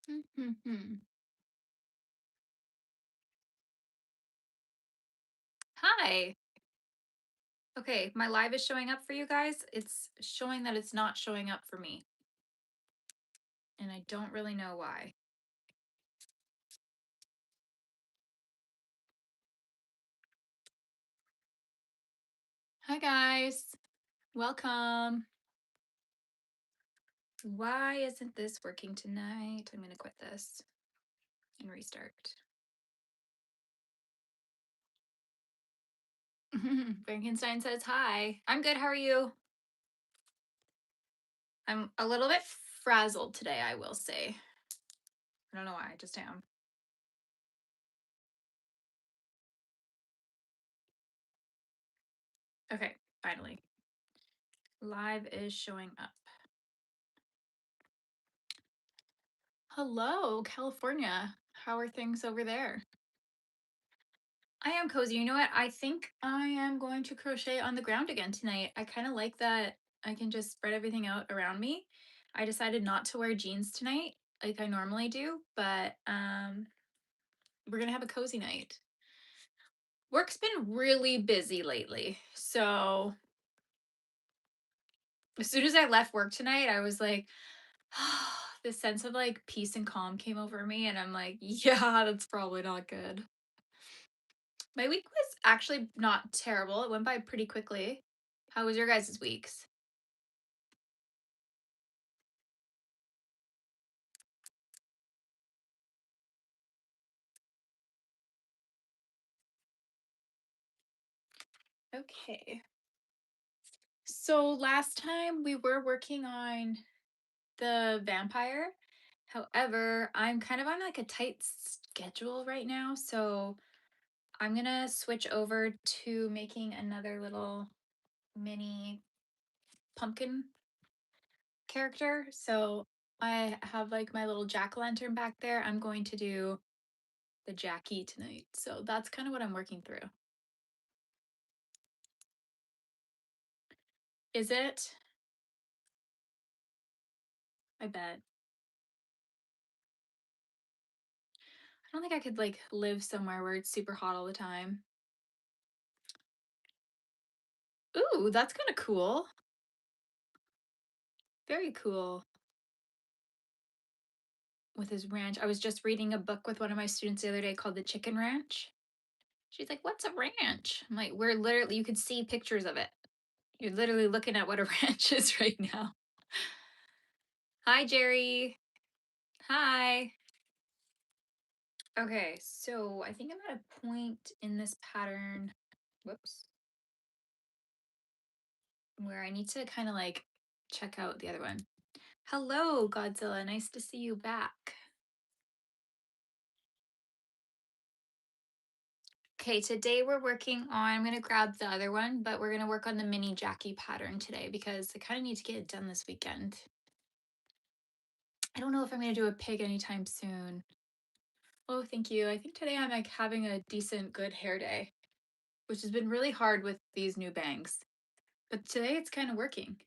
Mhm. Hi. Okay, my live is showing up for you guys. It's showing that it's not showing up for me, and I don't really know why. Hi, guys. Welcome. Why isn't this working tonight? I'm going to quit this and restart. Frankenstein says hi. I'm good. How are you? I'm a little bit frazzled today, I will say. I don't know why. I just am. Okay, finally. Live is showing up. Hello, California. How are things over there? I am cozy. You know what? I think I am going to crochet on the ground again tonight. I kind of like that I can just spread everything out around me. I decided not to wear jeans tonight like I normally do, but we're going to have a cozy night. Work's been really busy lately. So as soon as I left work tonight, I was like, this sense of like peace and calm came over me. And I'm like, yeah, that's probably not good. My week was actually not terrible. It went by pretty quickly. How was your guys' weeks? Okay. So last time we were working on the vampire. However, I'm kind of on like a tight schedule right now. So I'm going to switch over to making another little mini pumpkin character. So I have like my little jack-o'-lantern back there. I'm going to do the Jackie tonight. So that's kind of what I'm working through. Is it? I bet. I don't think I could like live somewhere where it's super hot all the time. Ooh, that's kind of cool. Very cool. With his ranch. I was just reading a book with one of my students the other day called The Chicken Ranch. She's like, "What's a ranch?" I'm like, "We're literally, you could see pictures of it. You're literally looking at what a ranch is right now." Hi, Jerry. Hi. Okay, so I think I'm at a point in this pattern. Whoops. Where I need to kind of like check out the other one. Hello, Godzilla. Nice to see you back. Okay, today we're working on, I'm going to grab the other one, but we're going to work on the mini Jackie pattern today because I kind of need to get it done this weekend. I don't know if I'm going to do a pig anytime soon. Oh, thank you. I think today I'm like having a decent, good hair day, which has been really hard with these new bangs. But today it's kind of working.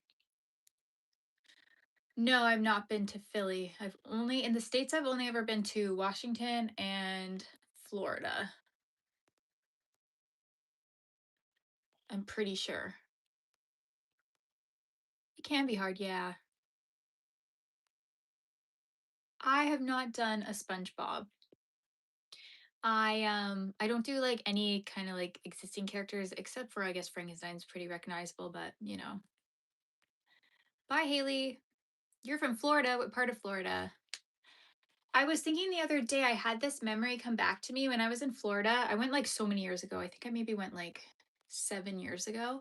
No, I've not been to Philly. I've only, in the States, I've only ever been to Washington and Florida. I'm pretty sure. It can be hard, yeah. I have not done a SpongeBob. I don't do like any kind of like existing characters except for I guess Frankenstein's pretty recognizable, but you know. Bye, Haley. You're from Florida. What part of Florida? I was thinking the other day I had this memory come back to me when I was in Florida. I went like so many years ago. I think I maybe went like 7 years ago.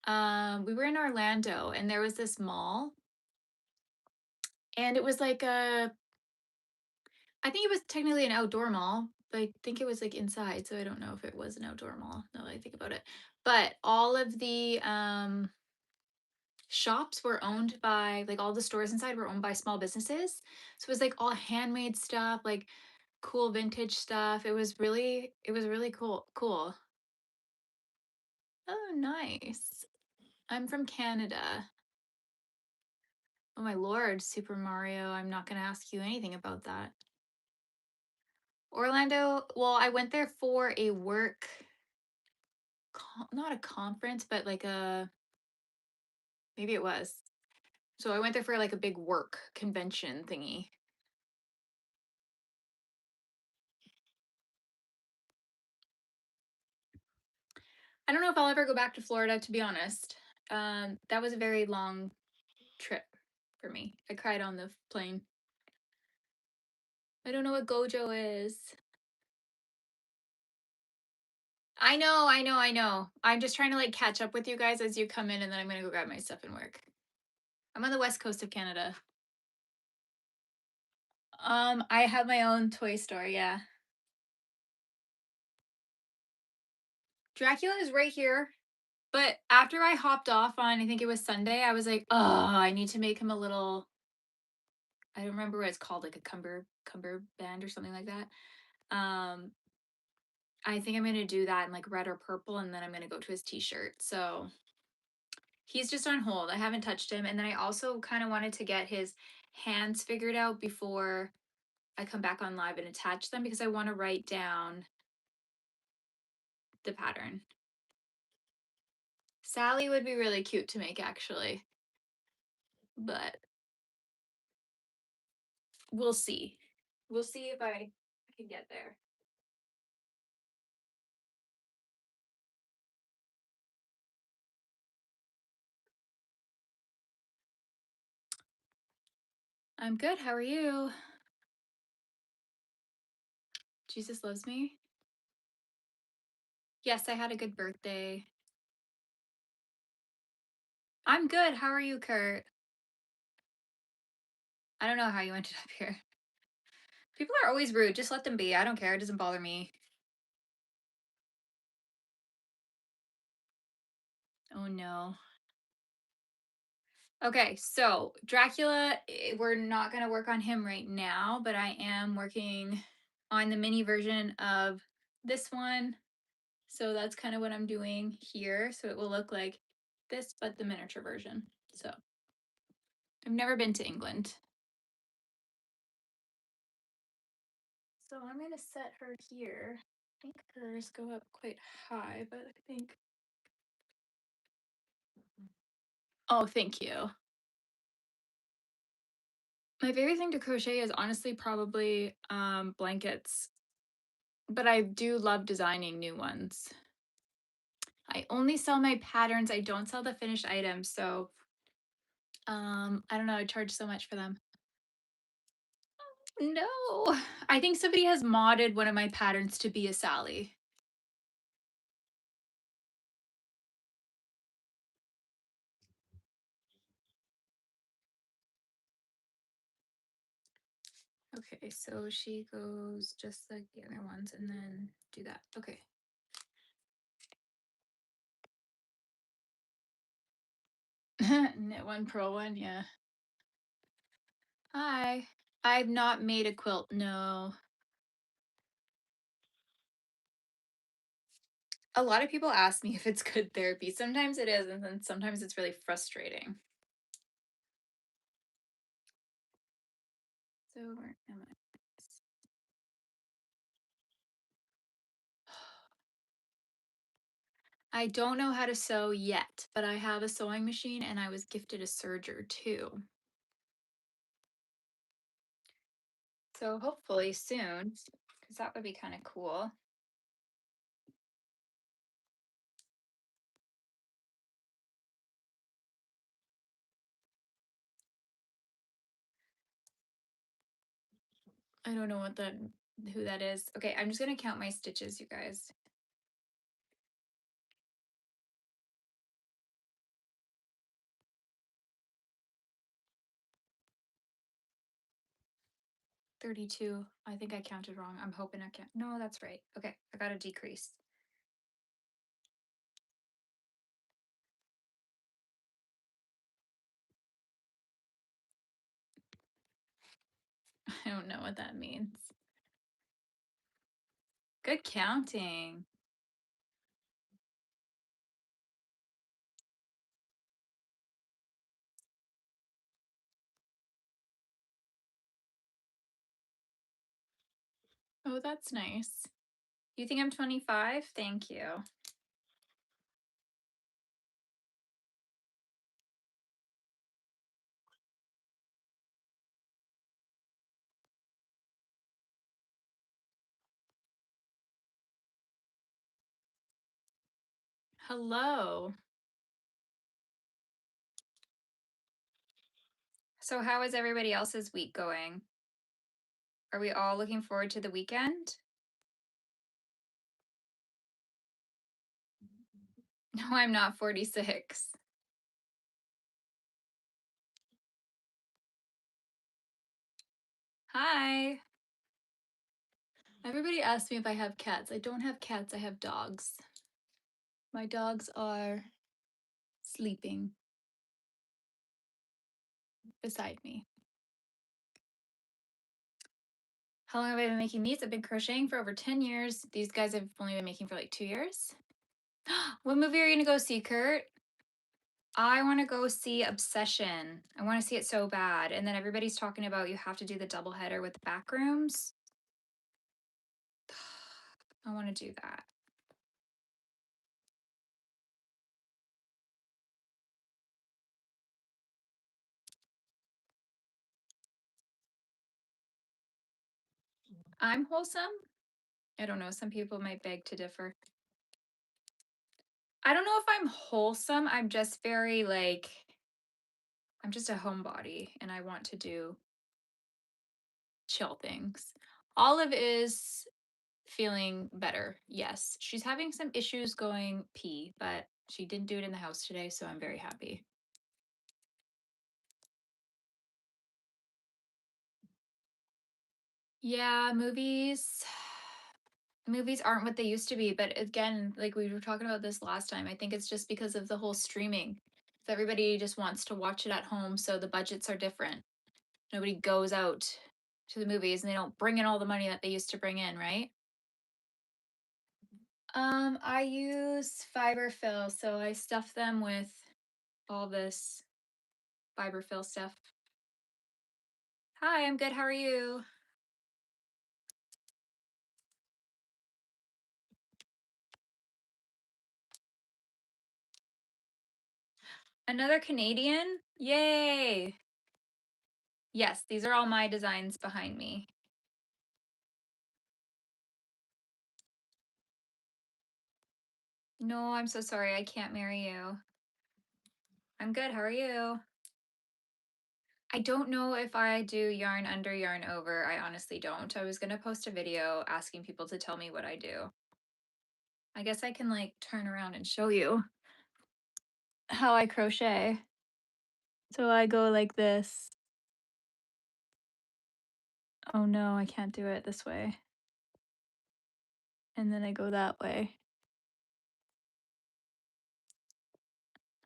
We were in Orlando and there was this mall and it was like a I think it was technically an outdoor mall, but I think it was like inside, so I don't know if it was an outdoor mall now that I think about it. But all of the shops were owned by like all the stores inside were owned by small businesses. So it was like all handmade stuff, like cool vintage stuff. It was really cool. Oh, nice. I'm from Canada. Oh my lord, Super Mario. I'm not going to ask you anything about that. Orlando, well, I went there for a work, not a conference, but like a, maybe it was. So I went there for like a big work convention thingy. I don't know if I'll ever go back to Florida, to be honest. That was a very long trip for me. I cried on the plane. I don't know what Gojo is. I know, I know, I know. I'm just trying to like catch up with you guys as you come in, and then I'm gonna go grab my stuff and work. I'm on the west coast of Canada. I have my own toy store, yeah. Dracula is right here. But after I hopped off on, I think it was Sunday, I was like, oh, I need to make him a little, I don't remember what it's called, like a cumber band or something like that. I think I'm gonna do that in like red or purple, and then I'm gonna go to his t-shirt. So he's just on hold. I haven't touched him. And then I also kind of wanted to get his hands figured out before I come back on live and attach them, because I want to write down the pattern. Sally would be really cute to make, actually. But we'll see. We'll see if I can get there. I'm good. How are you? Jesus loves me. Yes, I had a good birthday. I'm good. How are you, Kurt? I don't know how you ended up here. People are always rude. Just let them be. I don't care. It doesn't bother me. Oh no. Okay, so Dracula, we're not going to work on him right now, but I am working on the mini version of this one. So that's kind of what I'm doing here. So it will look like this, but the miniature version. So I've never been to England. So I'm going to set her here. I think hers go up quite high, but I think. Oh, thank you. My favorite thing to crochet is honestly probably blankets, but I do love designing new ones. I only sell my patterns. I don't sell the finished items. So I don't know, I charge so much for them. No, I think somebody has modded one of my patterns to be a Sally. Okay, so she goes just like the other ones and then do that. Okay. Knit one, purl one, yeah. Hi. I've not made a quilt, no. A lot of people ask me if it's good therapy. Sometimes it is, and then sometimes it's really frustrating. So where am I? I don't know how to sew yet, but I have a sewing machine and I was gifted a serger too. So hopefully soon, because that would be kind of cool. I don't know who that is. Okay, I'm just gonna count my stitches, you guys. $32. I think I counted wrong. I'm hoping I can't. No, that's right. Okay, I got a decrease. I don't know what that means. Good counting. Oh, that's nice. You think I'm 25? Thank you. Hello. So, how is everybody else's week going? Are we all looking forward to the weekend? No, I'm not 46. Hi. Everybody asks me if I have cats. I don't have cats, I have dogs. My dogs are sleeping beside me. How long have I been making these? I've been crocheting for over 10 years. These guys I've only been making for like 2 years. What movie are you gonna go see, Kurt? I want to go see Obsession. I want to see it so bad. And then everybody's talking about you have to do the double header with the back rooms. I want to do that. I'm wholesome. I don't know. Some people might beg to differ. I don't know if I'm wholesome. I'm just very like, I'm just a homebody and I want to do chill things. Olive is feeling better. Yes. She's having some issues going pee, but she didn't do it in the house today. So I'm very happy. Yeah, movies aren't what they used to be, but again, like we were talking about this last time, I think it's just because of the whole streaming. So everybody just wants to watch it at home, so the budgets are different. Nobody goes out to the movies and they don't bring in all the money that they used to bring in, right? I use fiber fill, so I stuff them with all this fiber fill stuff. Hi, I'm good. How are you? Another Canadian? Yay! Yes, these are all my designs behind me. No, I'm so sorry. I can't marry you. I'm good. How are you? I don't know if I do yarn under, yarn over. I honestly don't. I was going to post a video asking people to tell me what I do. I guess I can like turn around and show you how I crochet. So I go like this. Oh no, I can't do it this way. And then I go that way.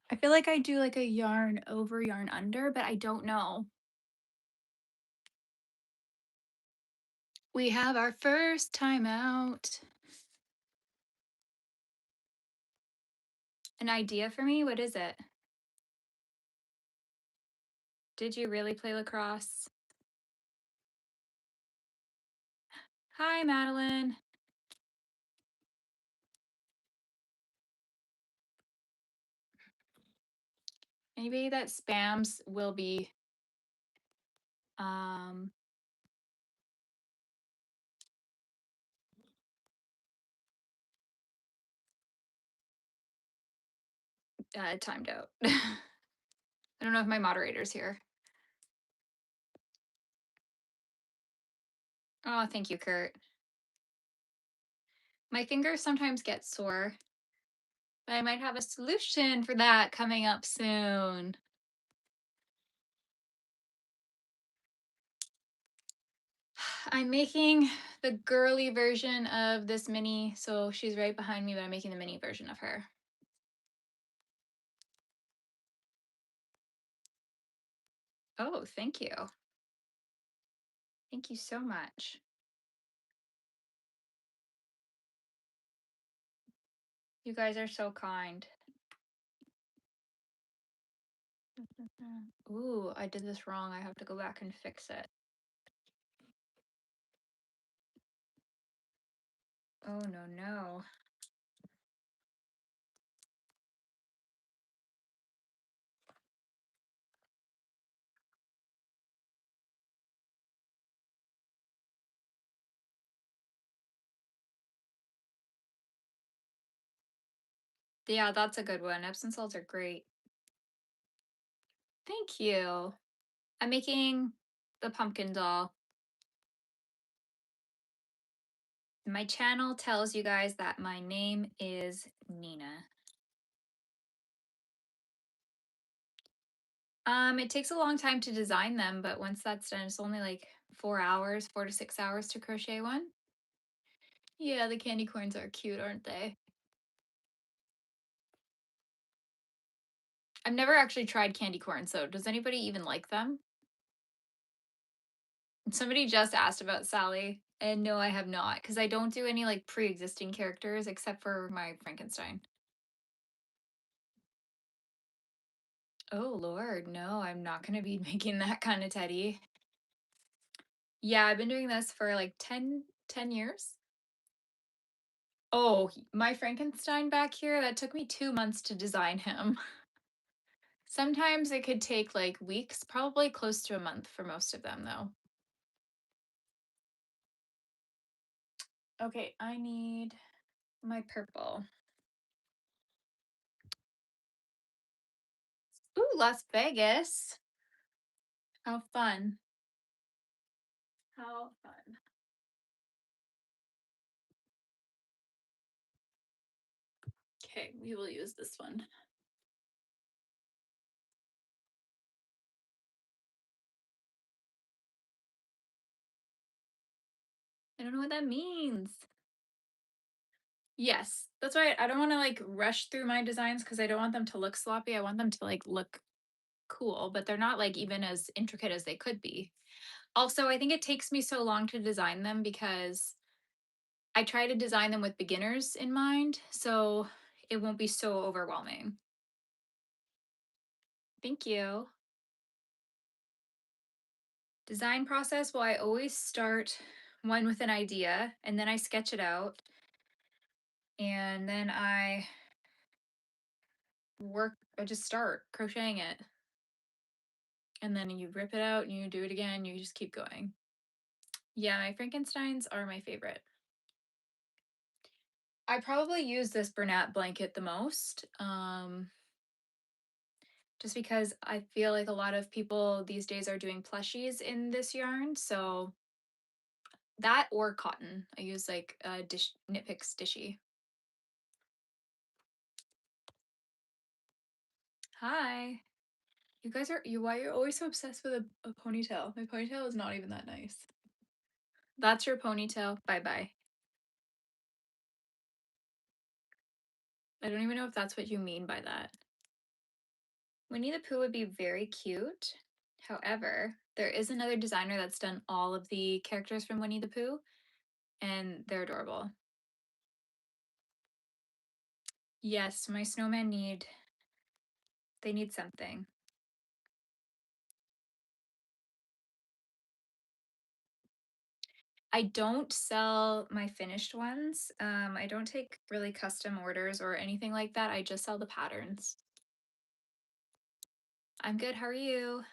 I feel like I do like a yarn over, yarn under, but I don't know. We have our first time out. An idea for me? What is it? Did you really play lacrosse? Hi, Madeline. Maybe that spams will be um timed out. I don't know if my moderator's here. Oh, thank you, Kurt. My fingers sometimes get sore, but I might have a solution for that coming up soon. I'm making the girly version of this mini, so she's right behind me, but I'm making the mini version of her. Oh, thank you. Thank you so much. You guys are so kind. Ooh, I did this wrong. I have to go back and fix it. Oh, no, no. Yeah, that's a good one. Epsom salts are great. Thank you. I'm making the pumpkin doll. My channel tells you guys that my name is Nina. It takes a long time to design them, but once that's done, it's only like 4 hours, 4 to 6 hours to crochet one. Yeah, the candy corns are cute, aren't they? I've never actually tried candy corn, so does anybody even like them? Somebody just asked about Sally, and no, I have not, because I don't do any like pre-existing characters except for my Frankenstein. Oh Lord, no, I'm not gonna be making that kind of teddy. Yeah, I've been doing this for like ten years. Oh, my Frankenstein back here, that took me 2 months to design him. Sometimes it could take like weeks, probably close to a month for most of them though. Okay, I need my purple. Ooh, Las Vegas. How fun. How fun. Okay, we will use this one. I don't know what that means. Yes, that's right. I don't want to like rush through my designs because I don't want them to look sloppy. I want them to like look cool, but they're not like even as intricate as they could be. Also, I think it takes me so long to design them because I try to design them with beginners in mind, so it won't be so overwhelming. Thank you. Design process, well, I always start one with an idea and then I sketch it out and then I just start crocheting it. And then you rip it out and you do it again, you just keep going. Yeah, my Frankensteins are my favorite. I probably use this Bernat blanket the most, just because I feel like a lot of people these days are doing plushies in this yarn. So that or cotton. I use like a Knit Picks Dishy. Hi. You guys are why you're always so obsessed with a ponytail? My ponytail is not even that nice. That's your ponytail. Bye bye. I don't even know if that's what you mean by that. Winnie the Pooh would be very cute. However, there is another designer that's done all of the characters from Winnie the Pooh, and they're adorable. Yes, my snowmen need something. I don't sell my finished ones. I don't take really custom orders or anything like that. I just sell the patterns. I'm good. How are you?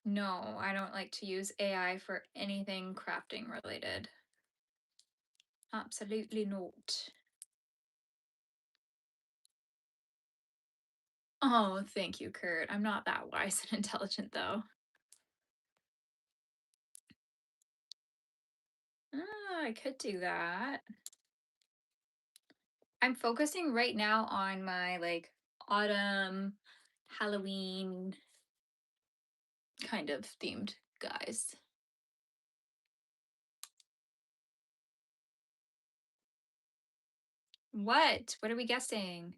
No, I don't like to use AI for anything crafting related. Absolutely not. Oh, thank you, Kurt. I'm not that wise and intelligent, though. I could do that. I'm focusing right now on my like autumn, Halloween kind of themed guys. What? What are we guessing?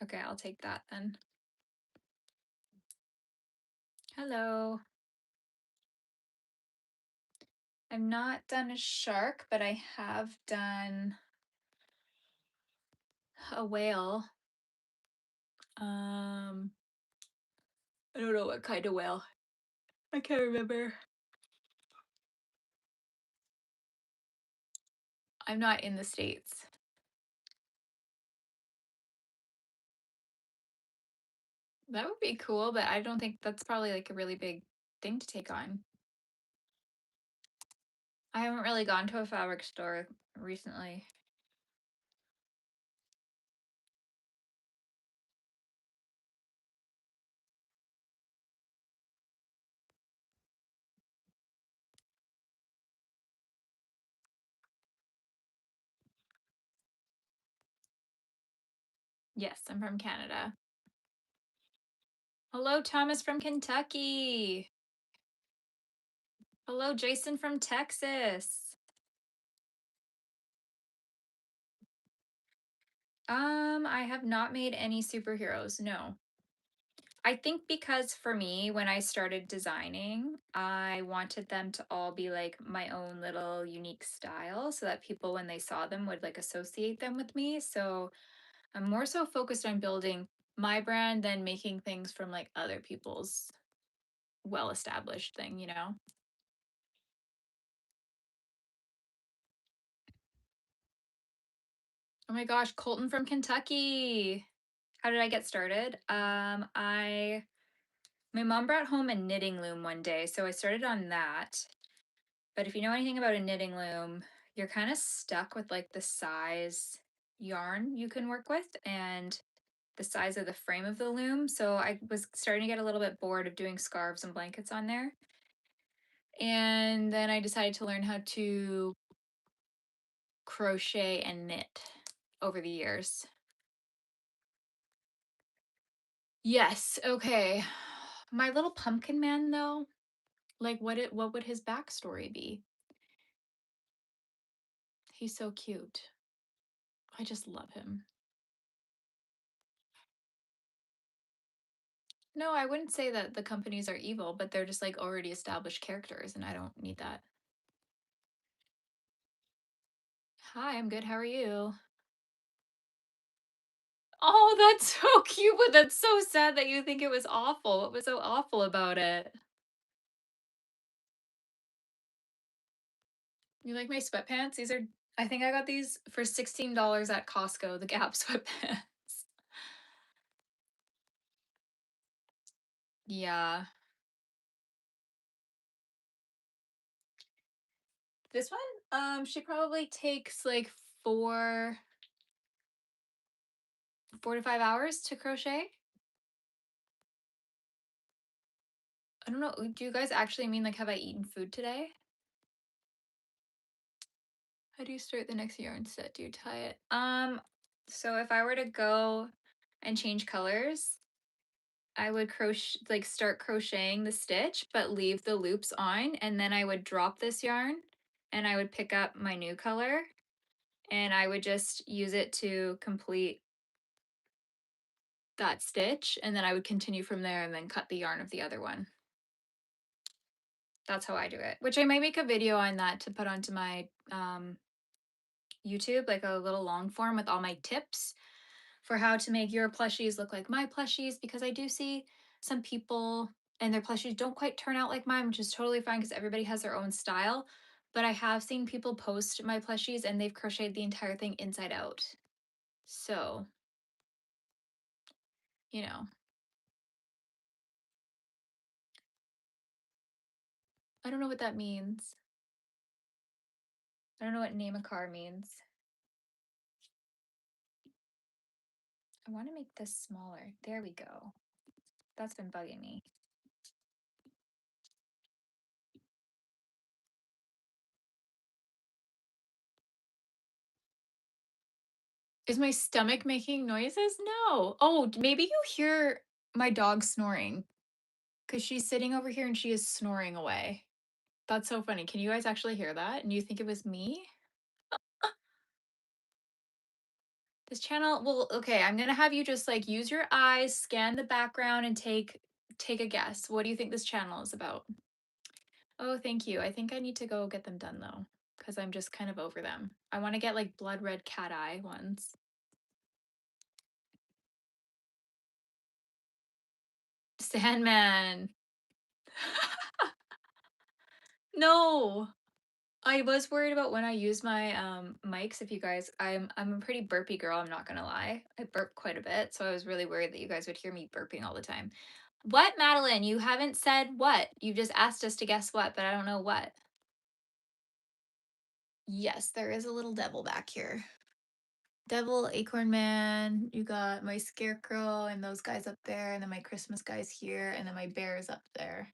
Okay, I'll take that then. Hello. I've not done a shark, but I have done a whale. I don't know what kind of whale. I can't remember. I'm not in the States. That would be cool, but I don't think that's probably like a really big thing to take on. I haven't really gone to a fabric store recently. Yes, I'm from Canada. Hello, Thomas from Kentucky. Hello, Jason from Texas. I have not made any superheroes, no. I think because for me, when I started designing, I wanted them to all be like my own little unique style so that people, when they saw them, would like associate them with me. So I'm more so focused on building my brand than making things from like other people's well established thing, you know? Oh my gosh, Colton from Kentucky. How did I get started? My mom brought home a knitting loom one day, so I started on that. But if you know anything about a knitting loom, you're kind of stuck with like the size yarn you can work with and the size of the frame of the loom. So I was starting to get a little bit bored of doing scarves and blankets on there. And then I decided to learn how to crochet and knit over the years. Yes, okay. My little pumpkin man though, like what would his backstory be? He's so cute. I just love him. No, I wouldn't say that the companies are evil, but they're just like already established characters, and I don't need that. Hi, I'm good. How are you? Oh, that's so cute, but that's so sad that you think it was awful. What was so awful about it? You like my sweatpants? These are, I think I got these for $16 at Costco, the Gap sweatpants. Yeah. This one, she probably takes like 4 to 5 hours to crochet. I don't know. Do you guys actually mean like have I eaten food today? How do you start the next yarn set? Do you tie it? So if I were to go and change colors, I would crochet like start crocheting the stitch, but leave the loops on, and then I would drop this yarn and I would pick up my new color and I would just use it to complete that stitch, and then I would continue from there and then cut the yarn of the other one. That's how I do it, which I might make a video on that to put onto my YouTube, like a little long form with all my tips for how to make your plushies look like my plushies, because I do see some people and their plushies don't quite turn out like mine, which is totally fine because everybody has their own style. But I have seen people post my plushies and they've crocheted the entire thing inside out. So, you know, I don't know what that means. I don't know what name a car means. I want to make this smaller. There we go. That's been bugging me. Is my stomach making noises? No. Oh, maybe you hear my dog snoring because she's sitting over here and she is snoring away. That's so funny. Can you guys actually hear that? And you think it was me? This channel, well, okay, I'm gonna have you just like use your eyes, scan the background, and take a guess. What do you think this channel is about? Oh, thank you. I think I need to go get them done though, because I'm just kind of over them. I want to get like blood red cat eye ones. Sandman. No. I was worried about when I use my mics. If you guys, I'm a pretty burpy girl, I'm not gonna lie. I burp quite a bit, so I was really worried that you guys would hear me burping all the time. What, Madeline? You haven't said what? You just asked us to guess what, but I don't know what. Yes, there is a little devil back here. Devil, Acorn Man, you got my Scarecrow and those guys up there, and then my Christmas guys here, and then my bears up there.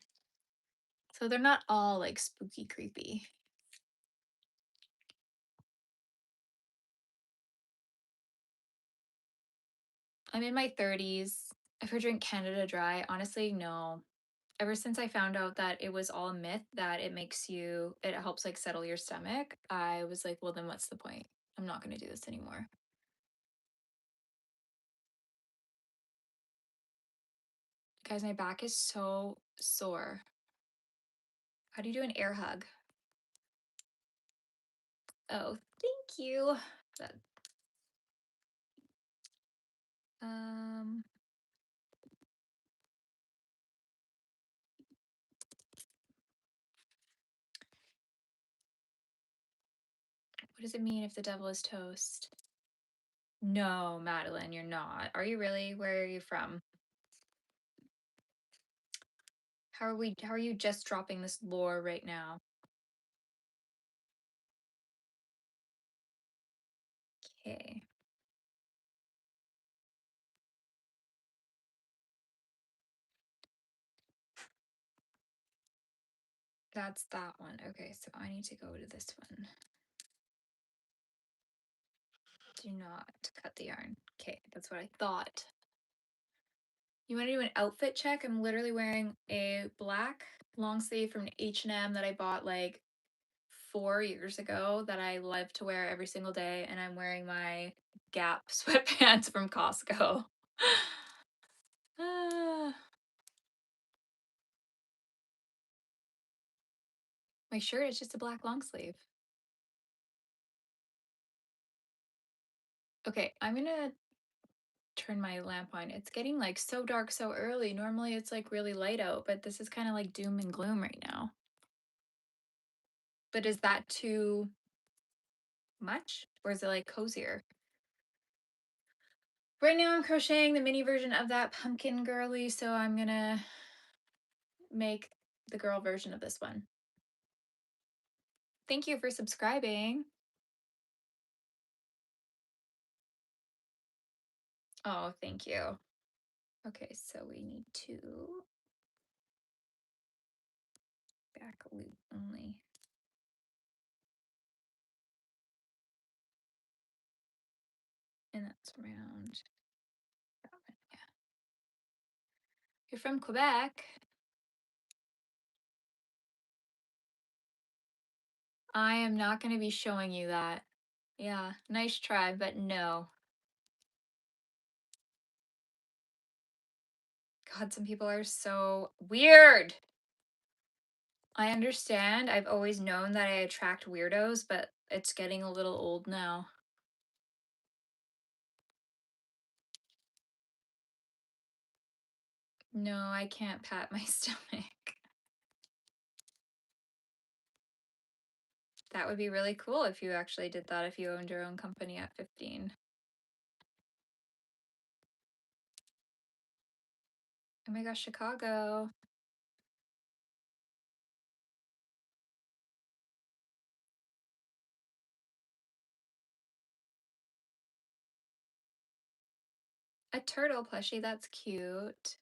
So they're not all like spooky creepy. I'm in my 30s. I've heard drink Canada Dry. Honestly, no. Ever since I found out that it was all a myth, that it helps like settle your stomach, I was like, well, then what's the point? I'm not going to do this anymore. Guys, my back is so sore. How do you do an air hug? Oh, thank you. That, um, what does it mean if the devil is toast? No, Madeline, you're not. Are you really? Where are you from? How are you just dropping this lore right now? Okay. That's that one. Okay, so I need to go to this one. Do not cut the yarn. Okay, that's what I thought. You want to do an outfit check? I'm literally wearing a black long sleeve from H&M that I bought like 4 years ago that I love to wear every single day, and I'm wearing my Gap sweatpants from Costco. Ah, my shirt is just a black long sleeve. Okay, I'm gonna turn my lamp on. It's getting like so dark so early. Normally it's like really light out, but this is kind of like doom and gloom right now. But is that too much or is it like cozier? Right now I'm crocheting the mini version of that pumpkin girly, so I'm gonna make the girl version of this one. Thank you for subscribing. Oh, thank you. Okay, so we need to back loop only. And that's around that one. Yeah. You're from Quebec. I am not going to be showing you that. Yeah, nice try, but no. God, some people are so weird. I understand. I've always known that I attract weirdos, but it's getting a little old now. No, I can't pat my stomach. That would be really cool if you actually did that, if you owned your own company at 15. Oh my gosh, Chicago. A turtle plushie, that's cute.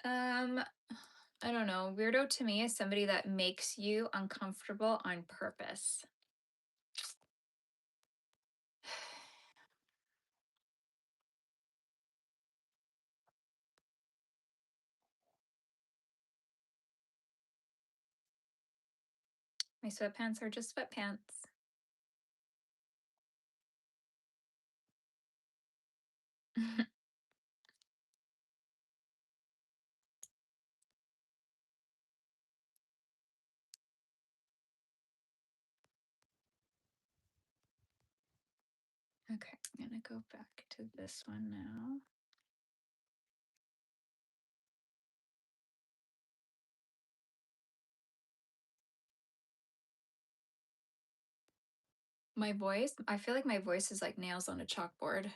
I don't know. Weirdo to me is somebody that makes you uncomfortable on purpose. My sweatpants are just sweatpants. Okay, I'm gonna go back to this one now. My voice, I feel like my voice is like nails on a chalkboard.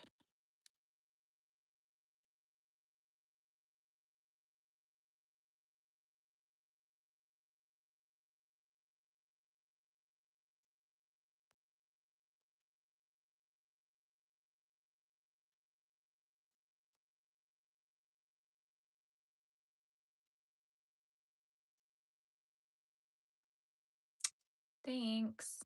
Thanks.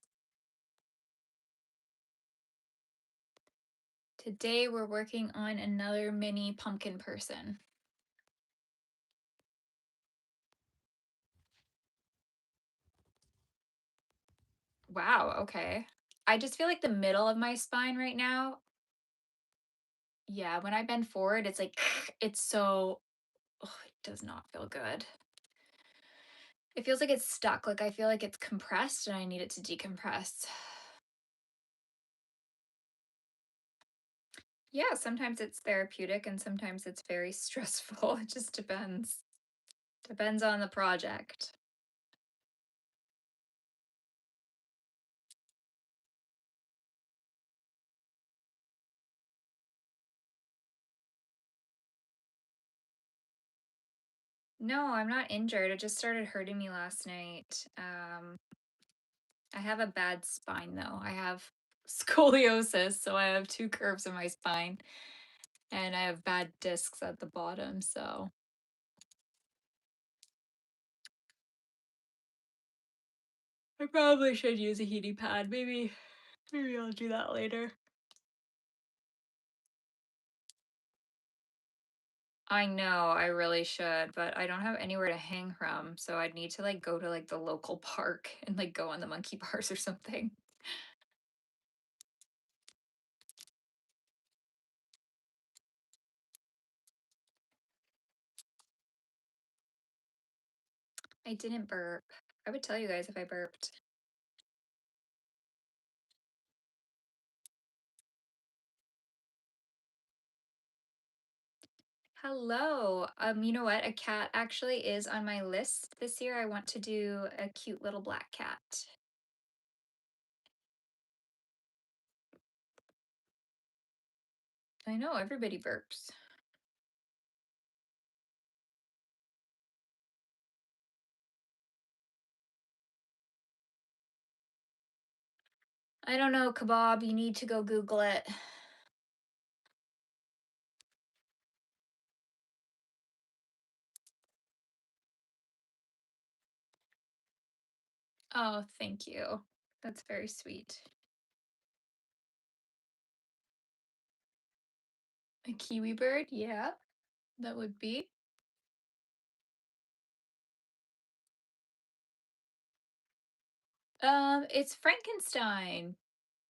Today we're working on another mini pumpkin person. Wow, okay. I just feel like the middle of my spine right now, yeah, when I bend forward, it's like, it's so, oh, it does not feel good. It feels like it's stuck. Like I feel like it's compressed and I need it to decompress. Yeah, sometimes it's therapeutic and sometimes it's very stressful. It just depends. Depends on the project. No, I'm not injured. It just started hurting me last night. I have a bad spine though. I have scoliosis, so I have two curves in my spine and I have bad discs at the bottom, so I probably should use a heating pad. Maybe I'll do that later. I know, I really should, but I don't have anywhere to hang from, so I'd need to like go to like the local park and like go on the monkey bars or something. I didn't burp. I would tell you guys if I burped. Hello. You know what? A cat actually is on my list this year. I want to do a cute little black cat. I know everybody burps. I don't know, kebab. You need to go Google it. Oh, thank you. That's very sweet. A kiwi bird? Yeah, that would be. It's Frankenstein.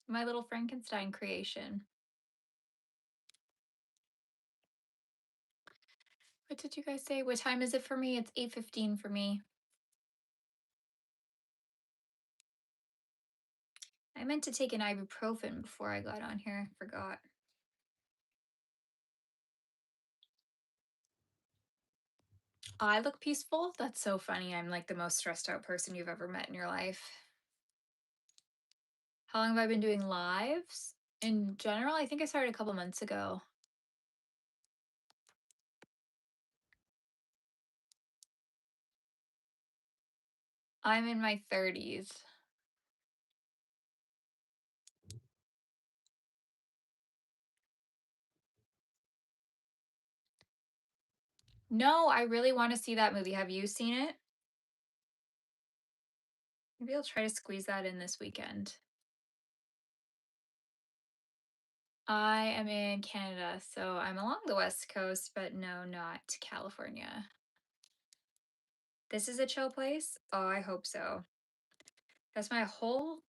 My little Frankenstein creation. What did you guys say? What time is it for me? It's 8:15 for me. I meant to take an ibuprofen before I got on here. Forgot. I look peaceful? That's so funny. I'm like the most stressed out person you've ever met in your life. How long have I been doing lives? In general, I think I started a couple months ago. I'm in my 30s. No, I really want to see that movie. Have you seen it? Maybe I'll try to squeeze that in this weekend. I am in Canada, so I'm along the West Coast, but no, not California. This is a chill place? Oh, I hope so. That's my whole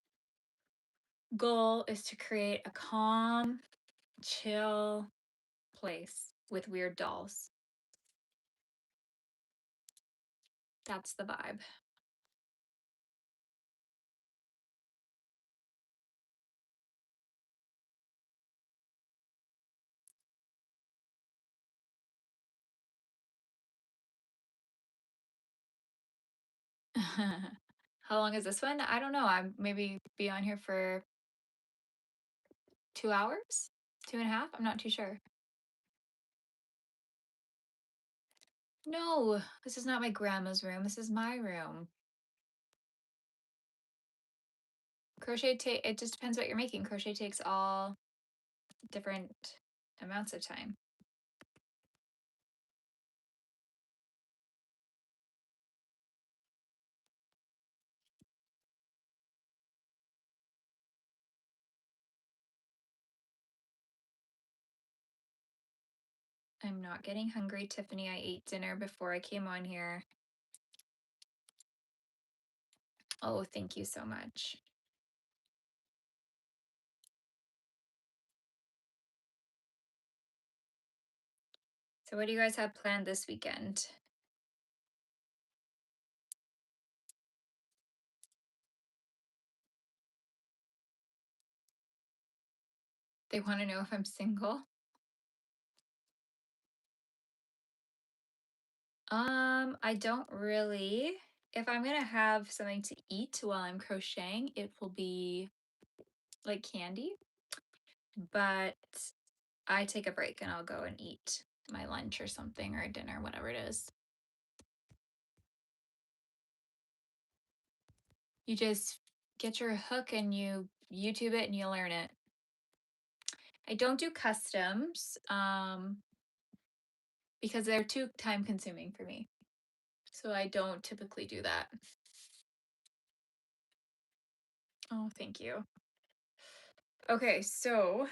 goal is to create a calm, chill place with weird dolls. That's the vibe. How long is this one? I don't know. I'm maybe be on here for 2 hours, 2.5. I'm not too sure. No, this is not my grandma's room. This is my room. It just depends what you're making. Crochet takes all different amounts of time. I'm not getting hungry, Tiffany. I ate dinner before I came on here. Oh, thank you so much. So what do you guys have planned this weekend? They want to know if I'm single. I don't really. If I'm gonna have something to eat while I'm crocheting, it will be like candy. But I take a break and I'll go and eat my lunch or something or dinner, whatever it is. You just get your hook and you YouTube it and you learn it. I don't do customs because they're too time consuming for me. So I don't typically do that. Oh, thank you. Okay, so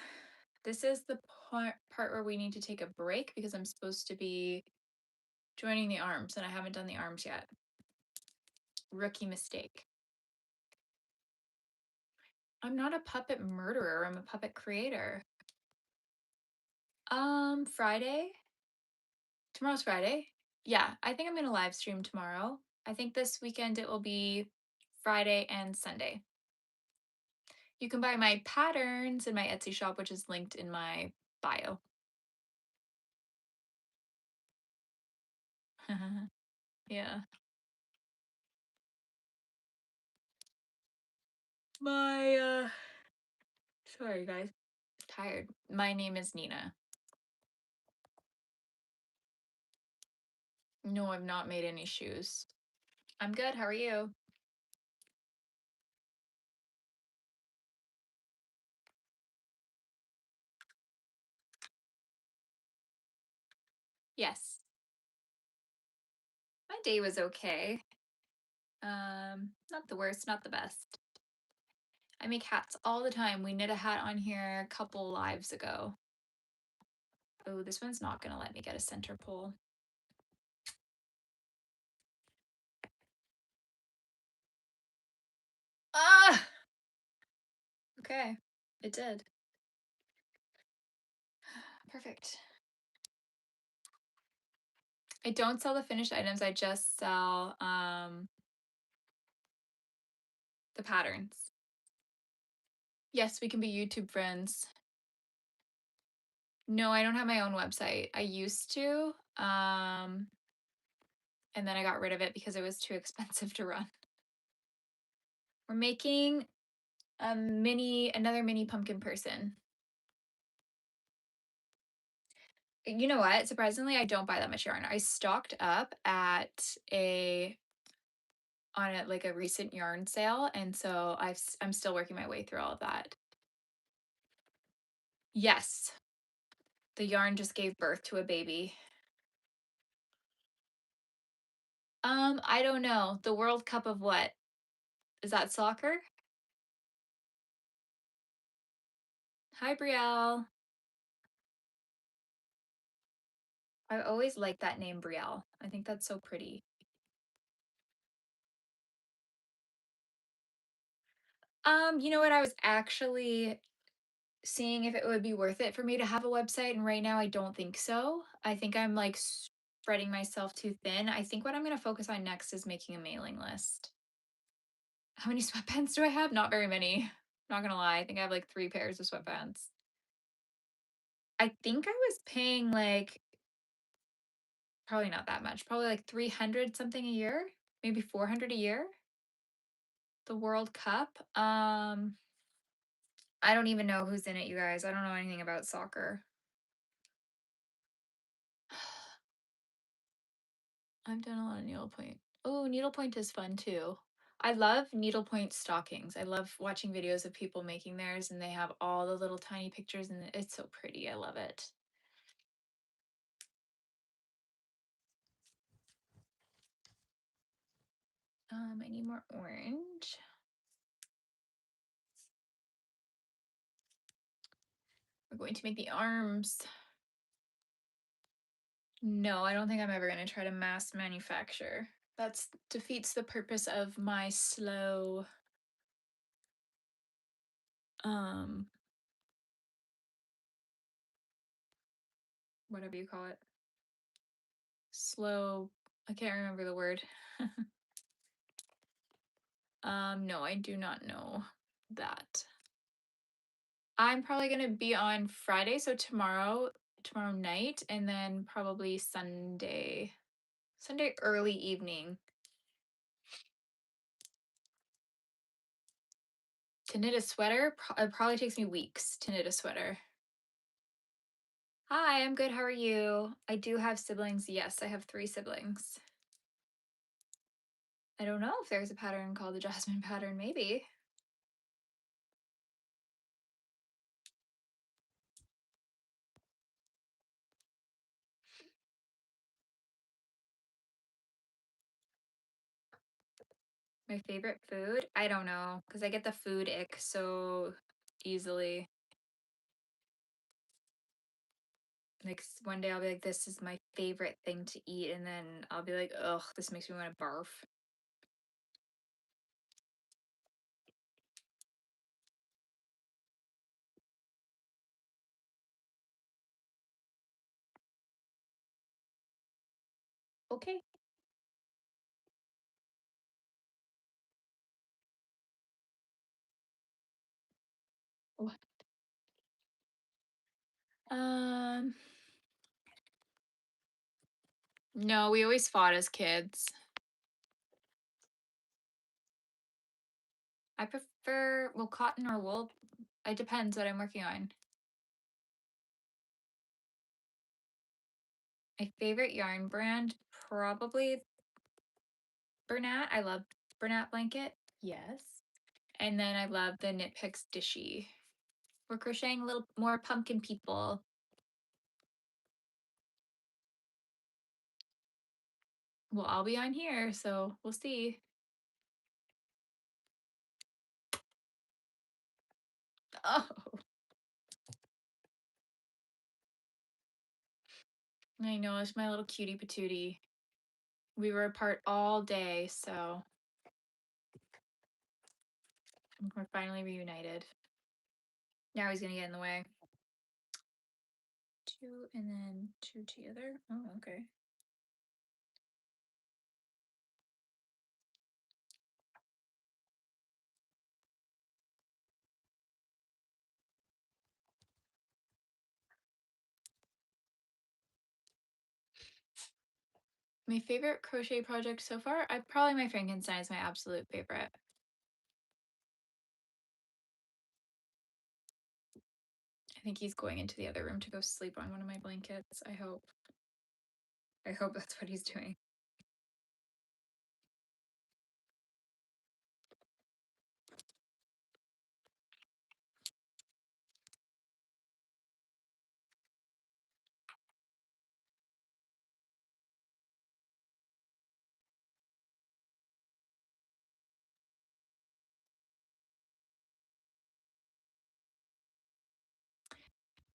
this is the part where we need to take a break because I'm supposed to be joining the arms and I haven't done the arms yet. Rookie mistake. I'm not a puppet murderer, I'm a puppet creator. Friday. Tomorrow's Friday. Yeah, I think I'm gonna live stream tomorrow. I think this weekend it will be Friday and Sunday. You can buy my patterns in my Etsy shop, which is linked in my bio. Yeah. My sorry guys. Tired. My name is Nina. No, I've not made any shoes. I'm good. How are you? Yes. My day was okay. Not the worst, not the best. I make hats all the time. We knit a hat on here a couple lives ago. Oh, this one's not gonna let me get a center pole. Ah! Okay, it did. Perfect. I don't sell the finished items. I just sell the patterns. Yes, we can be YouTube friends. No, I don't have my own website. I used to. And then I got rid of it because it was too expensive to run. We're making another mini pumpkin person. You know what? Surprisingly, I don't buy that much yarn. I stocked up on a like a recent yarn sale, and so I'm still working my way through all of that. Yes, the yarn just gave birth to a baby. I don't know. The World Cup of what? Is that soccer? Hi, Brielle. I always like that name, Brielle. I think that's so pretty. You know what? I was actually seeing if it would be worth it for me to have a website, and right now I don't think so. I think I'm like spreading myself too thin. I think what I'm going to focus on next is making a mailing list. How many sweatpants do I have? Not very many. Not gonna lie. I think I have like 3 pairs of sweatpants. I think I was paying like probably not that much, probably like 300 something a year. maybe 400 a year. The World Cup. I don't even know who's in it, you guys. I don't know anything about soccer. I've done a lot of needlepoint. Oh, needlepoint is fun too. I love needlepoint stockings. I love watching videos of people making theirs and they have all the little tiny pictures and it's so pretty. I love it. I need more orange. We're going to make the arms. No, I don't think I'm ever going to try to mass manufacture. That defeats the purpose of my slow um whatever you call it. Slow, I can't remember the word. No, I do not know that. I'm probably gonna be on Friday, so tomorrow night, and then probably Sunday early evening. To knit a sweater, it probably takes me weeks to knit a sweater. Hi, I'm good. How are you? I do have siblings. Yes, I have 3 siblings. I don't know if there's a pattern called the Jasmine pattern, maybe. My favorite food? I don't know, because I get the food ick so easily. Like one day I'll be like, this is my favorite thing to eat, and then I'll be like, ugh, this makes me want to barf. Okay. What? Um, no, we always fought as kids. I prefer, well, cotton or wool. It depends what I'm working on. My favorite yarn brand, probably Bernat. I love Bernat blanket. Yes. And then I love the Knit Picks Dishy. We're crocheting a little more pumpkin people. Well, I'll be on here, so we'll see. Oh, I know, it's my little cutie patootie. We were apart all day, so we're finally reunited. Now he's gonna get in the way. 2 and then 2 together. Oh, okay. My favorite crochet project so far, I probably my Frankenstein is my absolute favorite. I think he's going into the other room to go sleep on one of my blankets. I hope. I hope that's what he's doing.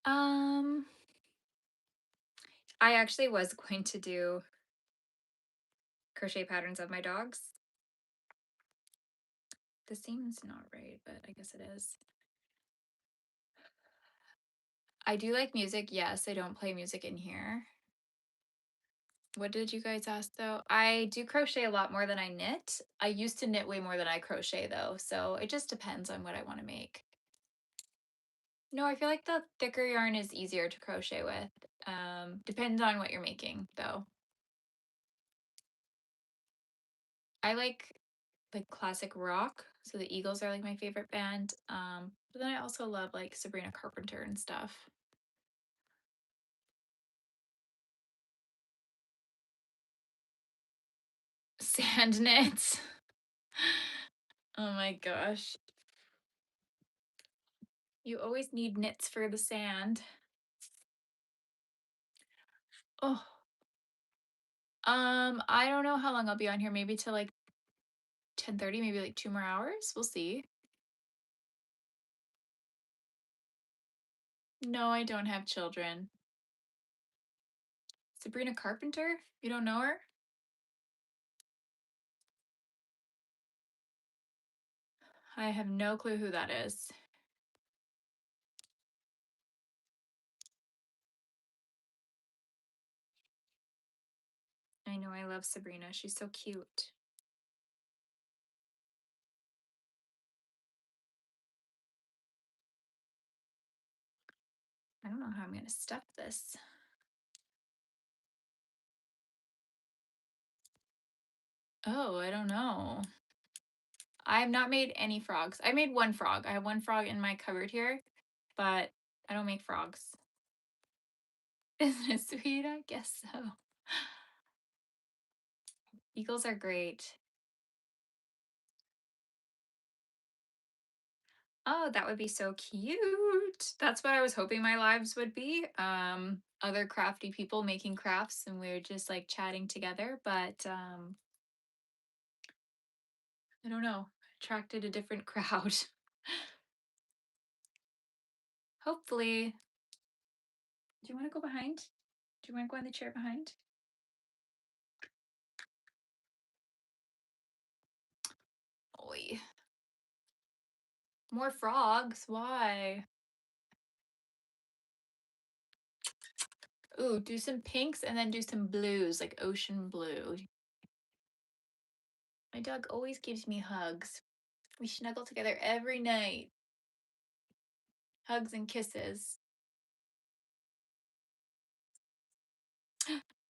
Um, I actually was going to do crochet patterns of my dogs. This seems not right, but I guess it is. I do like music. Yes, I don't play music in here. What did you guys ask though? I do crochet a lot more than I knit. I used to knit way more than I crochet though, so it just depends on what I want to make. No, I feel like the thicker yarn is easier to crochet with. Depends on what you're making though. I like classic rock. So the Eagles are like my favorite band. But then I also love like Sabrina Carpenter and stuff. Sand knits. Oh my gosh. You always need knits for the sand. Oh, I don't know how long I'll be on here. Maybe till like 10:30, maybe like 2 more hours. We'll see. No, I don't have children. Sabrina Carpenter? You don't know her? I have no clue who that is. I know I love Sabrina. She's so cute. I don't know how I'm going to stuff this. Oh, I don't know. I have not made any frogs. I made one frog. I have one frog in my cupboard here, but I don't make frogs. Isn't it sweet? I guess so. Eagles are great. Oh, that would be so cute. That's what I was hoping my lives would be. Other crafty people making crafts and we're just like chatting together, but I don't know, attracted a different crowd. Hopefully. Do you want to go behind? Do you want to go on the chair behind? Oi. More frogs. Why? Ooh, do some pinks and then do some blues, like ocean blue. My dog always gives me hugs. We snuggle together every night. Hugs and kisses.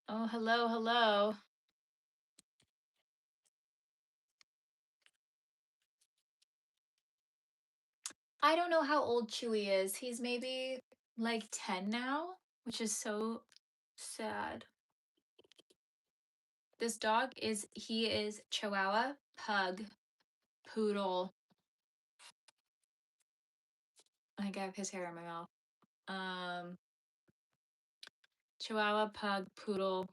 Oh, hello, hello. I don't know how old Chewy is. He's maybe like 10 now, which is so sad. This dog he is Chihuahua, Pug, Poodle. I think I have his hair in my mouth. Chihuahua, Pug, Poodle,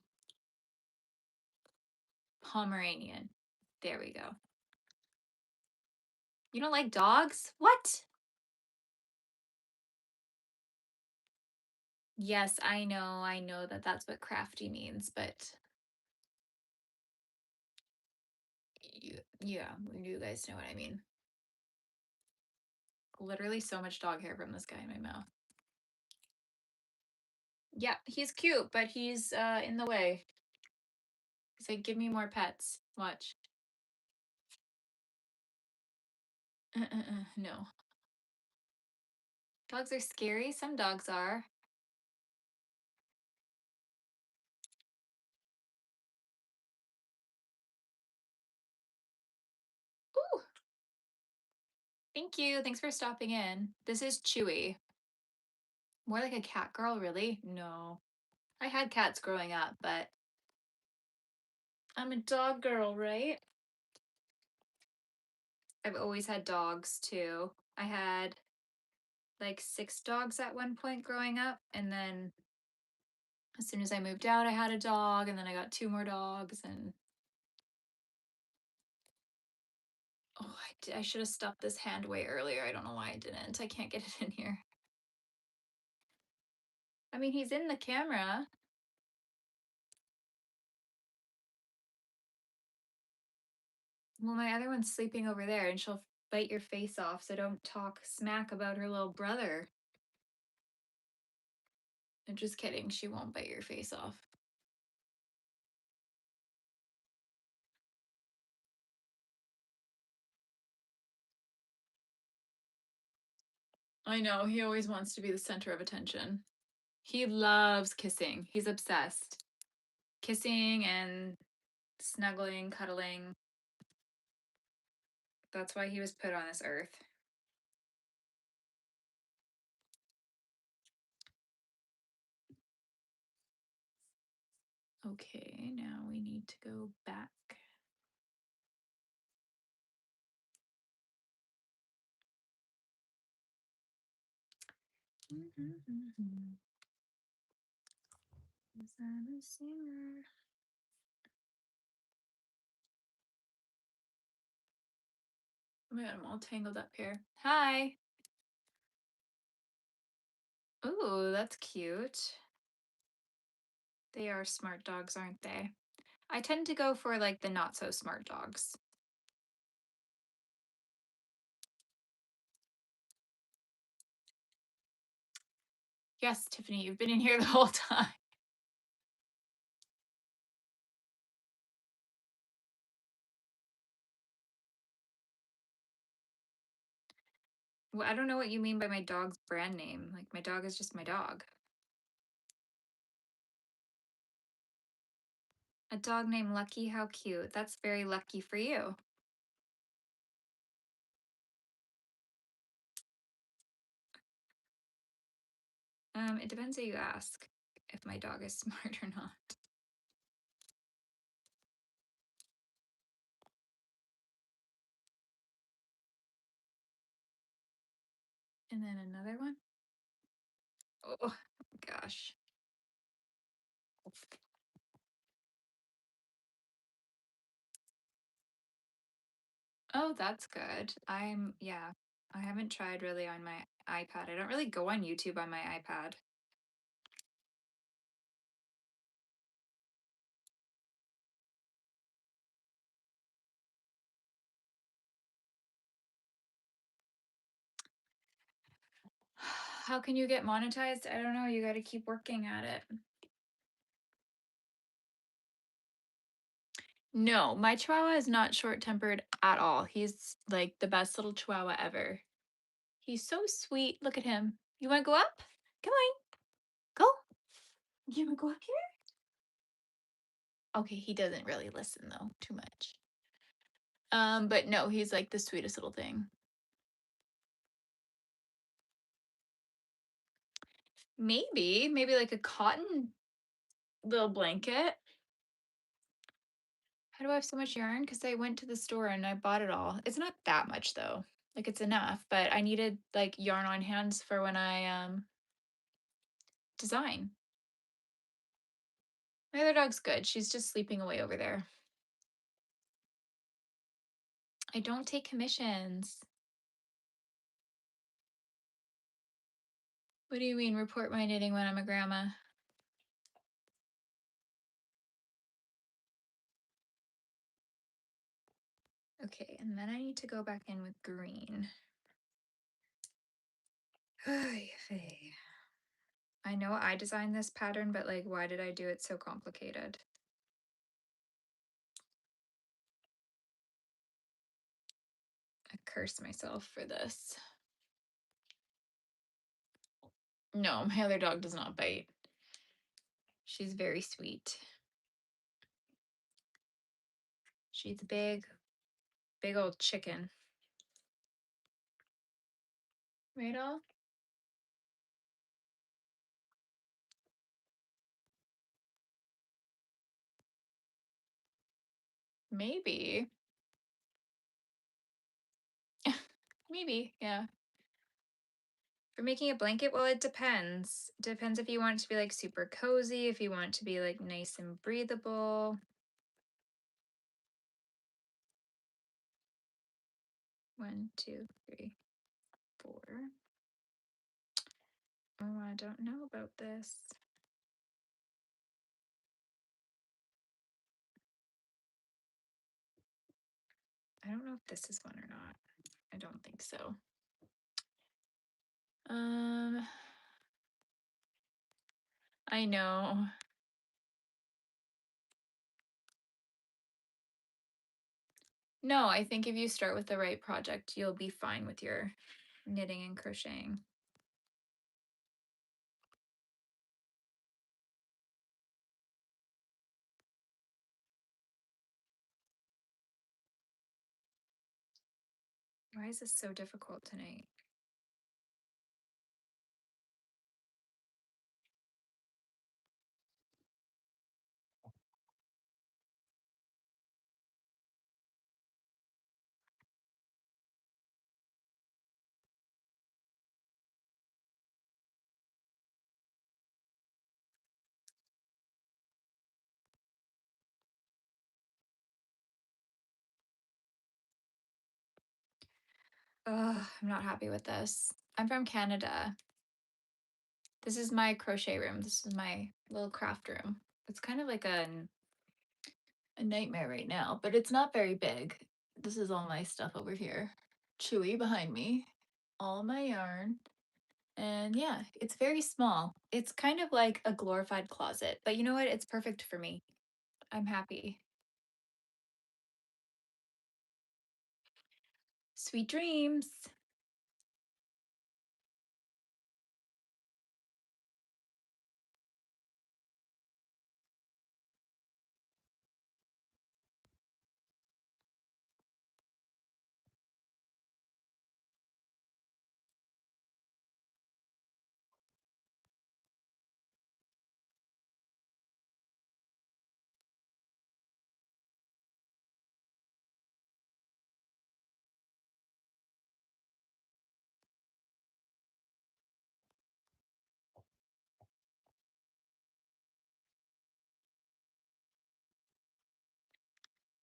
Pomeranian. There we go. You don't like dogs? What? Yes, I know. I know that that's what crafty means, but yeah, you guys know what I mean. Literally so much dog hair from this guy in my mouth. Yeah, he's cute, but he's in the way. He's like, give me more pets. Watch. No. Dogs are scary. Some dogs are. Ooh. Thank you. Thanks for stopping in. This is Chewy. More like a cat girl, really? No. I had cats growing up, but I'm a dog girl, right? I've always had dogs too. I had like 6 dogs at one point growing up, and then as soon as I moved out, I had a dog, and then I got 2 more dogs, and oh, I should have stopped this hand way earlier. I don't know why I didn't. I can't get it in here. I mean, he's in the camera. Well, my other one's sleeping over there, and she'll bite your face off, so don't talk smack about her little brother. I'm just kidding. She won't bite your face off. I know. He always wants to be the center of attention. He loves kissing. He's obsessed. Kissing and snuggling, cuddling. That's why he was put on this earth. Okay, now we need to go back. Is that a singer? Oh my god, I'm all tangled up here. Hi. Ooh, that's cute. They are smart dogs, aren't they? I tend to go for like the not so smart dogs. Yes, Tiffany, you've been in here the whole time. Well, I don't know what you mean by my dog's brand name. Like, my dog is just my dog. A dog named Lucky, how cute. That's very lucky for you. It depends who you ask if my dog is smart or not. And then another one. Oh gosh. Oh, that's good. Yeah, I haven't tried really on my iPad. I don't really go on YouTube on my iPad. How can you get monetized? I don't know. You got to keep working at it. No, my chihuahua is not short-tempered at all. He's like the best little chihuahua ever. He's so sweet. Look at him. You want to go up? Come on. Go. You want to go up here? Okay, he doesn't really listen though, too much. But no, he's like the sweetest little thing. Maybe like a cotton little blanket. How do I have so much yarn? Because I went to the store and I bought it all. It's not that much though. Like it's enough, but I needed like yarn on hands for when I design. My other dog's good. She's just sleeping away over there. I don't take commissions. What do you mean report my knitting when I'm a grandma? Okay, and then I need to go back in with green. I know I designed this pattern, but like, why did I do it so complicated? I curse myself for this. No, my other dog does not bite. She's very sweet. She's a big old chicken. Right all? Maybe. Maybe, yeah. For making a blanket, well, it depends. Depends if you want it to be like super cozy, if you want it to be like nice and breathable. 1, 2, 3, 4. Oh, I don't know about this. I don't know if this is one or not. I don't think so. I know. No, I think if you start with the right project, you'll be fine with your knitting and crocheting. Why is this so difficult tonight? Ugh, I'm not happy with this. I'm from Canada. This is my crochet room. This is my little craft room. It's kind of like a nightmare right now, but it's not very big. This is all my stuff over here. Chewy behind me, all my yarn. And yeah, it's very small. It's kind of like a glorified closet, but you know what? It's perfect for me. I'm happy. Sweet dreams.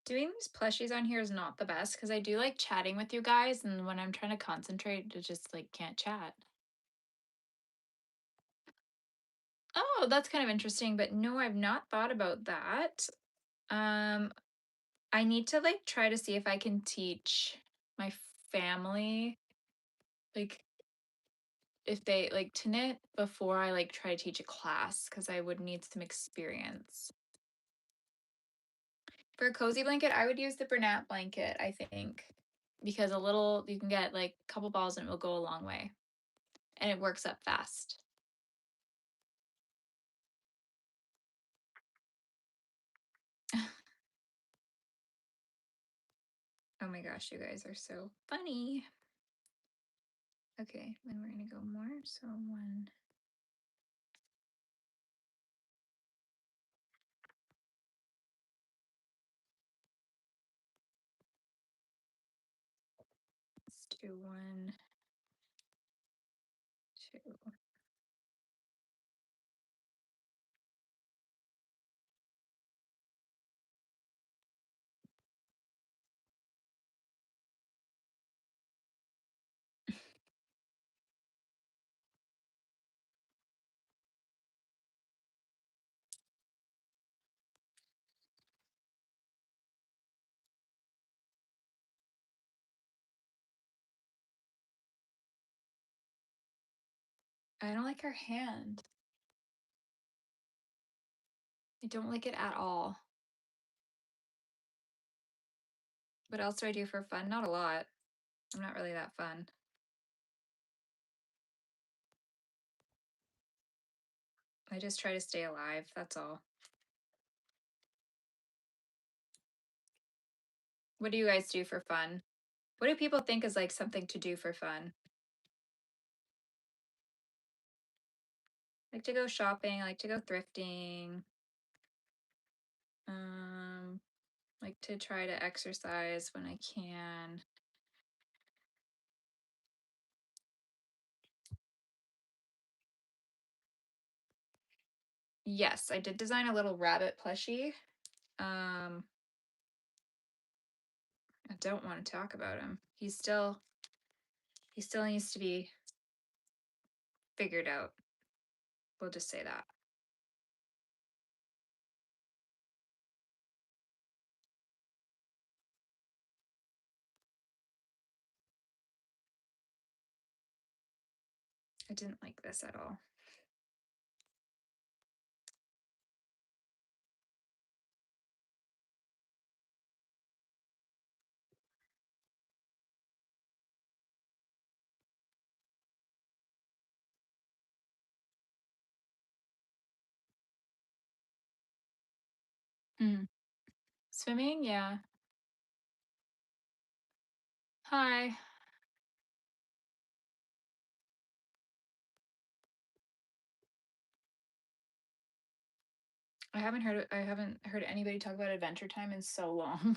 Doing these plushies on here is not the best because I do like chatting with you guys, and when I'm trying to concentrate, I just like can't chat. Oh, that's kind of interesting, but no, I've not thought about that. Um, I need to like try to see if I can teach my family, like if they like to knit before I like try to teach a class because I would need some experience. For a cozy blanket, I would use the Bernat blanket, I think, because a little you can get like a couple balls and it will go a long way, and it works up fast. Oh my gosh, you guys are so funny. Okay, then we're gonna go more. So one. Let's do one, two. I don't like her hand. I don't like it at all. What else do I do for fun? Not a lot. I'm not really that fun. I just try to stay alive. That's all. What do you guys do for fun? What do people think is like something to do for fun? Like to go shopping, I like to go thrifting. Um, like to try to exercise when I can. Yes, I did design a little rabbit plushie. I don't want to talk about him. He still needs to be figured out. We'll just say that. I didn't like this at all. Mm. Swimming, yeah. Hi. I haven't heard anybody talk about Adventure Time in so long.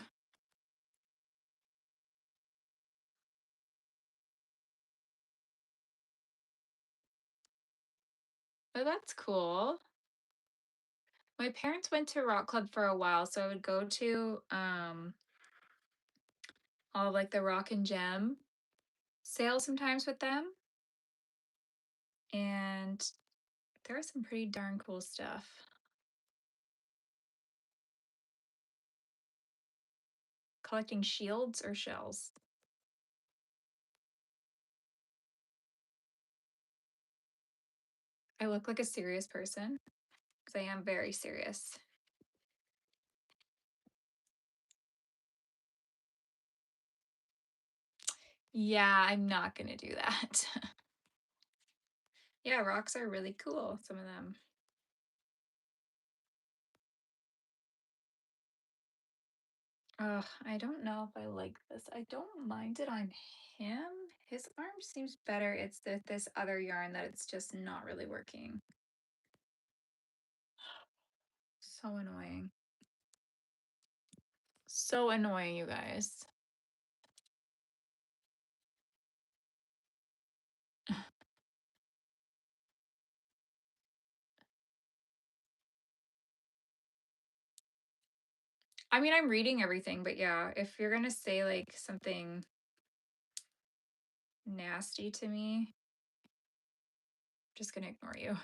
Oh, that's cool. My parents went to rock club for a while, so I would go to all of, like, the rock and gem sales sometimes with them, and there was some pretty darn cool stuff. Collecting shields or shells? I look like a serious person because I am very serious. Yeah, I'm not gonna do that. Yeah, rocks are really cool, some of them. Ugh, I don't know if I like this. I don't mind it on him. His arm seems better. It's this other yarn that it's just not really working. So annoying. So annoying, you guys. I mean, I'm reading everything, but yeah, if you're gonna say like something nasty to me, I'm just gonna ignore you.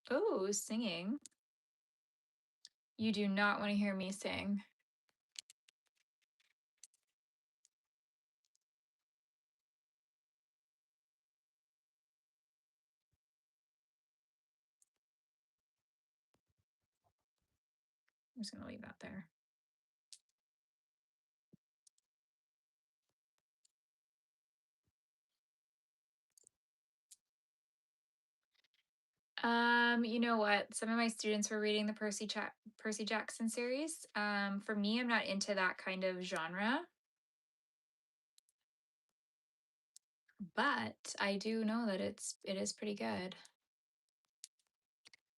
Oh, singing. You do not want to hear me sing. I'm just gonna leave that there. You know what? Some of my students were reading the Percy Jackson series. For me, I'm not into that kind of genre, but I do know that it is pretty good.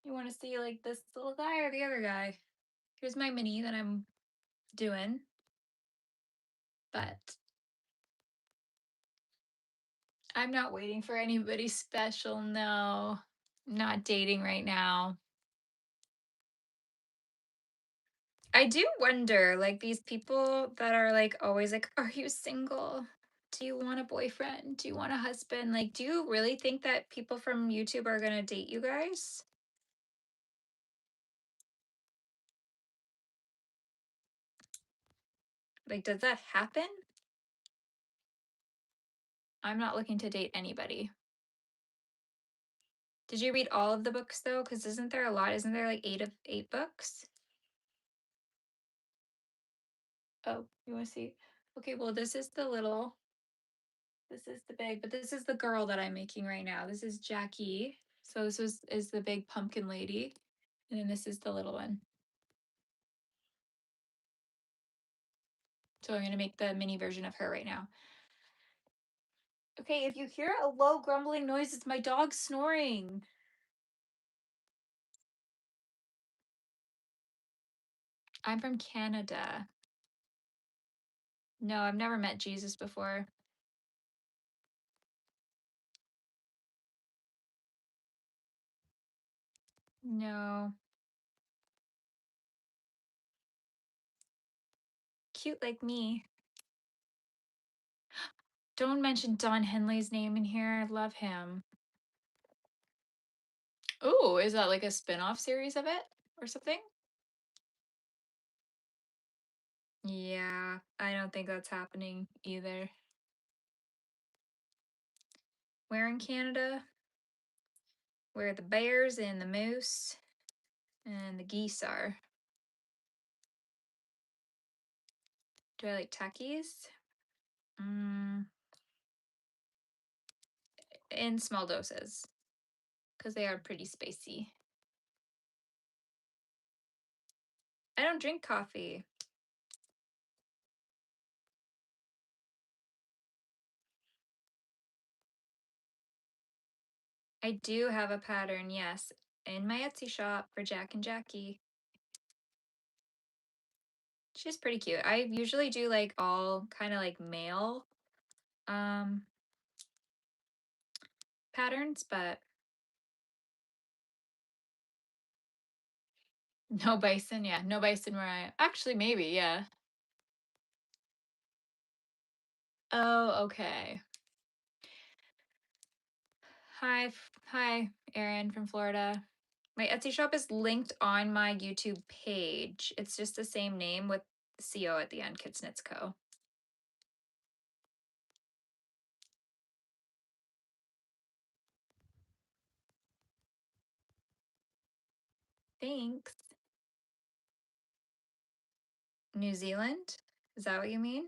You want to see like this little guy or the other guy? Here's my mini that I'm doing, but I'm not waiting for anybody special. No, I'm not dating right now. I do wonder, like, these people that are like always like, "Are you single? Do you want a boyfriend? Do you want a husband?" Like, do you really think that people from YouTube are gonna date you guys? Like, does that happen? I'm not looking to date anybody. Did you read all of the books though? Because isn't there a lot? Isn't there like eight books? Oh, you want to see? Okay, well, this is the big, but this is the girl that I'm making right now. This is Jackie. So is the big pumpkin lady, and then this is the little one. So I'm going to make the mini version of her right now. Okay, if you hear a low grumbling noise, it's my dog snoring. I'm from Canada. No, I've never met Jesus before. No. Cute like me. Don't mention Don Henley's name in here. I love him. Oh, is that like a spin-off series of it or something? Yeah, I don't think that's happening either. Where in Canada? Where the bears and the moose and the geese are. Do I like Takis? In small doses, because they are pretty spicy. I don't drink coffee. I do have a pattern, yes, in my Etsy shop for Jack and Jackie. She's pretty cute. I usually do like all kind of like male um patterns, but no bison, yeah. No bison where I actually maybe, yeah. Oh, okay. Hi, Erin from Florida. My Etsy shop is linked on my YouTube page. It's just the same name with CO at the end, Kids Knits Co. Thanks. New Zealand? Is that what you mean?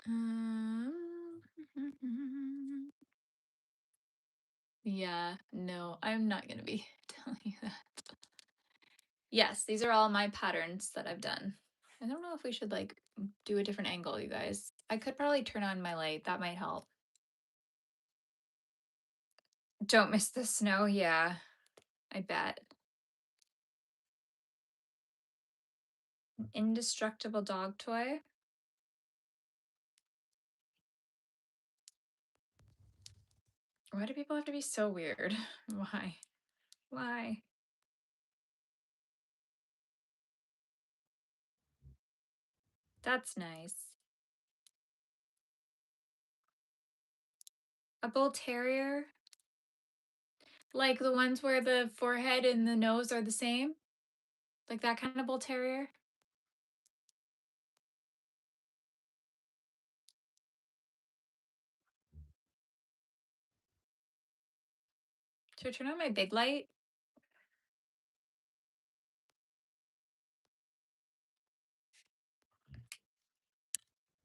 Um, yeah, no, I'm not gonna be telling you that. Yes, these are all my patterns that I've done. I don't know if we should like do a different angle, you guys. I could probably turn on my light. That might help. Don't miss the snow. Yeah, I bet. An indestructible dog toy. Why do people have to be so weird? Why? Why? That's nice. A bull terrier? Like the ones where the forehead and the nose are the same? Like that kind of bull terrier? Should I turn on my big light?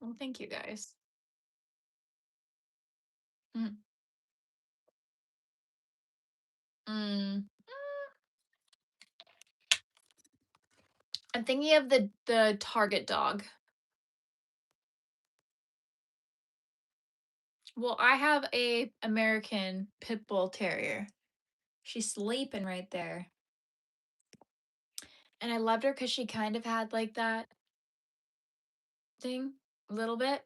Well, thank you guys. Mm. Mm. I'm thinking of the Target dog. Well, I have a American pit bull terrier. She's sleeping right there. And I loved her because she kind of had like that thing a little bit.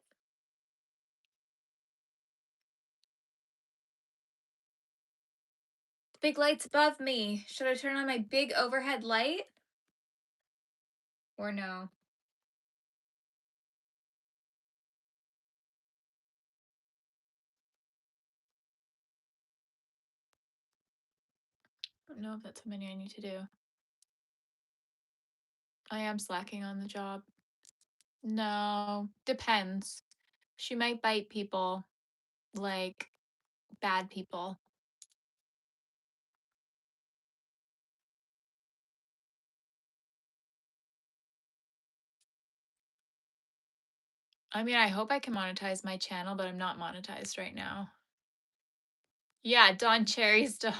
The big light's above me. Should I turn on my big overhead light? Or no? I don't know if that's something I need to do. I am slacking on the job. No, depends. She might bite people, like bad people. I mean, I hope I can monetize my channel, but I'm not monetized right now. Yeah, Don Cherry's dog.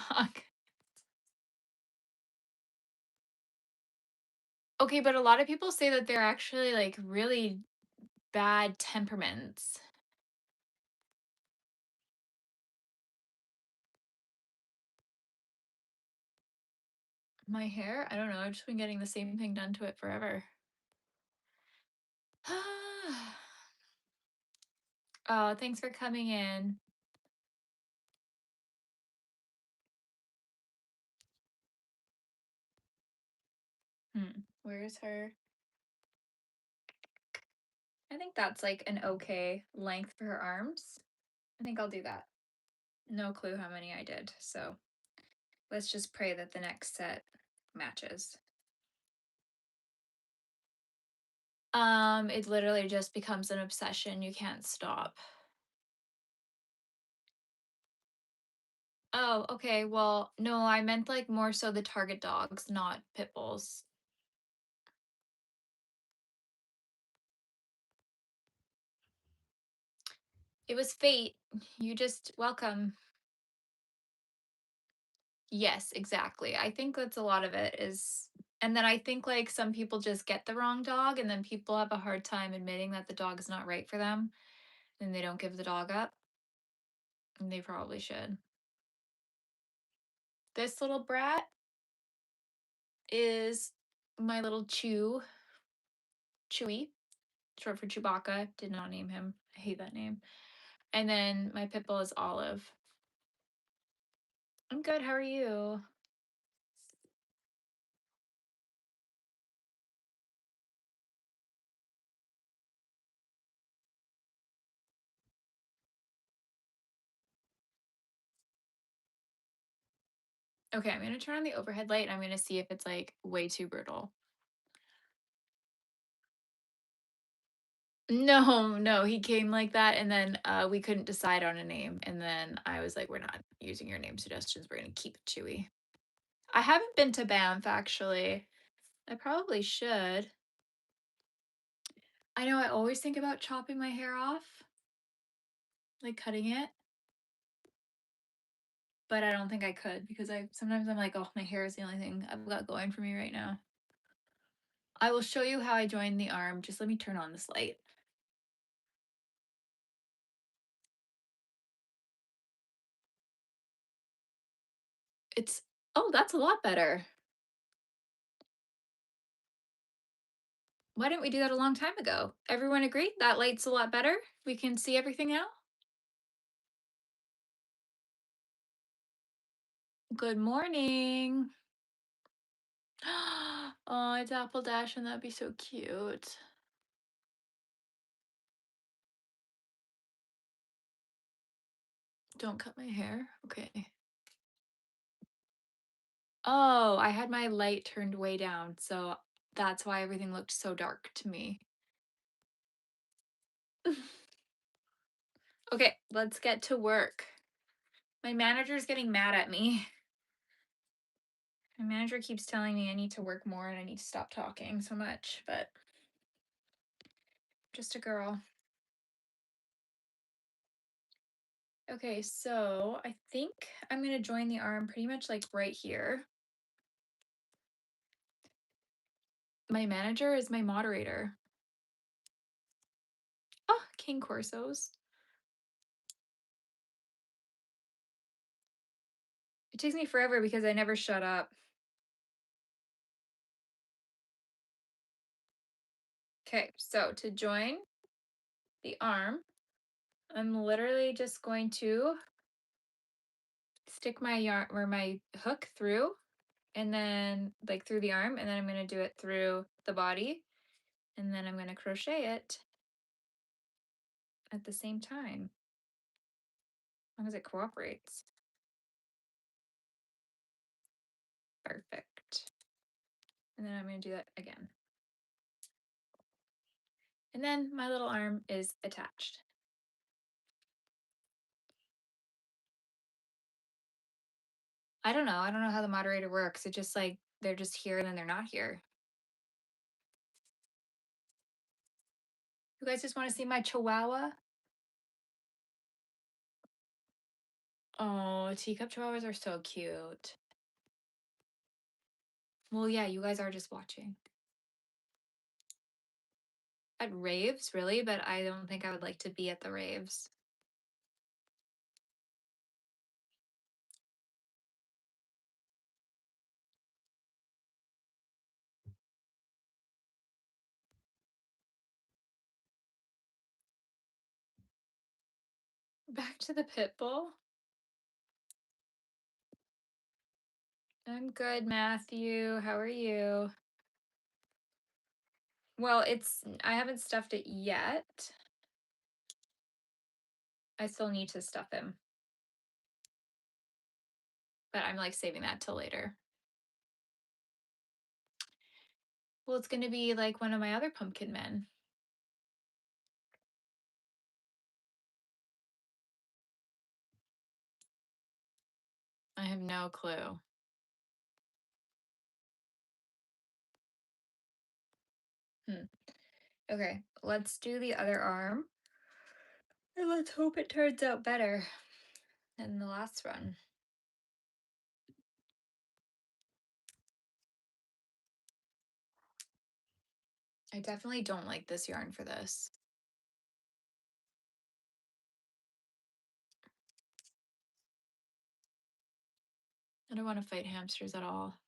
Okay, but a lot of people say that they're actually like really bad temperaments. My hair? I don't know. I've just been getting the same thing done to it forever. Oh, thanks for coming in. Where's her? I think that's like an okay length for her arms. I think I'll do that. No clue how many I did, so let's just pray that the next set matches. It literally just becomes an obsession. You can't stop. Oh, okay. Well, no, I meant like more so the target dogs, not pit bulls. It was fate. You just welcome. Yes, exactly. I think that's a lot of it is, and then I think like some people just get the wrong dog and then people have a hard time admitting that the dog is not right for them and they don't give the dog up. And they probably should. This little brat is my little Chewy, short for Chewbacca. Did not name him. I hate that name. And then my pit bull is Olive. I'm good. How are you? Okay, I'm gonna turn on the overhead light and I'm gonna see if it's like way too brutal. No, no, he came like that, and then we couldn't decide on a name, and then I was like, "We're not using your name suggestions. We're gonna keep it Chewy." I haven't been to Banff actually. I probably should. I know I always think about chopping my hair off, like cutting it, but I don't think I could because I sometimes I'm like, "Oh, my hair is the only thing I've got going for me right now." I will show you how I joined the arm. Just let me turn on this light. It's oh, that's a lot better. Why didn't we do that a long time ago? Everyone agreed that light's a lot better. We can see everything now. Good morning. Oh, it's Apple Dash, and that'd be so cute. Don't cut my hair. Okay. Oh, I had my light turned way down, so that's why everything looked so dark to me. Okay, let's get to work. My manager's getting mad at me. My manager keeps telling me I need to work more and I need to stop talking so much, but just a girl. Okay, so I think I'm gonna join the arm pretty much like right here. My manager is my moderator. Oh, King Corsos. It takes me forever because I never shut up. Okay, so to join the arm, I'm literally just going to stick my yarn or my hook through and then like through the arm, and then I'm going to do it through the body, and then I'm going to crochet it at the same time, as long as it cooperates. Perfect. And then I'm going to do that again. And then my little arm is attached. I don't know. I don't know how the moderator works. It just like they're just here and then they're not here. You guys just want to see my chihuahua? Oh, teacup chihuahuas are so cute. Well, yeah, you guys are just watching. At raves, really? But I don't think I would like to be at the raves. Back to the pit bull. I'm good, Matthew. How are you? Well, I haven't stuffed it yet. I still need to stuff him. But I'm like saving that till later. Well, it's going to be like one of my other pumpkin men. I have no clue. Okay, let's do the other arm. And let's hope it turns out better than the last run. I definitely don't like this yarn for this. I don't want to fight hamsters at all.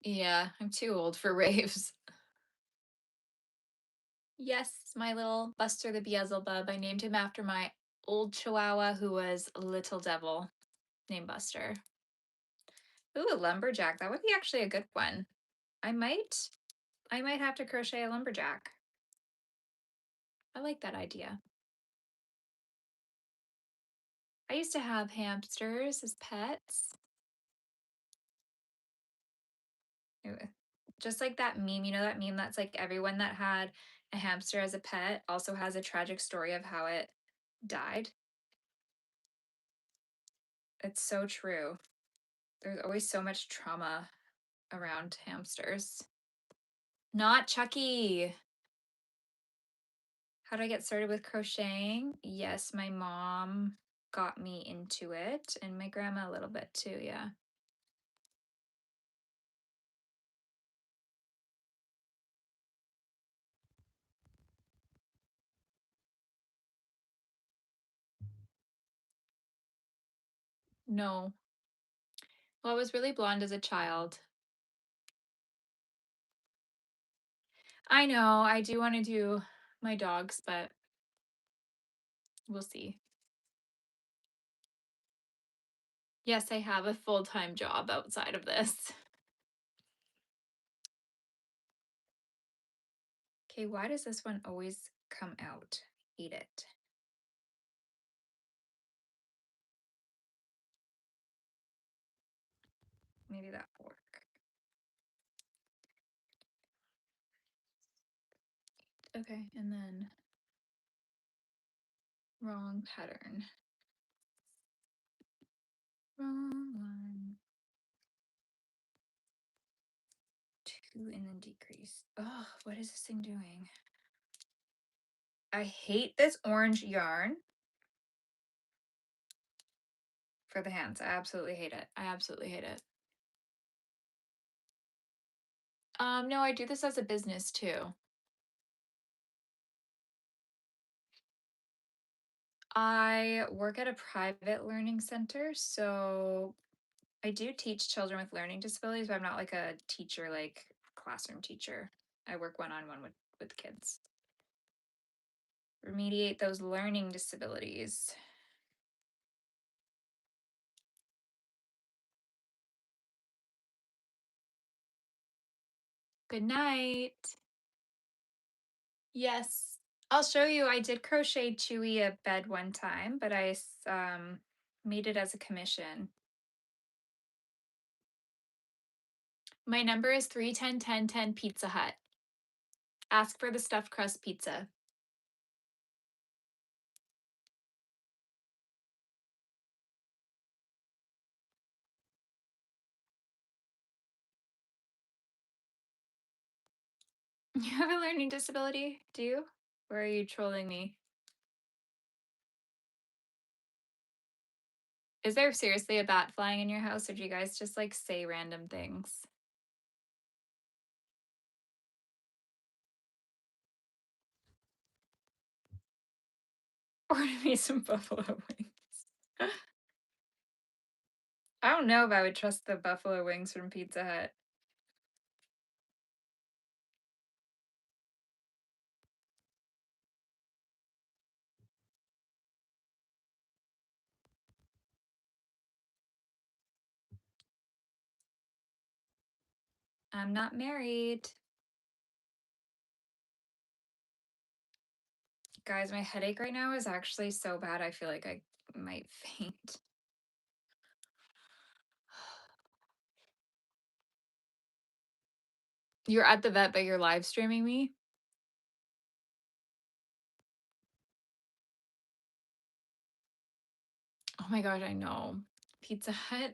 Yeah, I'm too old for raves. Yes, my little Buster the Beelzebub. I named him after my old Chihuahua who was a little devil named Buster. Ooh, a lumberjack. That would be actually a good one. I might have to crochet a lumberjack. I like that idea. I used to have hamsters as pets. Ew. Just like that meme, you know that meme that's like everyone that had a hamster as a pet also has a tragic story of how it died. It's so true. There's always so much trauma around hamsters. Not Chucky. How did I get started with crocheting? Yes, my mom got me into it, and my grandma a little bit too, yeah. No. Well, I was really blonde as a child. I know, I do want to do my dogs, but we'll see. Yes, I have a full-time job outside of this. Okay, why does this one always come out? Hate it. Maybe that will work. Okay, and then wrong pattern. Wrong one. 2 and then decrease. Oh, what is this thing doing? I hate this orange yarn for the hands. I absolutely hate it. I absolutely hate it. No, I do this as a business too. I work at a private learning center, so I do teach children with learning disabilities, but I'm not like a teacher, like classroom teacher. I work one-on-one with kids. Remediate those learning disabilities. Good night. Yes. I'll show you. I did crochet Chewy a bed one time, but I made it as a commission. My number is 310-1010 Pizza Hut. Ask for the stuffed crust pizza. You have a learning disability? Do you? Or are you trolling me? Is there seriously a bat flying in your house, or do you guys just like say random things? Order me some buffalo wings. I don't know if I would trust the buffalo wings from Pizza Hut. I'm not married. Guys, my headache right now is actually so bad I feel like I might faint. You're at the vet, but you're live streaming me? Oh my gosh, I know. Pizza Hut.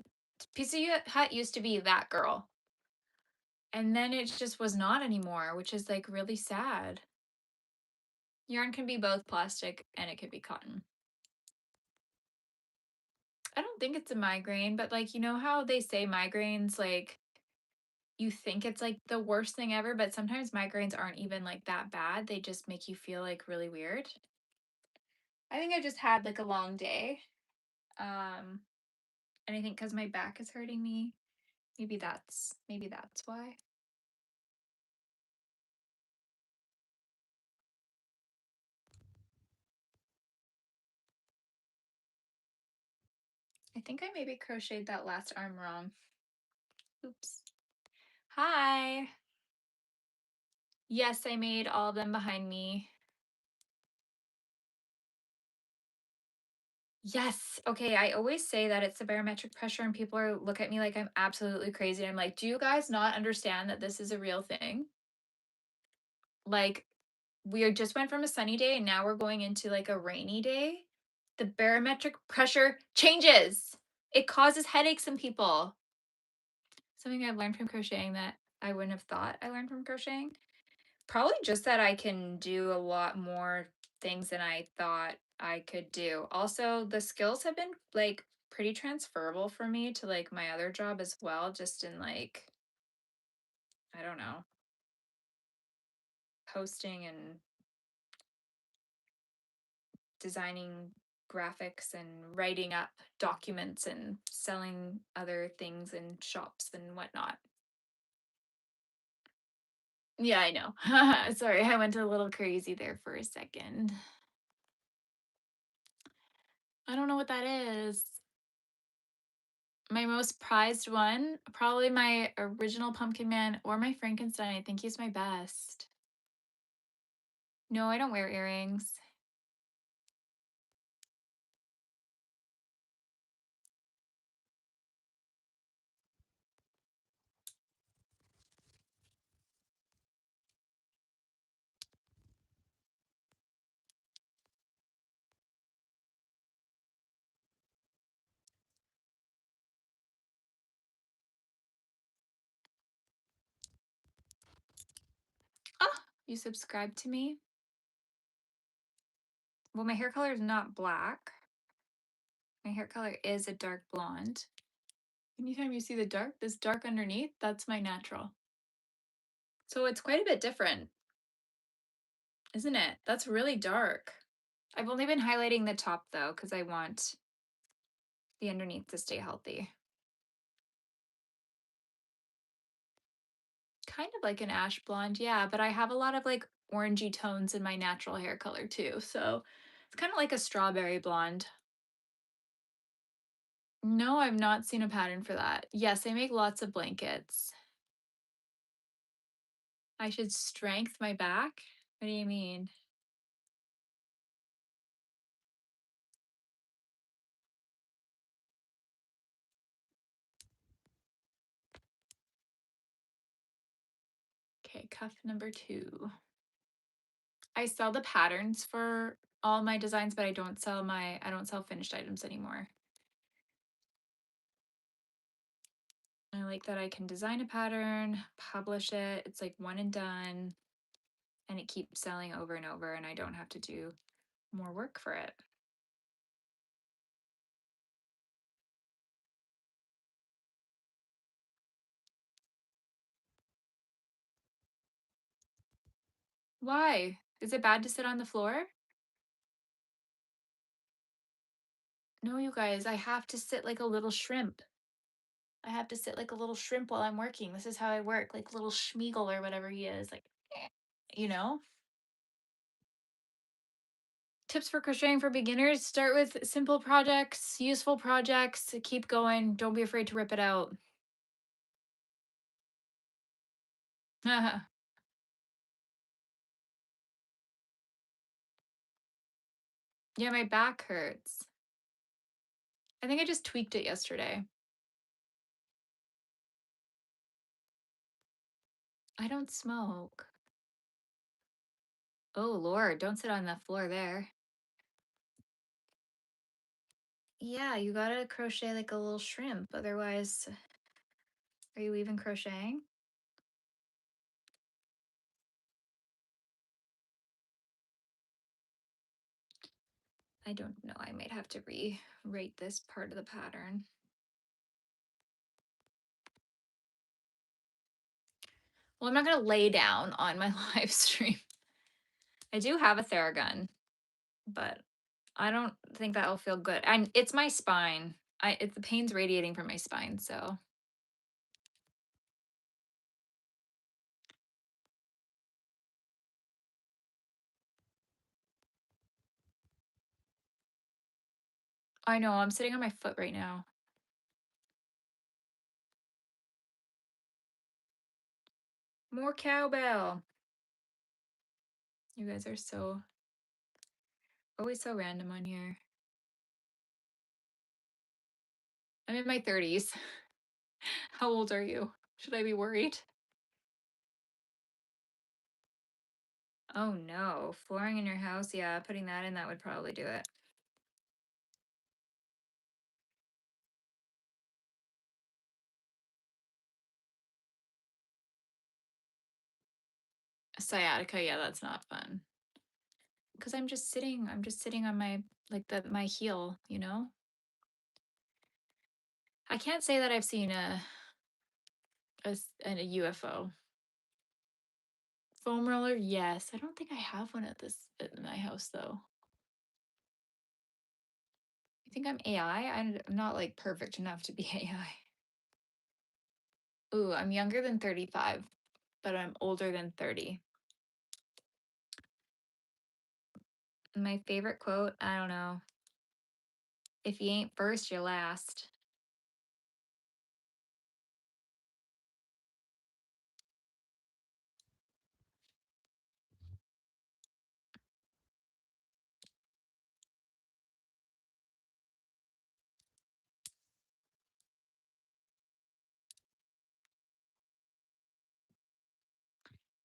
Hut used to be that girl. And then it just was not anymore, which is like really sad. Yarn can be both plastic and it can be cotton. I don't think it's a migraine, but like, you know how they say migraines, like, you think it's like the worst thing ever, but sometimes migraines aren't even like that bad. They just make you feel like really weird. I think I just had like a long day. Um, and I think because my back is hurting me, maybe that's why. I think I maybe crocheted that last arm wrong. Oops. Hi. Yes, I made all of them behind me. Yes. Okay. I always say that it's the barometric pressure, and people are look at me like I'm absolutely crazy. I'm like, do you guys not understand that this is a real thing? Like, just went from a sunny day and now we're going into like a rainy day. The barometric pressure changes. It causes headaches in people. Something I've learned from crocheting that I wouldn't have thought I learned from crocheting. Probably just that I can do a lot more things than I thought I could do. Also, the skills have been like pretty transferable for me to like my other job as well, just in like, I don't know, posting and designing graphics and writing up documents and selling other things in shops and whatnot. Yeah, I know. Sorry, I went a little crazy there for a second. I don't know what that is. My most prized one, probably my original Pumpkin Man or my Frankenstein. I think he's my best. No, I don't wear earrings. Ah, you subscribe to me? Well, my hair color is not black. My hair color is a dark blonde. Anytime you see this dark underneath, that's my natural. So it's quite a bit different, isn't it? That's really dark. I've only been highlighting the top though, because I want the underneath to stay healthy. Kind of like an ash blonde, yeah, but I have a lot of like orangey tones in my natural hair color too. So it's kind of like a strawberry blonde. No, I've not seen a pattern for that. Yes, I make lots of blankets. I should strength my back? What do you mean? Okay, cuff number 2. I sell the patterns for all my designs, but I don't sell finished items anymore. I like that I can design a pattern, publish it. It's like one and done, and it keeps selling over and over, and I don't have to do more work for it. Why? Is it bad to sit on the floor? No, you guys, I have to sit like a little shrimp. I have to sit like a little shrimp while I'm working. This is how I work, like little Schmeagle or whatever he is. Like, you know? Tips for crocheting for beginners: start with simple projects, useful projects, keep going. Don't be afraid to rip it out. Yeah, my back hurts. I think I just tweaked it yesterday. I don't smoke. Oh, Lord, don't sit on the floor there. Yeah, you gotta crochet like a little shrimp. Otherwise, are you even crocheting? I don't know. I might have to rewrite this part of the pattern. Well, I'm not gonna lay down on my live stream. I do have a Theragun, but I don't think that'll feel good. And it's my spine. The pain's radiating from my spine, so I know I'm sitting on my foot right now. More cowbell. You guys are so always so random on here. I'm in my 30s. How old are you? Should I be worried? Oh no, flooring in your house? Yeah, putting that in, that would probably do it. Sciatica, yeah, that's not fun. Because I'm just sitting on my, like my heel, you know? I can't say that I've seen a UFO. Foam roller, yes. I don't think I have one at my house though. You think I'm AI? I'm not like perfect enough to be AI. Ooh, I'm younger than 35, but I'm older than 30. My favorite quote, I don't know. If you ain't first, you're last.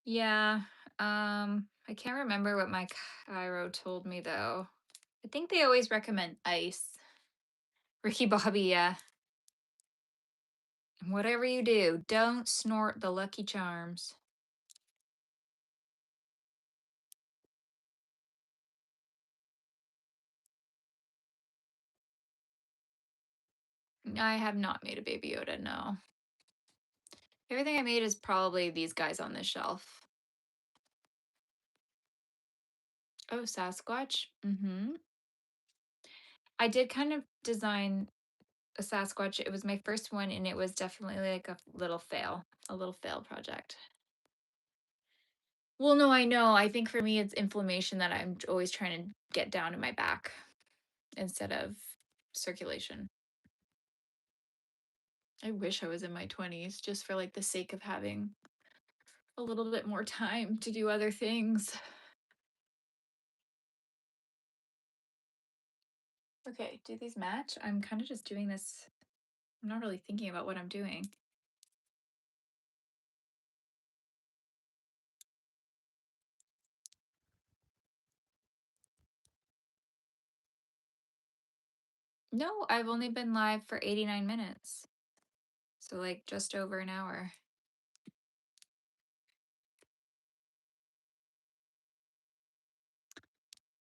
Yeah. I can't remember what my Cairo told me though. I think they always recommend ice. Ricky Bobby, yeah. Whatever you do, don't snort the Lucky Charms. I have not made a Baby Yoda, no. Everything I made is probably these guys on this shelf. Oh, Sasquatch. Mm-hmm. I did kind of design a Sasquatch. It was my first one, and it was definitely like a little fail project. Well, no, I know. I think for me, it's inflammation that I'm always trying to get down in my back instead of circulation. I wish I was in my 20s just for like the sake of having a little bit more time to do other things. Okay, do these match? I'm kind of just doing this. I'm not really thinking about what I'm doing. No, I've only been live for 89 minutes. So like just over an hour.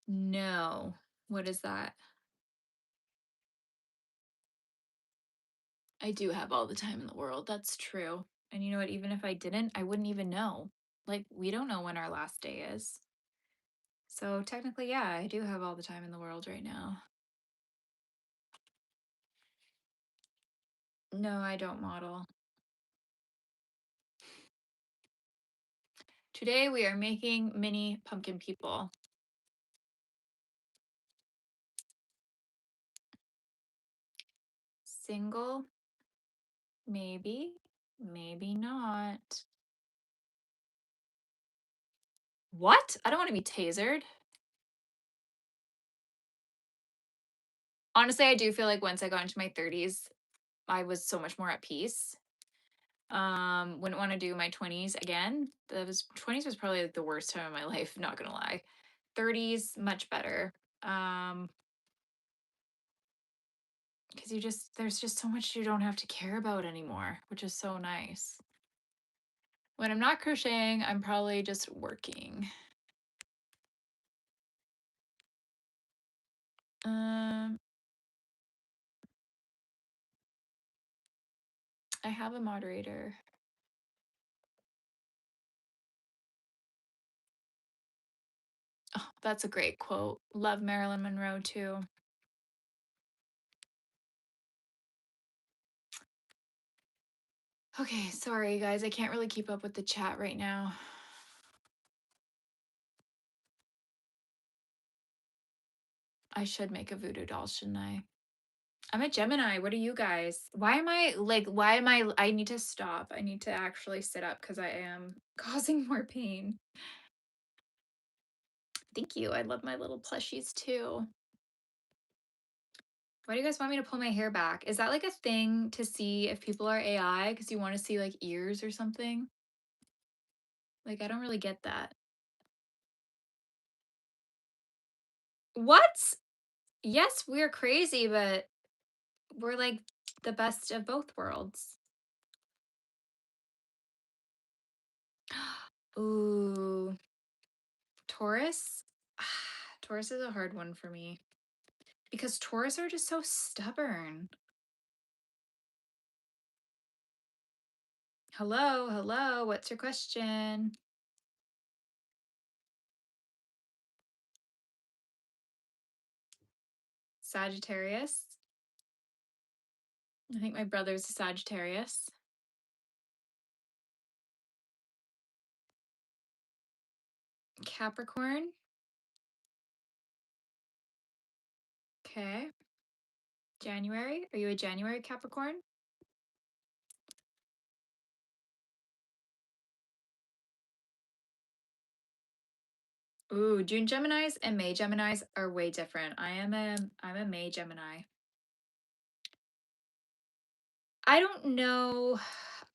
No. What is that? I do have all the time in the world. That's true. And you know what? Even if I didn't, I wouldn't even know. Like, we don't know when our last day is. So technically, yeah, I do have all the time in the world right now. No, I don't model. Today we are making mini pumpkin people. Single? Maybe. Maybe not. What? I don't want to be tasered. Honestly, I do feel like once I got into my 30s, I was so much more at peace. Wouldn't want to do my 20s again. That was 20s was probably like the worst time of my life, not gonna lie. 30s, much better. Because there's just so much you don't have to care about anymore, which is so nice. When I'm not crocheting, I'm probably just working. Um, I have a moderator. That's a great quote. Love Marilyn Monroe too. Okay, sorry guys, I can't really keep up with the chat right now. I should make a voodoo doll, shouldn't I? I'm a Gemini. What are you guys? I need to stop. I need to actually sit up because I am causing more pain. Thank you. I love my little plushies too. Why do you guys want me to pull my hair back? Is that like a thing to see if people are AI because you want to see like ears or something? Like, I don't really get that. What? Yes, we're crazy, but we're like the best of both worlds. Ooh, Taurus? Taurus is a hard one for me because Taurus are just so stubborn. Hello, hello. What's your question? Sagittarius. I think my brother's a Sagittarius. Capricorn. Okay. January. Are you a January Capricorn? Ooh, June Geminis and May Geminis are way different. I'm a May Gemini. I don't know.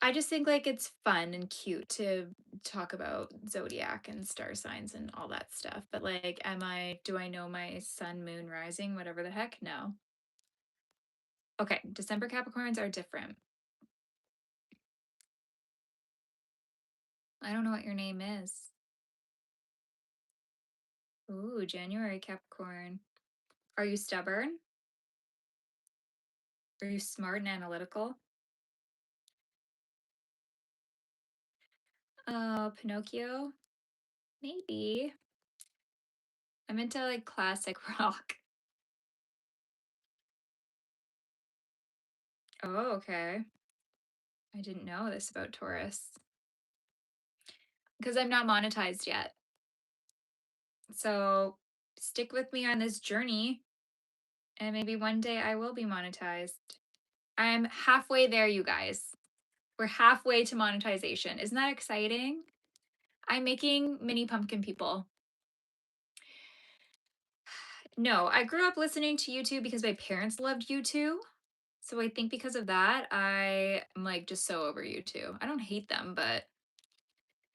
I just think like it's fun and cute to talk about zodiac and star signs and all that stuff. But like, do I know my sun, moon, rising, whatever the heck? No. Okay, December Capricorns are different. I don't know what your name is. Ooh, January Capricorn. Are you stubborn? Are you smart and analytical? Oh, Pinocchio? Maybe. I'm into like classic rock. Oh, okay. I didn't know this about Taurus. Because I'm not monetized yet. So stick with me on this journey, and maybe one day I will be monetized. I'm halfway there, you guys. We're halfway to monetization. Isn't that exciting? I'm making mini pumpkin people. No, I grew up listening to YouTube because my parents loved YouTube. So I think because of that, I am like just so over YouTube. I don't hate them, but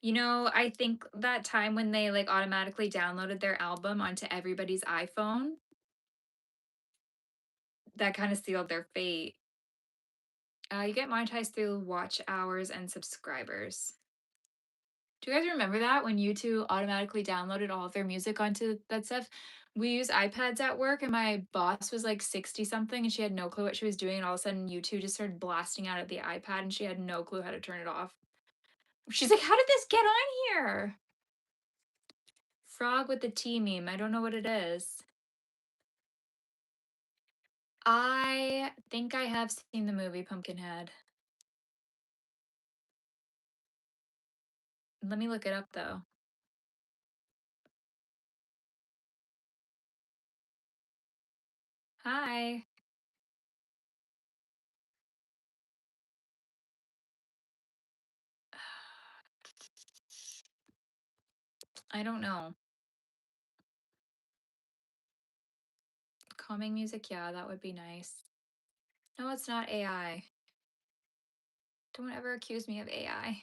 I think that time when they like automatically downloaded their album onto everybody's iPhone, that kind of sealed their fate. You get monetized through watch hours and subscribers. Do you guys remember that when YouTube automatically downloaded all of their music onto that stuff? We use iPads at work, and my boss was like 60 something and she had no clue what she was doing. And all of a sudden, YouTube just started blasting out at the iPad and she had no clue how to turn it off. She's like, how did this get on here? Frog with the T meme. I don't know what it is. I think I have seen the movie Pumpkinhead. Let me look it up though. Hi. I don't know. Calming music, yeah, that would be nice. No, it's not AI. Don't ever accuse me of AI.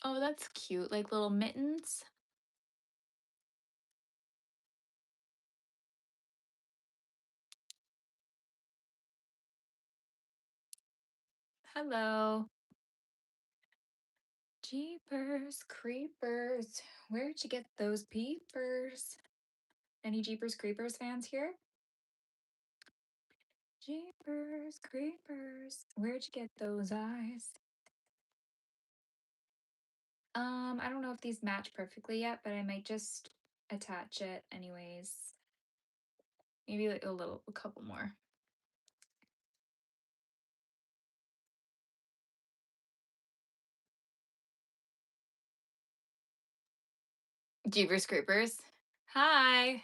Oh, that's cute. Like little mittens. Hello. Jeepers creepers. Where'd you get those peepers? Any Jeepers Creepers fans here? Jeepers creepers. Where'd you get those eyes? I don't know if these match perfectly yet, but I might just attach it anyways. Maybe like a couple more. Jeepers Creepers. Hi.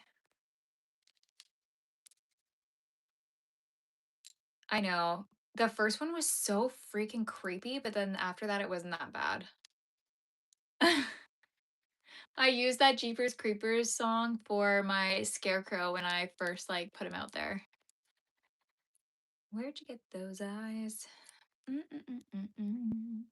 I know. The first one was so freaking creepy, but then after that, it wasn't that bad. I used that Jeepers Creepers song for my scarecrow when I first like put him out there. Where'd you get those eyes? Mm-mm-mm-mm-mm.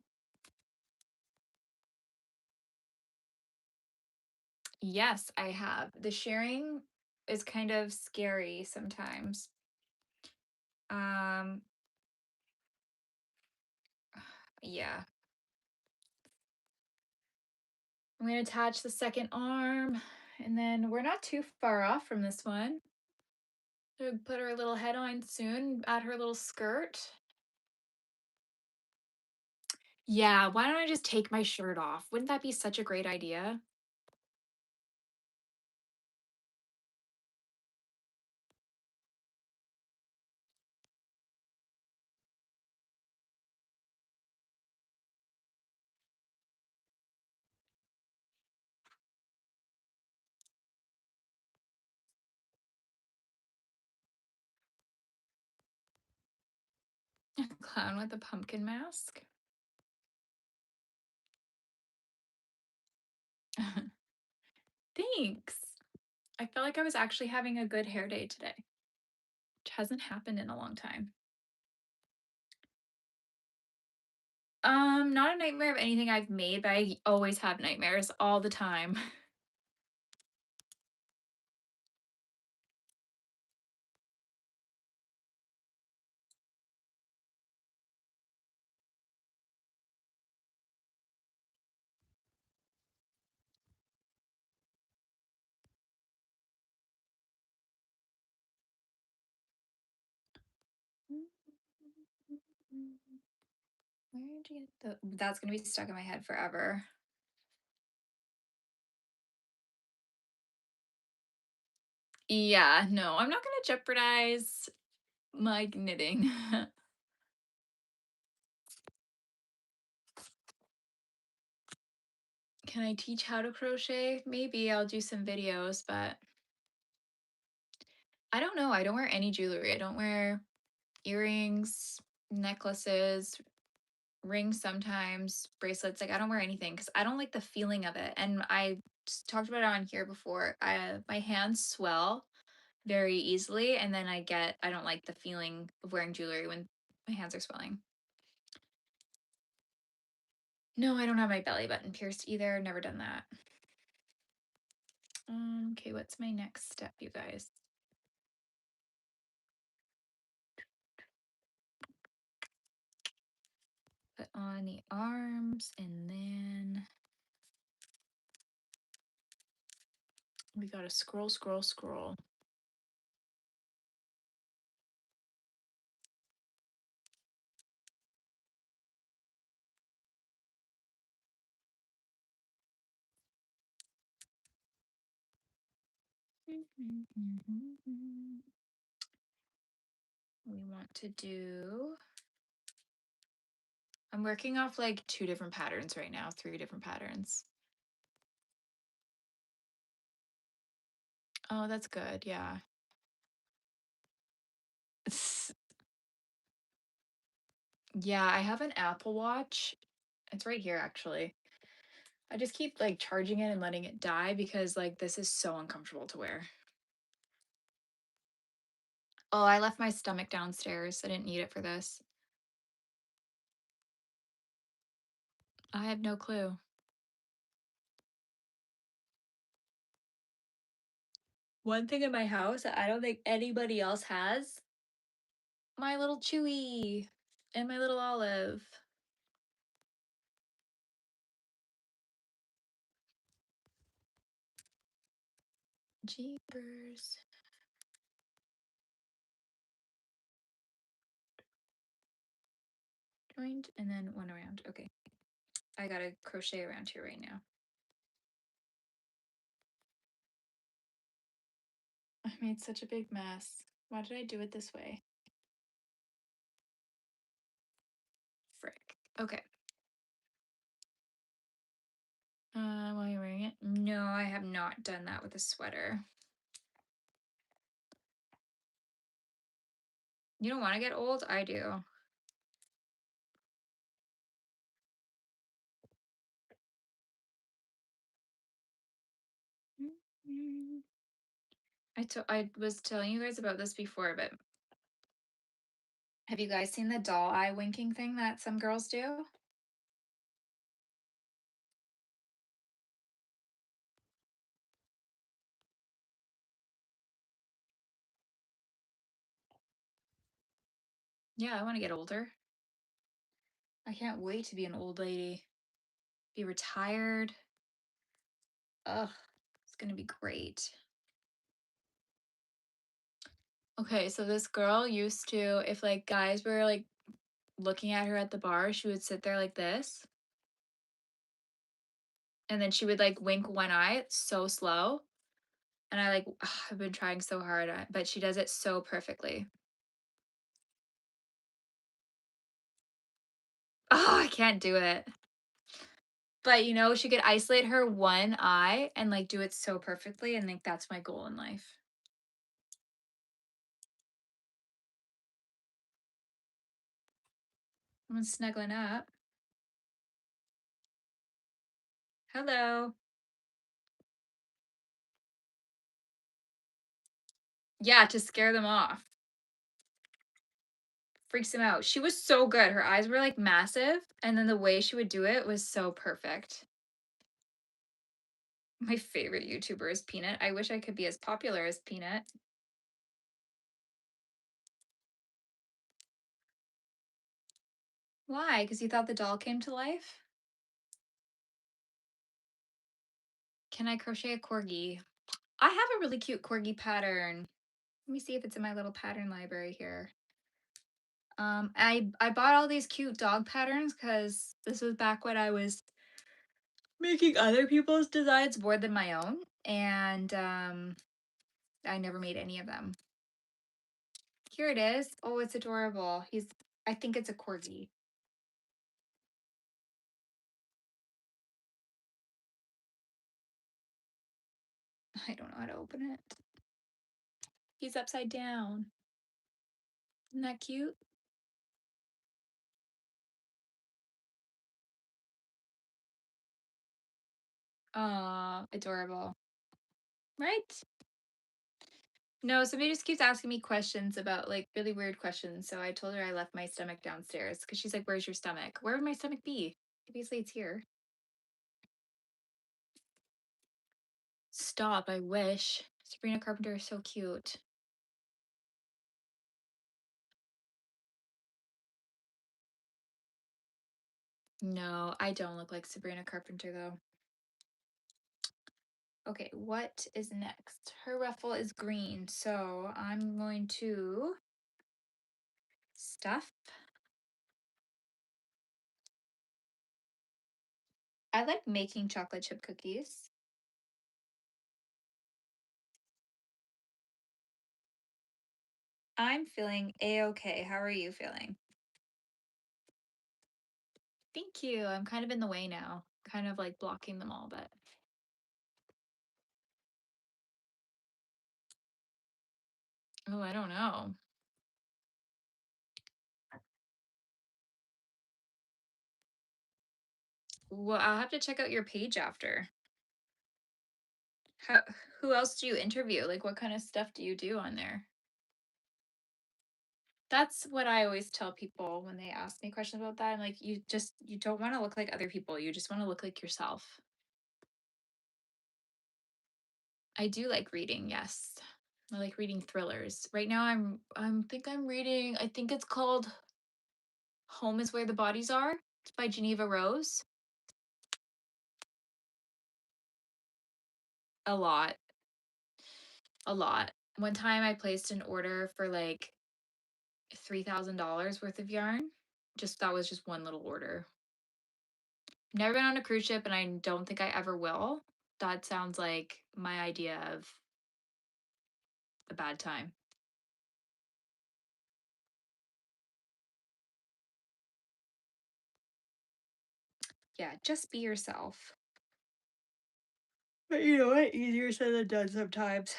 Yes, I have. The sharing is kind of scary sometimes. Um, yeah. I'm gonna attach the second arm, and then we're not too far off from this one. We'll put her little head on soon, add her little skirt. Yeah, why don't I just take my shirt off? Wouldn't that be such a great idea? A clown with a pumpkin mask. Thanks. I felt like I was actually having a good hair day today, which hasn't happened in a long time. Not a nightmare of anything I've made, but I always have nightmares all the time. Where'd you get the that's gonna be stuck in my head forever. Yeah, no, I'm not gonna jeopardize my knitting. Can I teach how to crochet? Maybe I'll do some videos, but I don't know. I don't wear any jewelry. I don't wear earrings, necklaces, rings sometimes, bracelets. Like I don't wear anything because I don't like the feeling of it. And I just talked about it on here before. My hands swell very easily, and then I don't like the feeling of wearing jewelry when my hands are swelling. No, I don't have my belly button pierced either. Never done that. Okay, what's my next step, you guys? Put on the arms, and then we gotta scroll, scroll, scroll. We want to do, I'm working off like 2 different patterns right now, 3 different patterns. Oh, that's good, yeah. Yeah, I have an Apple Watch. It's right here actually. I just keep like charging it and letting it die because like this is so uncomfortable to wear. Oh, I left my stomach downstairs. I didn't need it for this. I have no clue. One thing in my house that I don't think anybody else has, my little Chewy and my little Olive. Jeepers. Joined and then one around. Okay. I gotta crochet around here right now. I made such a big mess. Why did I do it this way? Frick. Okay. Am I wearing it? No, I have not done that with a sweater. You don't want to get old? I do. I was telling you guys about this before, but have you guys seen the doll eye winking thing that some girls do? Yeah, I want to get older. I can't wait to be an old lady. Be retired. Ugh, it's gonna be great. Okay, so this girl used to, if like guys were like looking at her at the bar, she would sit there like this. And then she would like wink one eye so slow. And I like, I've been trying so hard, but she does it so perfectly. Oh, I can't do it. But you know, she could isolate her one eye and like do it so perfectly. And like that's my goal in life. I'm snuggling up. Hello. Yeah, to scare them off. Freaks them out. She was so good. Her eyes were like massive. And then the way she would do it was so perfect. My favorite YouTuber is Peanut. I wish I could be as popular as Peanut. Why? Because you thought the doll came to life? Can I crochet a corgi? I have a really cute corgi pattern. Let me see if it's in my little pattern library here. I bought all these cute dog patterns because this was back when I was making other people's designs more than my own, and I never made any of them. Here it is. Oh, it's adorable. I think it's a corgi. I don't know how to open it. He's upside down. Isn't that cute? Adorable. Right? No, somebody just keeps asking me questions about like really weird questions. So I told her I left my stomach downstairs because she's like, "Where's your stomach? Where would my stomach be? Obviously, it's here." Stop, I wish. Sabrina Carpenter is so cute. No, I don't look like Sabrina Carpenter though. Okay, what is next? Her ruffle is green, so I'm going to stuff. I like making chocolate chip cookies. I'm feeling a-okay. How are you feeling? Thank you. I'm kind of in the way now, kind of like blocking them all, but oh, I don't know. Well, I'll have to check out your page after. How, who else do you interview? Like, what kind of stuff do you do on there? That's what I always tell people when they ask me questions about that. I'm like, you don't want to look like other people. You just want to look like yourself. I do like reading, yes. I like reading thrillers. Right now I'm reading, I think it's called Home is Where the Bodies Are. It's by Geneva Rose. A lot. A lot. One time I placed an order for like $3,000 worth of yarn. Just that was just one little order. Never been on a cruise ship, and I don't think I ever will. That sounds like my idea of a bad time. Yeah, just be yourself. But you know what? Easier said than done sometimes.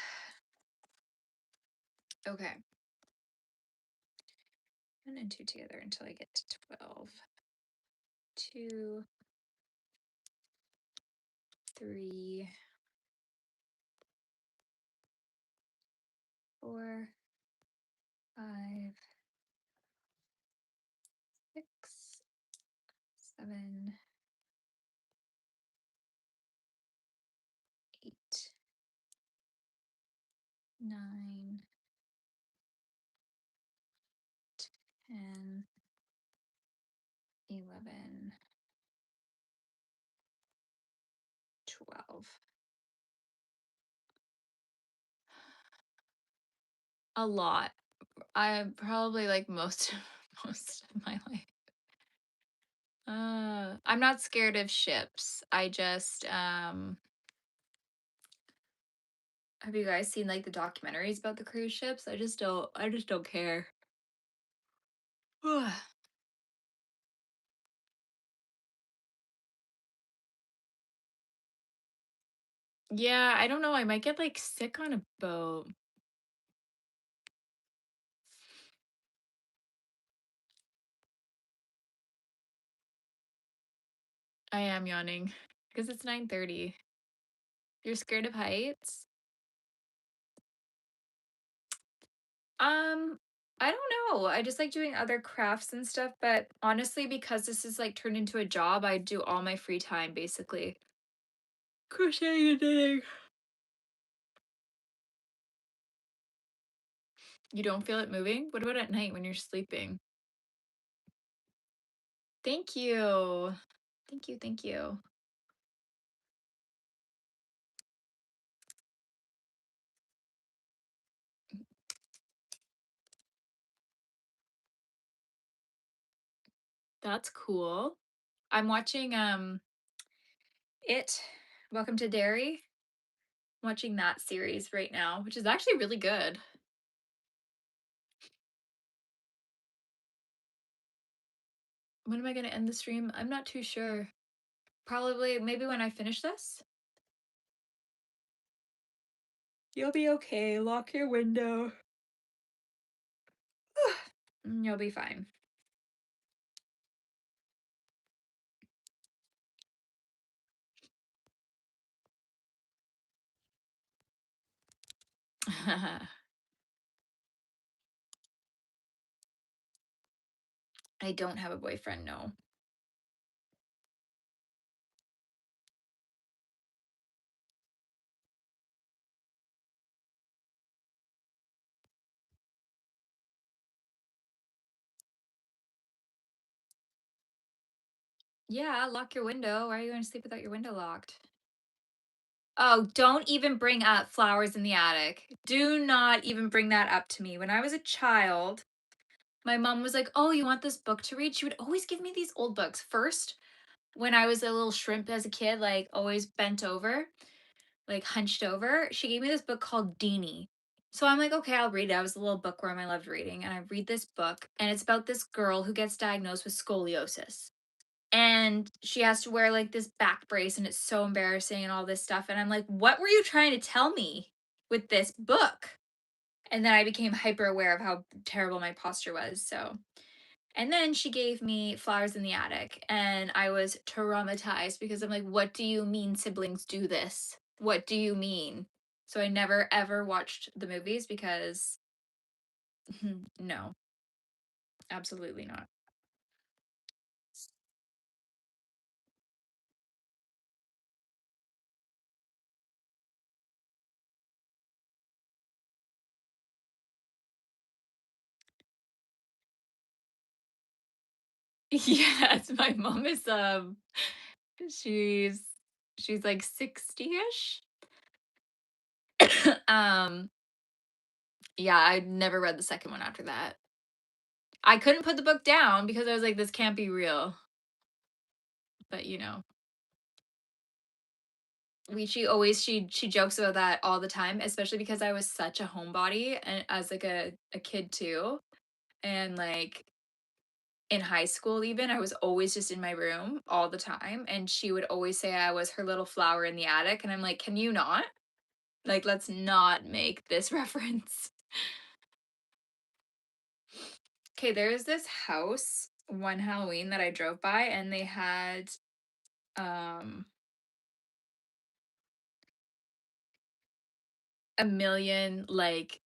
Okay. 1 and 2 together until I get to 12. 2, 3, 4, 5, 6, 7, 8, 9, 10, 11, 12. A lot. I probably like most most of my life. I'm not scared of ships. I just have you guys seen like the documentaries about the cruise ships? I just don't care. Yeah, I don't know. I might get like sick on a boat. I am yawning because it's 9:30. You're scared of heights? Um, I don't know. I just like doing other crafts and stuff, but honestly, because this is like turned into a job, I do all my free time basically. Crocheting and knitting. You don't feel it moving? What about at night when you're sleeping? Thank you. Thank you. Thank you. That's cool. I'm watching It Welcome to Derry. Watching that series right now, which is actually really good. When am I going to end the stream? I'm not too sure. Probably maybe when I finish this. You'll be okay. Lock your window. You'll be fine. I don't have a boyfriend, no. Yeah, lock your window. Why are you going to sleep without your window locked? Oh, don't even bring up flowers in the attic. Do not even bring that up to me. When I was a child, my mom was like, "Oh, you want this book to read?" She would always give me these old books. First, when I was a little shrimp as a kid, like always bent over, like hunched over, she gave me this book called Deanie. So I'm like, okay, I'll read it. I was a little bookworm. I loved reading. And I read this book, and it's about this girl who gets diagnosed with scoliosis. And she has to wear like this back brace, and it's so embarrassing and all this stuff. And I'm like, what were you trying to tell me with this book? And then I became hyper aware of how terrible my posture was. So, and then she gave me Flowers in the Attic, and I was traumatized because I'm like, what do you mean siblings do this? What do you mean? So I never ever watched the movies because no, absolutely not. Yes, my mom is she's she's like 60-ish. um yeah, I never read the second one after that. I couldn't put the book down because I was like, this can't be real. But she jokes about that all the time, especially because I was such a homebody and as like a kid too. And like in high school even, I was always just in my room all the time. And she would always say I was her little flower in the attic. And I'm like, can you not? Like, let's not make this reference. Okay, there's this house one Halloween that I drove by and they had um a million like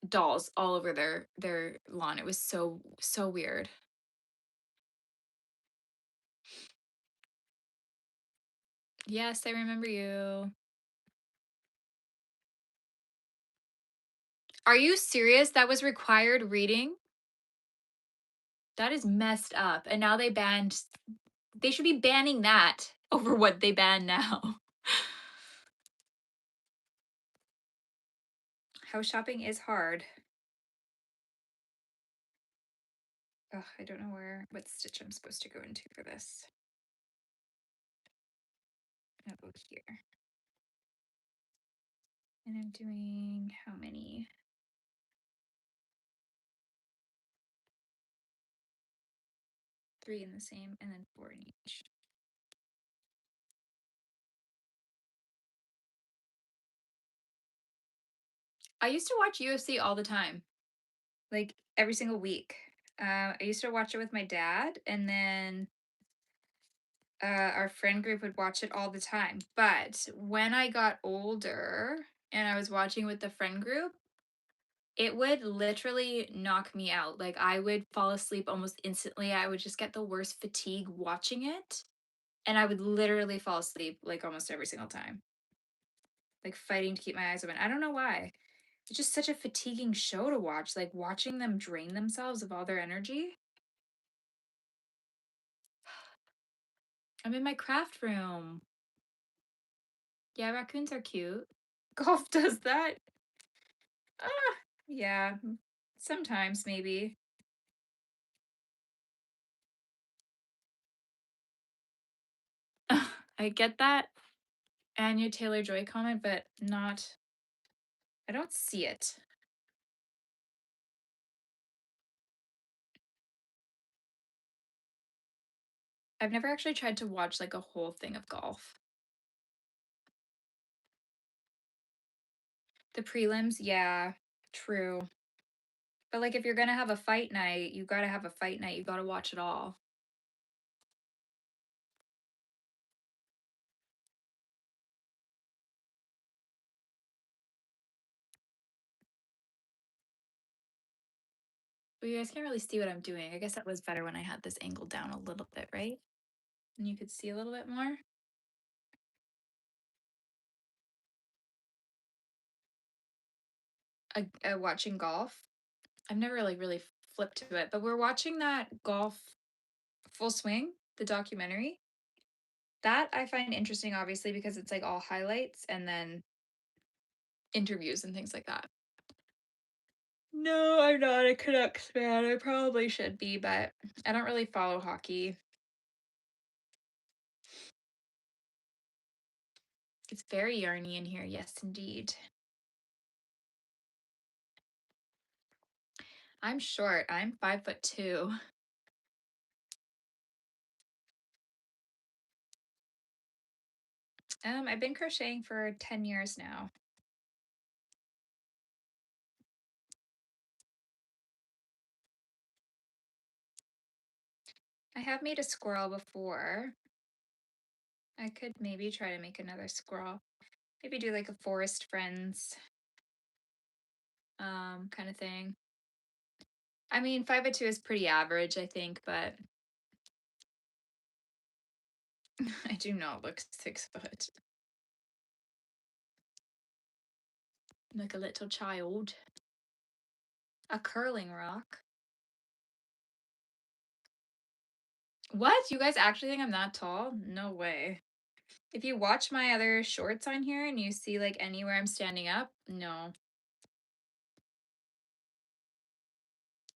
dolls all over their lawn. It was so weird. Yes, I remember you. Are you serious? That was required reading? That is messed up. And now they should be banning that over what they ban now. House shopping is hard. Ugh, I don't know what stitch I'm supposed to go into for this. I'll go here. And I'm doing how many? 3 in the same and then 4 in each. I used to watch UFC all the time, like every single week. I used to watch it with my dad, and then our friend group would watch it all the time. But when I got older and I was watching with the friend group, it would literally knock me out. Like I would fall asleep almost instantly. I would just get the worst fatigue watching it. And I would literally fall asleep like almost every single time, like fighting to keep my eyes open. I don't know why. It's just such a fatiguing show to watch, like watching them drain themselves of all their energy. I'm in my craft room. Yeah, raccoons are cute. Golf does that. Ah, yeah, sometimes maybe. I get that Anya Taylor-Joy comment, but not. I don't see it. I've never actually tried to watch like a whole thing of golf. The prelims, yeah, true. But like if you're gonna have a fight night, you gotta have a fight night. You gotta watch it all. But you guys can't really see what I'm doing. I guess that was better when I had this angle down a little bit, right? And you could see a little bit more. Watching golf. I've never really flipped to it, but we're watching that golf full swing, the documentary. That I find interesting, obviously, because it's like all highlights and then interviews and things like that. No, I'm not a Canucks fan. I probably should be, but I don't really follow hockey. It's very yarny in here. Yes, indeed. I'm short. I'm 5'2". I've been crocheting for 10 years now. I have made a squirrel before. I could maybe try to make another squirrel. Maybe do like a forest friends kind of thing. I mean, 5'2" is pretty average, I think, but I do not look 6 foot. Like a little child. A curling rock. What? You guys actually think I'm that tall? No way. If you watch my other shorts on here and you see like anywhere I'm standing up, no.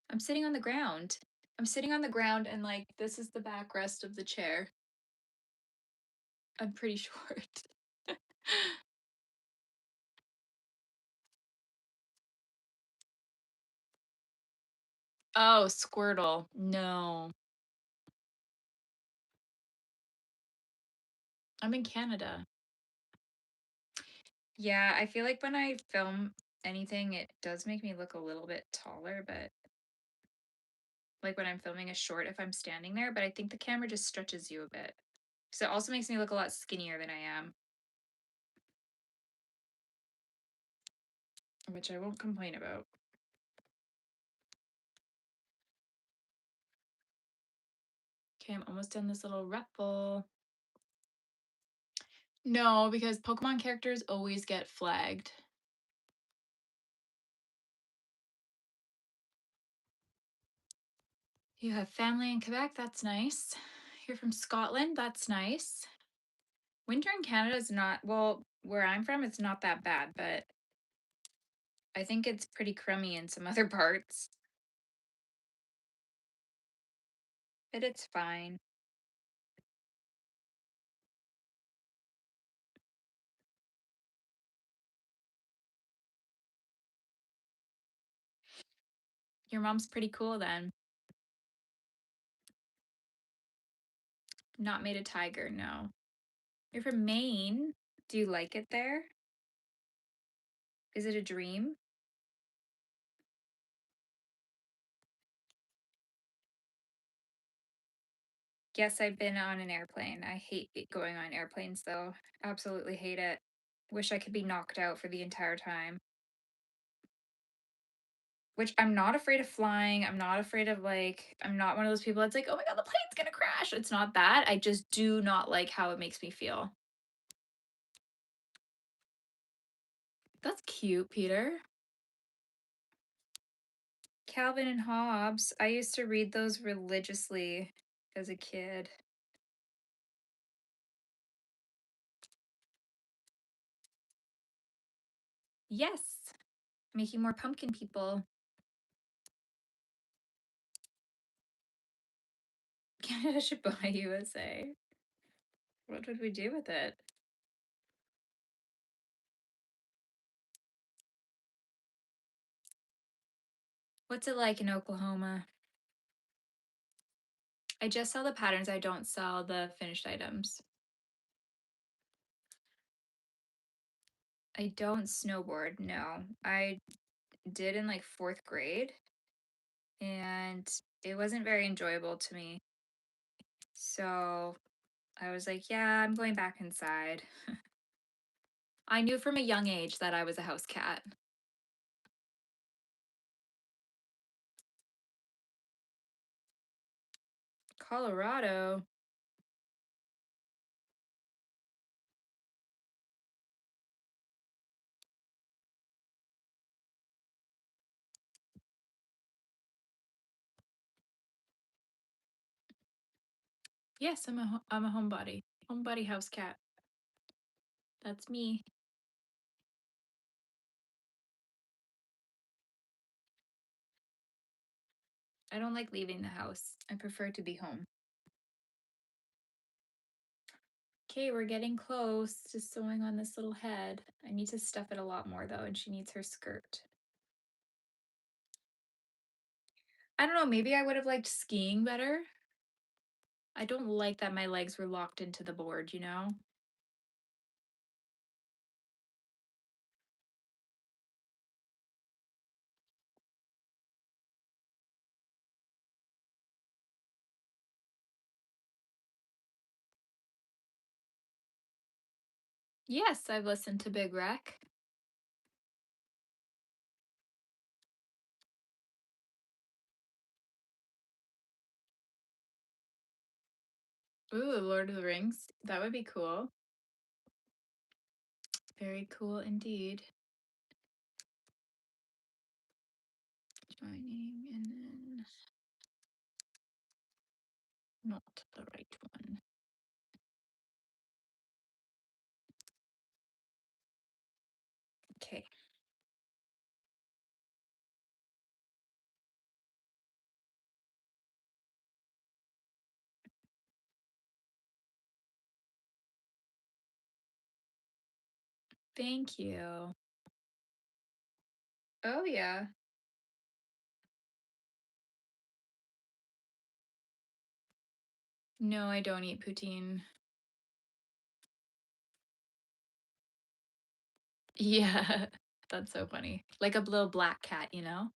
I'm sitting on the ground. I'm sitting on the ground and like this is the backrest of the chair. I'm pretty short. Oh, Squirtle. No. I'm in Canada. Yeah, I feel like when I film anything, it does make me look a little bit taller, but like when I'm filming a short, if I'm standing there, but I think the camera just stretches you a bit. So it also makes me look a lot skinnier than I am, which I won't complain about. Okay, I'm almost done this little ruffle. No, because Pokemon characters always get flagged. You have family in Quebec, that's nice. You're from Scotland, that's nice. Winter in Canada is not, well, where I'm from, it's not that bad, but I think it's pretty crummy in some other parts. But it's fine. Your mom's pretty cool then. Not made a tiger, no. You're from Maine. Do you like it there? Is it a dream? Yes, I've been on an airplane. I hate going on airplanes though. Absolutely hate it. Wish I could be knocked out for the entire time. Which I'm not afraid of flying. I'm not afraid of like, I'm not one of those people that's like, oh my God, the plane's gonna crash. It's not that. I just do not like how it makes me feel. That's cute, Peter. Calvin and Hobbes. I used to read those religiously as a kid. Yes. Making more pumpkin people. Canada should buy USA. What would we do with it? What's it like in Oklahoma? I just sell the patterns. I don't sell the finished items. I don't snowboard, no. I did in like 4th grade and it wasn't very enjoyable to me. So I was like, yeah, I'm going back inside. I knew from a young age that I was a house cat. Colorado. Yes, I'm a homebody. Homebody house cat. That's me. I don't like leaving the house. I prefer to be home. Okay, we're getting close to sewing on this little head. I need to stuff it a lot more though, and she needs her skirt. I don't know, maybe I would have liked skiing better. I don't like that my legs were locked into the board, you know? Yes, I've listened to Big Wreck. Ooh, Lord of the Rings. That would be cool. Very cool indeed. Joining and then not the right one. Okay. Thank you. Oh, yeah. No, I don't eat poutine. Yeah, that's so funny. Like a little black cat, you know?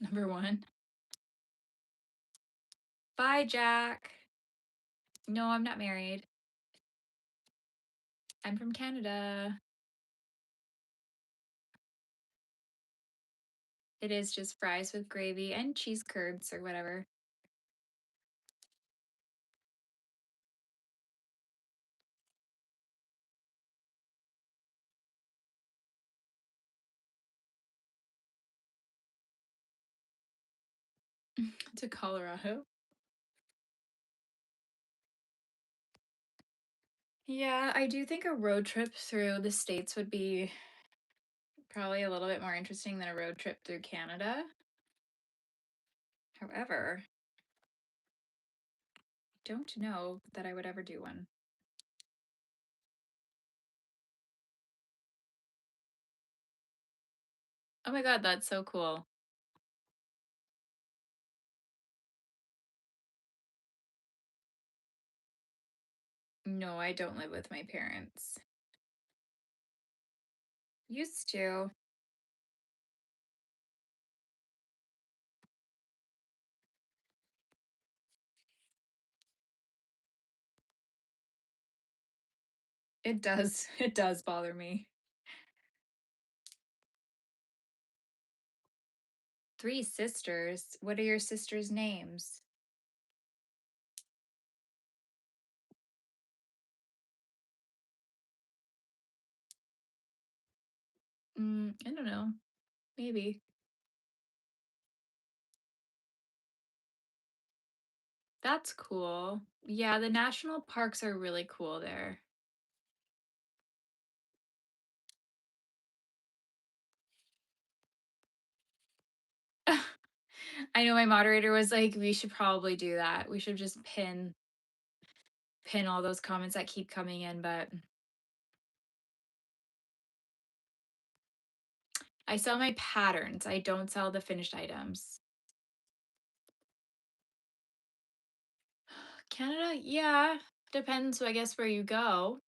Number one. Bye, Jack. No, I'm not married. I'm from Canada. It is just fries with gravy and cheese curds or whatever. To Colorado. Yeah, I do think a road trip through the States would be probably a little bit more interesting than a road trip through Canada. However, don't know that I would ever do one. Oh my God, that's so cool. No, I don't live with my parents. Used to. It does. It does bother me. 3 sisters. What are your sisters' names? I don't know. Maybe. That's cool. Yeah, the national parks are really cool there. I know my moderator was like, we should probably do that. We should just pin all those comments that keep coming in, but I sell my patterns. I don't sell the finished items. Canada, yeah, depends, I guess, where you go.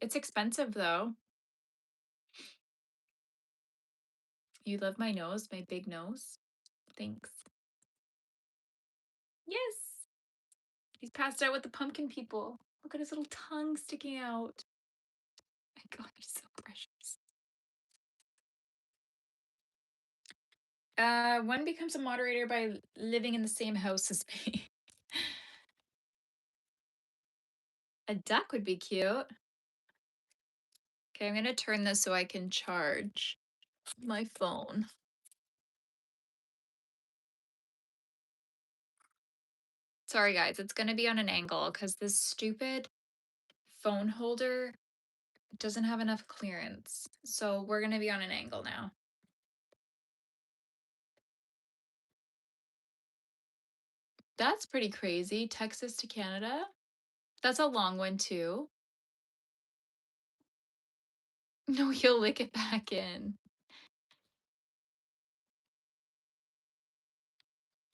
It's expensive though. You love my nose, my big nose. Thanks. Yes. He's passed out with the pumpkin people. Look at his little tongue sticking out. My God, he's so precious. One becomes a moderator by living in the same house as me. A duck would be cute. Okay, I'm gonna turn this so I can charge my phone. Sorry guys, it's gonna be on an angle because this stupid phone holder doesn't have enough clearance. So we're gonna be on an angle now. That's pretty crazy. Texas to Canada. That's a long one too. No, he'll lick it back in.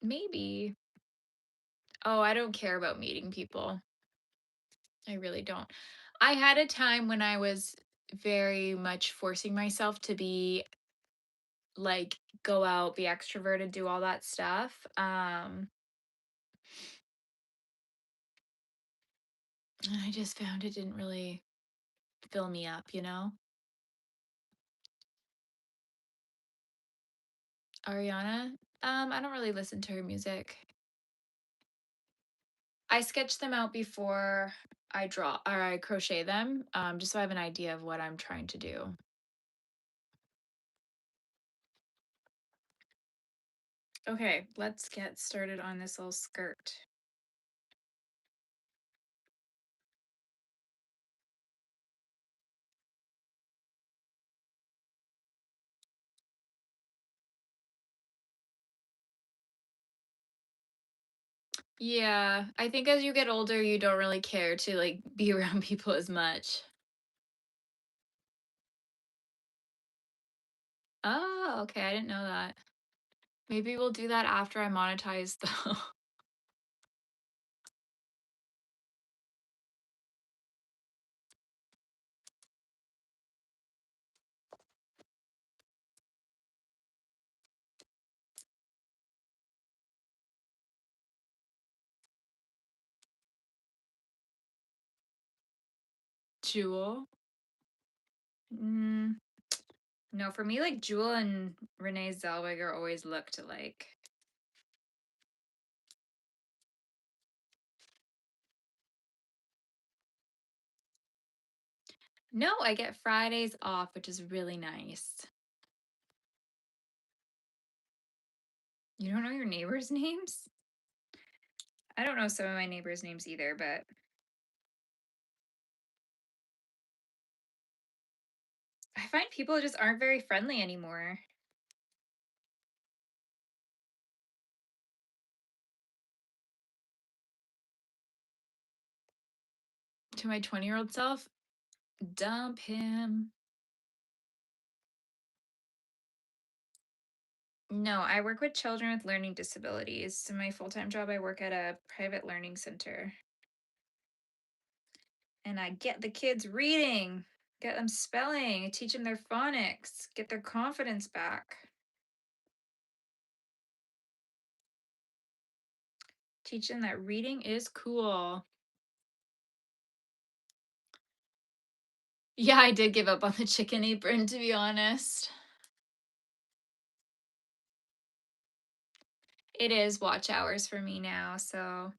Maybe. Oh, I don't care about meeting people. I really don't. I had a time when I was very much forcing myself to be like go out, be extroverted, do all that stuff. And I just found it didn't really fill me up, you know? Ariana, I don't really listen to her music. I sketch them out before I draw or I crochet them, just so I have an idea of what I'm trying to do. Okay, let's get started on this little skirt. Yeah, I think as you get older, you don't really care to like be around people as much. Oh, okay, I didn't know that. Maybe we'll do that after I monetize though. Jewel? Mm, no, for me, like Jewel and Renee Zellweger always looked alike. No, I get Fridays off, which is really nice. You don't know your neighbors' names? I don't know some of my neighbors' names either, but I find people just aren't very friendly anymore. To my 20-year-old self, dump him. No, I work with children with learning disabilities. So my full-time job, I work at a private learning center. And I get the kids reading, get them spelling, teach them their phonics, get their confidence back. Teach them that reading is cool. Yeah, I did give up on the chicken apron, to be honest. It is watch hours for me now, so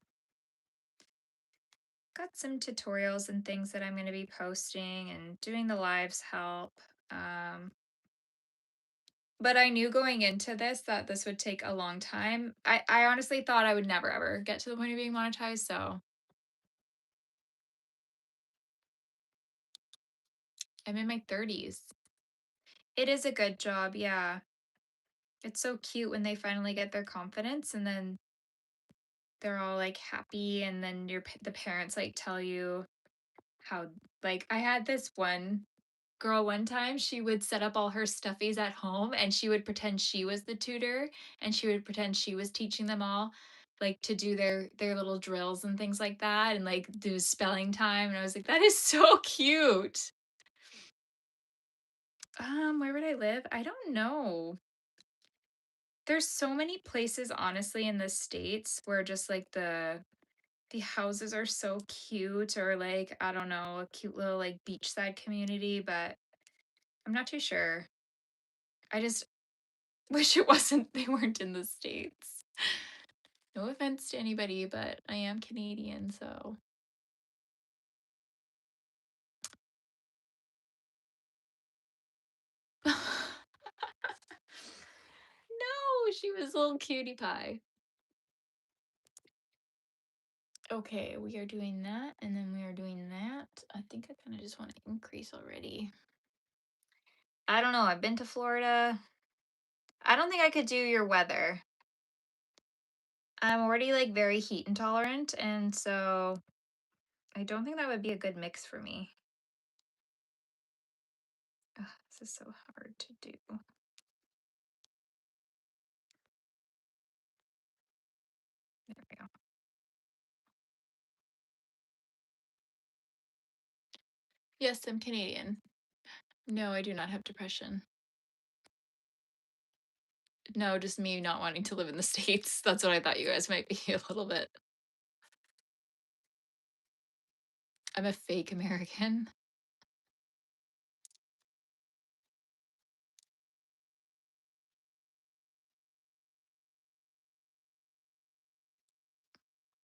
got some tutorials and things that I'm going to be posting, and doing the lives help. Um, but I knew going into this that this would take a long time. I honestly thought I would never ever get to the point of being monetized, so I'm in my 30s. It is a good job, yeah. It's so cute when they finally get their confidence and then they're all like happy, and then the parents like tell you how, like, I had this one girl one time, she would set up all her stuffies at home and she would pretend she was the tutor, and she would pretend she was teaching them all like to do their little drills and things like that, and like do spelling time, and I was like, that is so cute. Where would I live? I don't know. There's so many places honestly in the States where just like the houses are so cute, or like, I don't know, a cute little like beachside community, but I'm not too sure. I just wish it wasn't, they weren't in the States. No offense to anybody, but I am Canadian, so. No, she was a little cutie pie. Okay, we are doing that, and then we are doing that. I think I kind of just want to increase already. I don't know. I've been to Florida. I don't think I could do your weather. I'm already like very heat intolerant, and so I don't think that would be a good mix for me. Ugh, this is so hard to do. There we go. Yes, I'm Canadian. No, I do not have depression. No, just me not wanting to live in the States. That's what I thought you guys might be a little bit. I'm a fake American.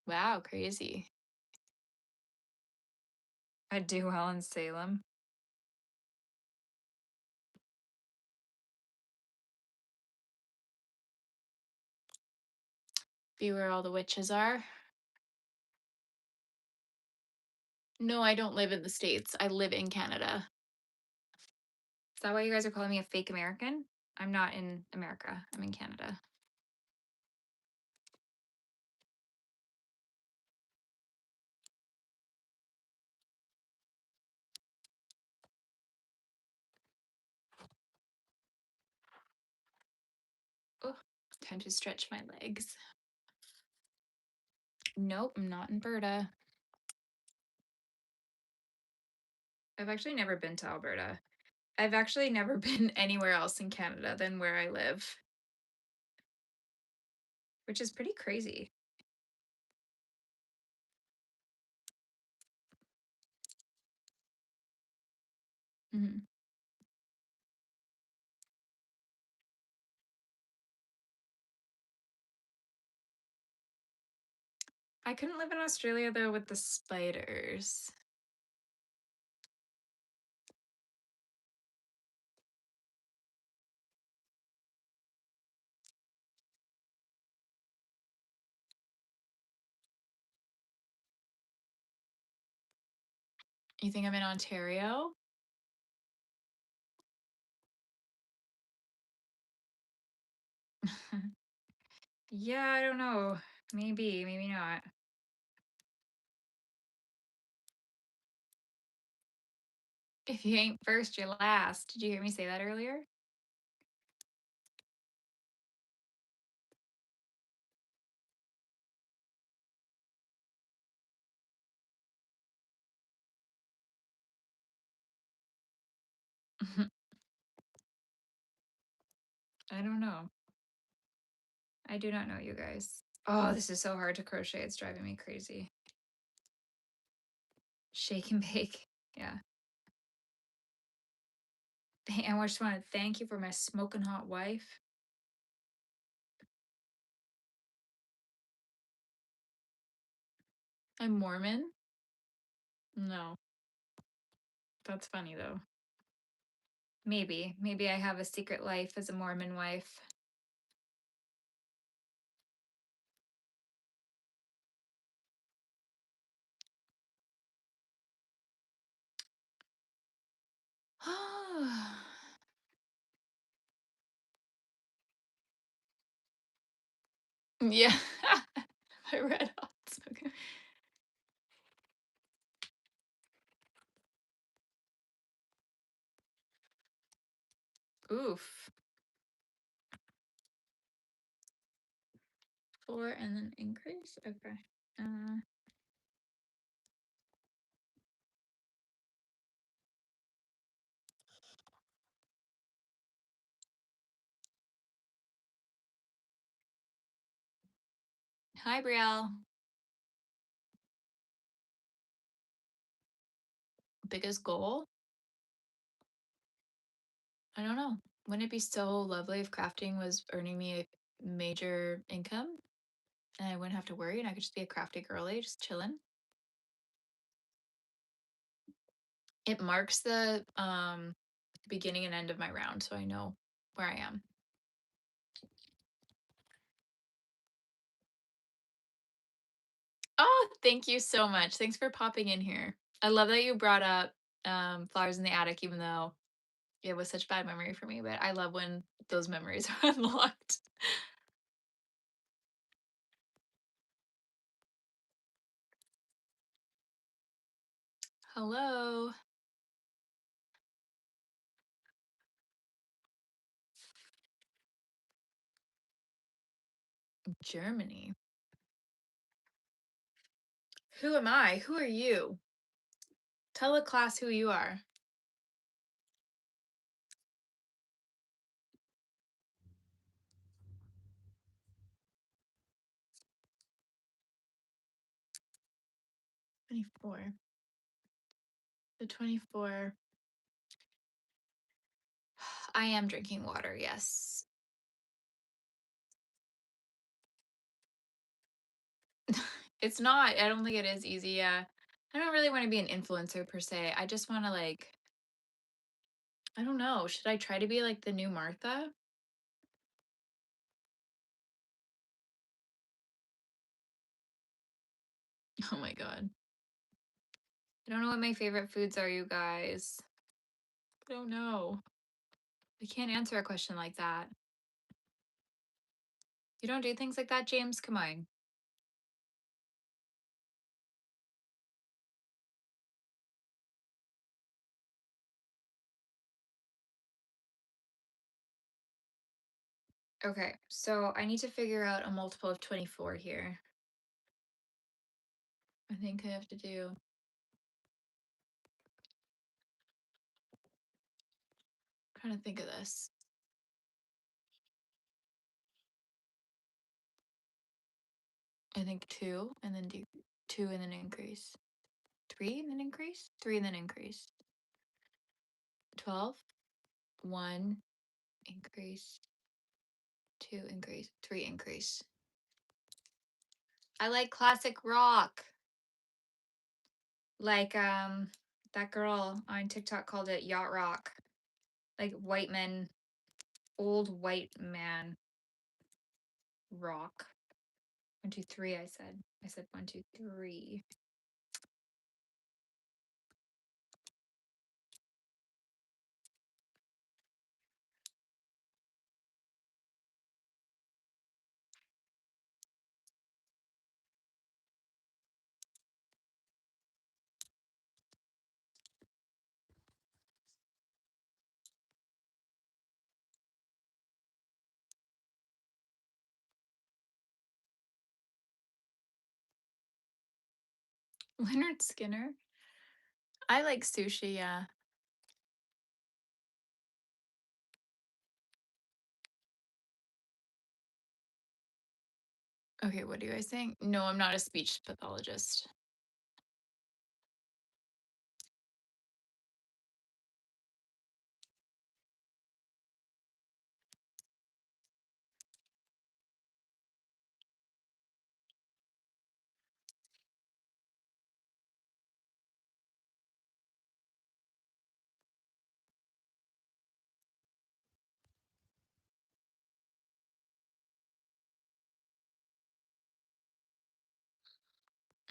Wow, crazy. I do well in Salem. Be where all the witches are. No, I don't live in the States. I live in Canada. Is that why you guys are calling me a fake American? I'm not in America. I'm in Canada. Time to stretch my legs. Nope, I'm not in Alberta. I've actually never been to Alberta. I've actually never been anywhere else in Canada than where I live, which is pretty crazy. Mhm. I couldn't live in Australia though with the spiders. You think I'm in Ontario? Yeah, I don't know. Maybe, maybe not. If you ain't first, you're last. Did you hear me say that earlier? I don't know. I do not know, you guys. Oh, this is so hard to crochet. It's driving me crazy. Shake and bake. Yeah. I just want to thank you for my smoking hot wife. I'm Mormon. No, that's funny though. Maybe I have a secret life as a Mormon wife. Yeah. I read hot smoking. Oof. 4 and then increase? Okay. Uh, Hi, Brielle. Biggest goal? I don't know. Wouldn't it be so lovely if crafting was earning me a major income and I wouldn't have to worry and I could just be a crafty girly, just chilling? It marks the beginning and end of my round, so I know where I am. Oh, thank you so much. Thanks for popping in here. I love that you brought up Flowers in the Attic, even though it was such bad memory for me, but I love when those memories are unlocked. Hello, Germany. Who am I? Who are you? Tell the class who you are. '24. The 24. I am drinking water, yes. It's not. I don't think it is easy. Yeah. I don't really want to be an influencer per se. I just want to like, I don't know. Should I try to be like the new Martha? Oh my God. I don't know what my favorite foods are, you guys. I don't know. I can't answer a question like that. You don't do things like that, James? Come on. Okay, so I need to figure out a multiple of 24 here. I think I have to do trying to think of this. I think 2 and then do 2 and then increase. 3 and then increase. 3 and then increase. 12. 1 increase. 2 increase. 3 increase. I like classic rock. Like that girl on TikTok called it yacht rock. Like white men, old white man rock. 1, 2, 3. I said. I said 1, 2, 3. Leonard Skinner. I like sushi. Yeah. Okay. What do you guys think? No, I'm not a speech pathologist.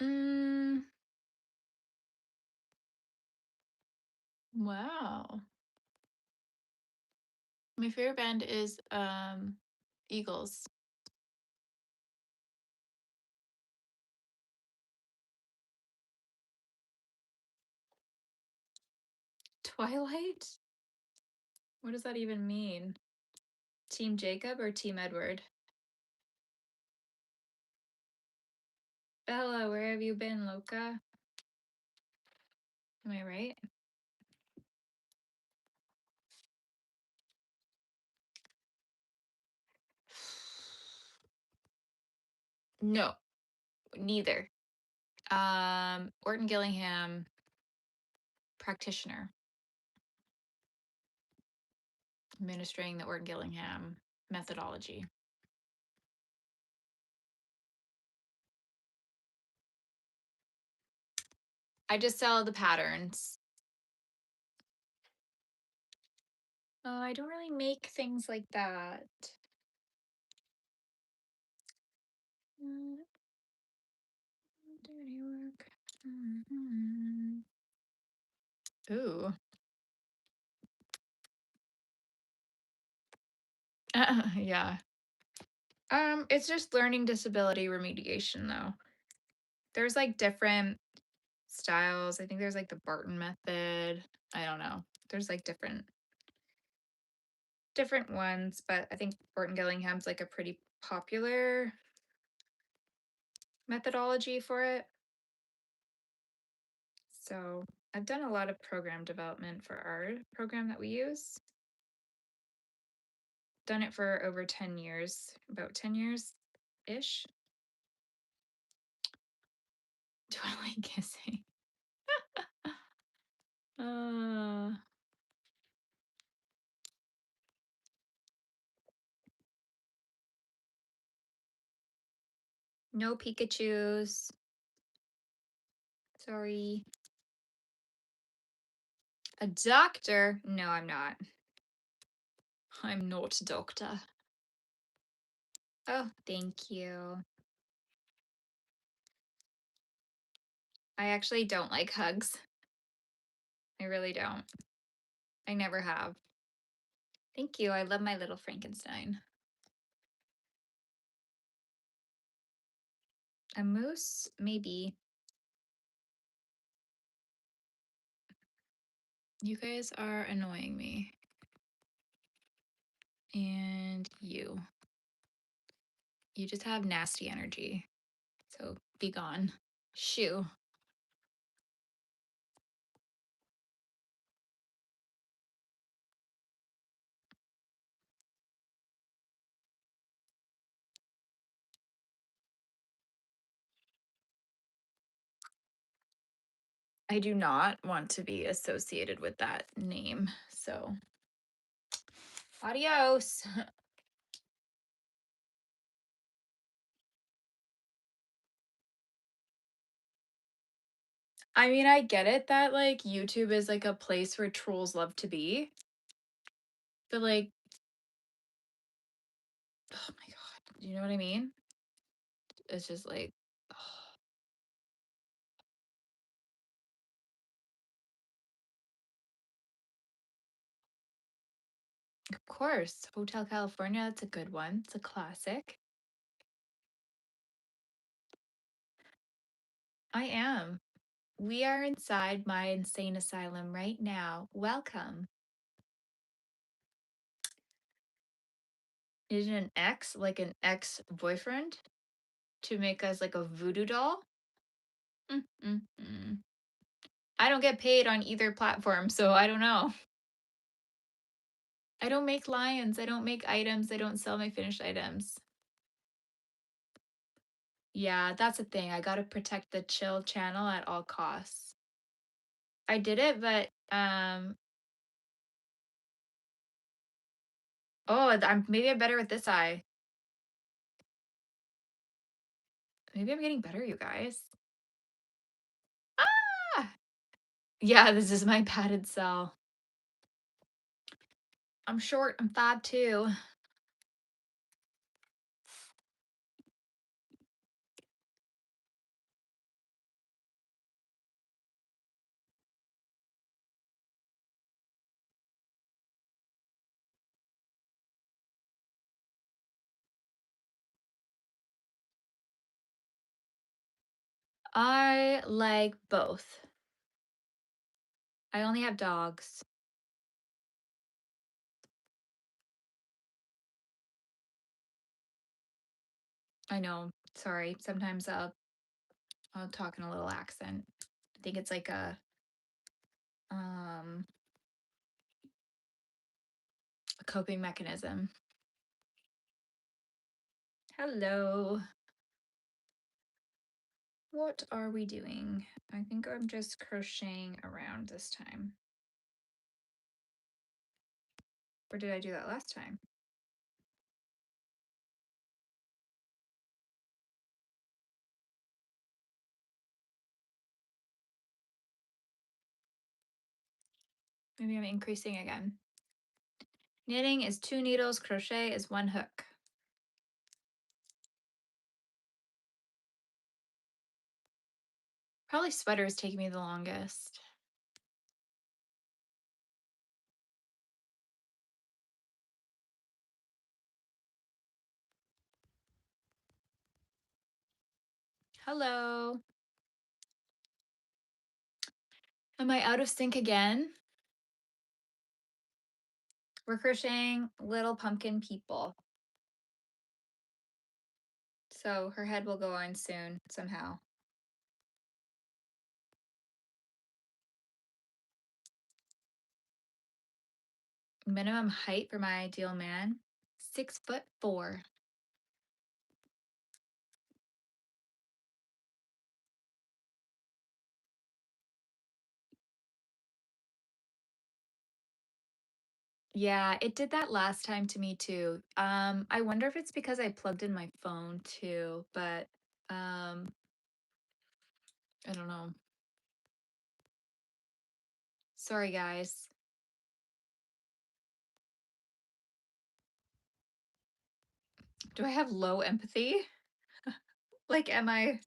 Mm, wow. My favorite band is Eagles. Twilight? What does that even mean? Team Jacob or Team Edward? Bella, where have you been, Loca? Am I right? No, neither. Orton Gillingham, practitioner, administering the Orton Gillingham methodology. I just sell the patterns. I don't really make things like that. Dirty work. Ooh. Yeah. It's just learning disability remediation though. There's like different styles. I think there's like the Barton method. I don't know. There's like different ones, but I think Orton Gillingham's like a pretty popular methodology for it. So I've done a lot of program development for our program that we use. Done it for over 10 years, about 10 years ish. Do I like kissing? uh, no Pikachus. Sorry. A doctor? No, I'm not. I'm not a doctor. Oh, thank you. I actually don't like hugs. I really don't. I never have. Thank you. I love my little Frankenstein. A moose? Maybe. You guys are annoying me. And you. You just have nasty energy. So be gone. Shoo. I do not want to be associated with that name. So adios. I mean, I get it that like YouTube is like a place where trolls love to be, but like, oh my God, you know what I mean? It's just like, of course, Hotel California, that's a good one. It's a classic. I am. We are inside my insane asylum right now. Welcome. Is it an ex, like an ex boyfriend, to make us like a voodoo doll? Mm, mm, mm. I don't get paid on either platform, so I don't know. I don't make lions. I don't make items. I don't sell my finished items. Yeah, that's the thing. I got to protect the chill channel at all costs. I did it, but oh, I'm maybe I'm better with this eye. Maybe I'm getting better, you guys. Ah! Yeah, this is my padded cell. I'm short. I'm 5'2". I like both. I only have dogs. I know. Sorry. Sometimes I'll talk in a little accent. I think it's like um a coping mechanism. Hello. What are we doing? I think I'm just crocheting around this time. Or did I do that last time? Maybe I'm increasing again. Knitting is 2 needles, crochet is 1 hook. Probably sweater is taking me the longest. Hello. Am I out of sync again? We're crocheting little pumpkin people. So her head will go on soon, somehow. Minimum height for my ideal man, 6'4". Yeah, it did that last time to me too. I wonder if it's because I plugged in my phone too, but I don't know. Sorry, guys. Do I have low empathy? Like, am I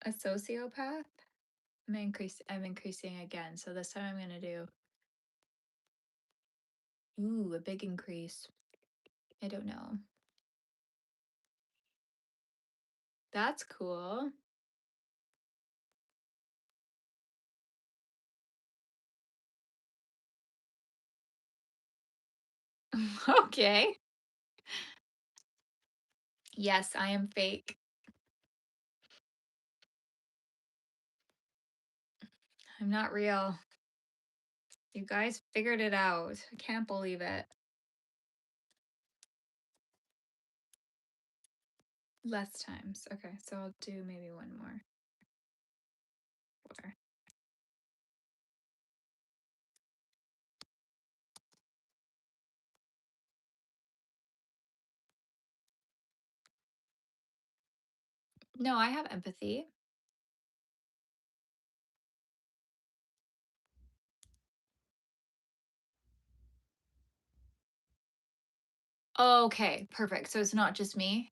a sociopath? I'm increasing again. So this time I'm gonna do a big increase. I don't know. That's cool. Okay. Yes, I am fake. I'm not real. You guys figured it out. I can't believe it. Less times. Okay, so I'll do maybe one more. Four. No, I have empathy. Okay, perfect. So it's not just me.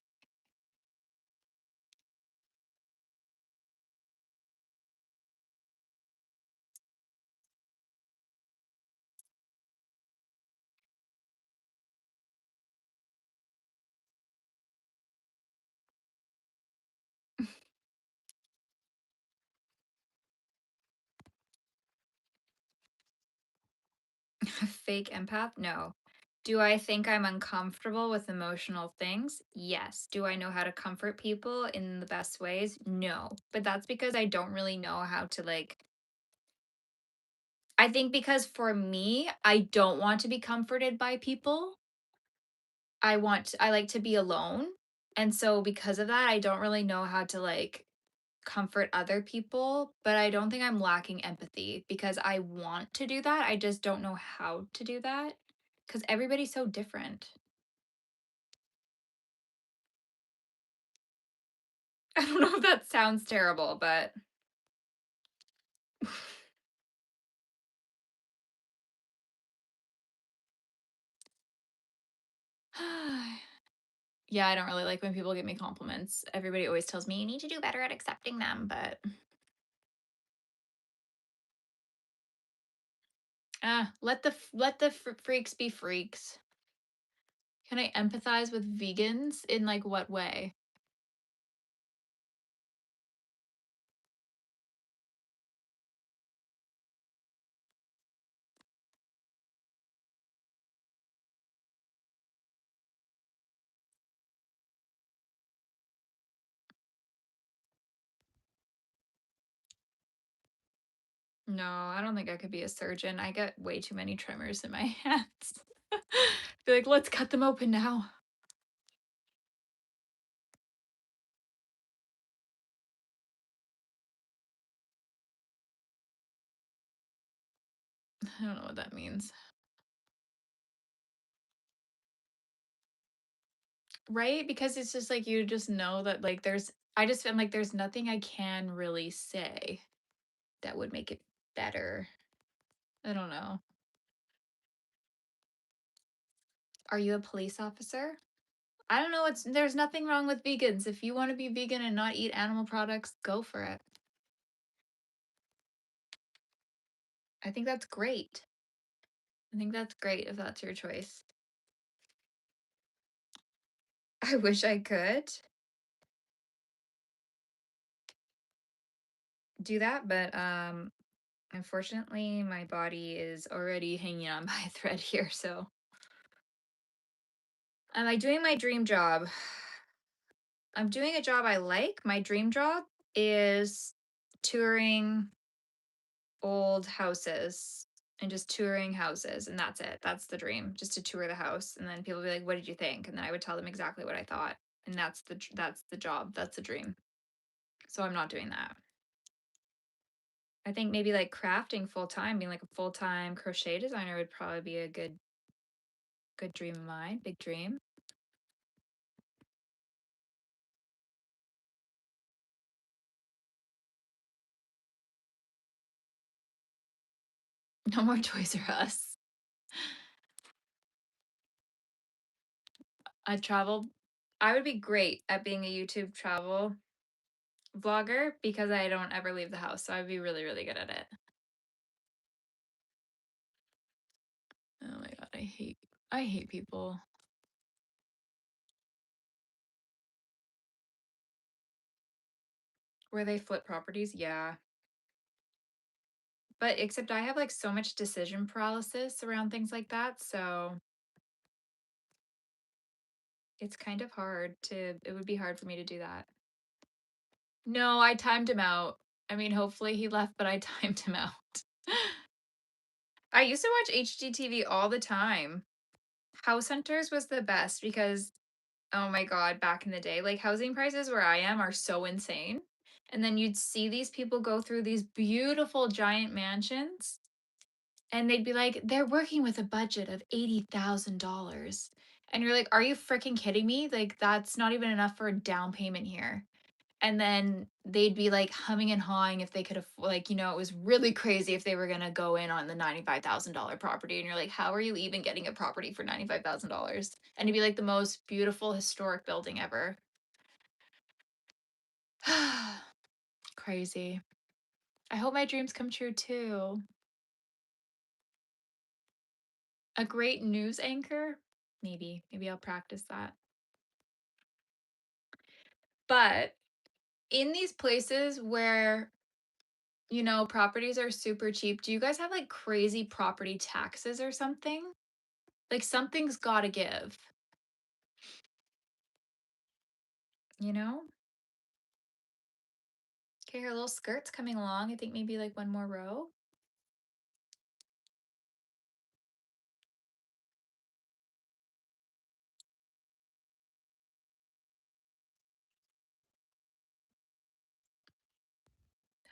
Fake empath? No. Do I think I'm uncomfortable with emotional things? Yes. Do I know how to comfort people in the best ways? No. But that's because I don't really know how to like I think because for me, I don't want to be comforted by people. I like to be alone. And so because of that, I don't really know how to like comfort other people, but I don't think I'm lacking empathy because I want to do that. I just don't know how to do that because everybody's so different. I don't know if that sounds terrible, but yeah, I don't really like when people give me compliments. Everybody always tells me you need to do better at accepting them, but let the freaks be freaks. Can I empathize with vegans in like what way? No, I don't think I could be a surgeon. I get way too many tremors in my hands. Be like, let's cut them open now. I don't know what that means. Right? Because it's just like you just know that like I just feel like there's nothing I can really say that would make it better. I don't know. Are you a police officer? I don't know. There's nothing wrong with vegans. If you want to be vegan and not eat animal products, go for it. I think that's great. I think that's great if that's your choice. I wish I could do that, but unfortunately my body is already hanging on by a thread here, so am I doing my dream job? I'm doing a job I like. My dream job is touring old houses and just touring houses, and that's it. That's the dream, just to tour the house, and then people be like, "What did you think?" And then I would tell them exactly what I thought, and that's the job. That's the dream. So I'm not doing that. I think maybe like crafting full time, being like a full time crochet designer would probably be a good dream of mine. Big dream. No more Toys R Us. I travel. I would be great at being a YouTube travel vlogger because I don't ever leave the house. So I'd be really, really good at it. Oh my god, I hate people. Where they flip properties, yeah. But except I have like so much decision paralysis around things like that. So It's kind of hard to it would be hard for me to do that. No, I timed him out. I mean, hopefully he left, but I timed him out. I used to watch HGTV all the time. House Hunters was the best because, oh my god, back in the day, like, housing prices where I am are so insane, and then you'd see these people go through these beautiful giant mansions, and they'd be like, "They're working with a budget of $80,000." And you're like, "Are you freaking kidding me? Like, that's not even enough for a down payment here." And then they'd be, like, humming and hawing if they could like, it was really crazy if they were gonna go in on the $95,000 property, and you're like, "How are you even getting a property for $95,000?" And it'd be, like, the most beautiful historic building ever. Crazy. I hope my dreams come true too. A great news anchor? Maybe. Maybe I'll practice that. But in these places where, properties are super cheap, do you guys have, like, crazy property taxes or something? Like, something's gotta give, you know? Okay, her little skirt's coming along. I think maybe, like, one more row.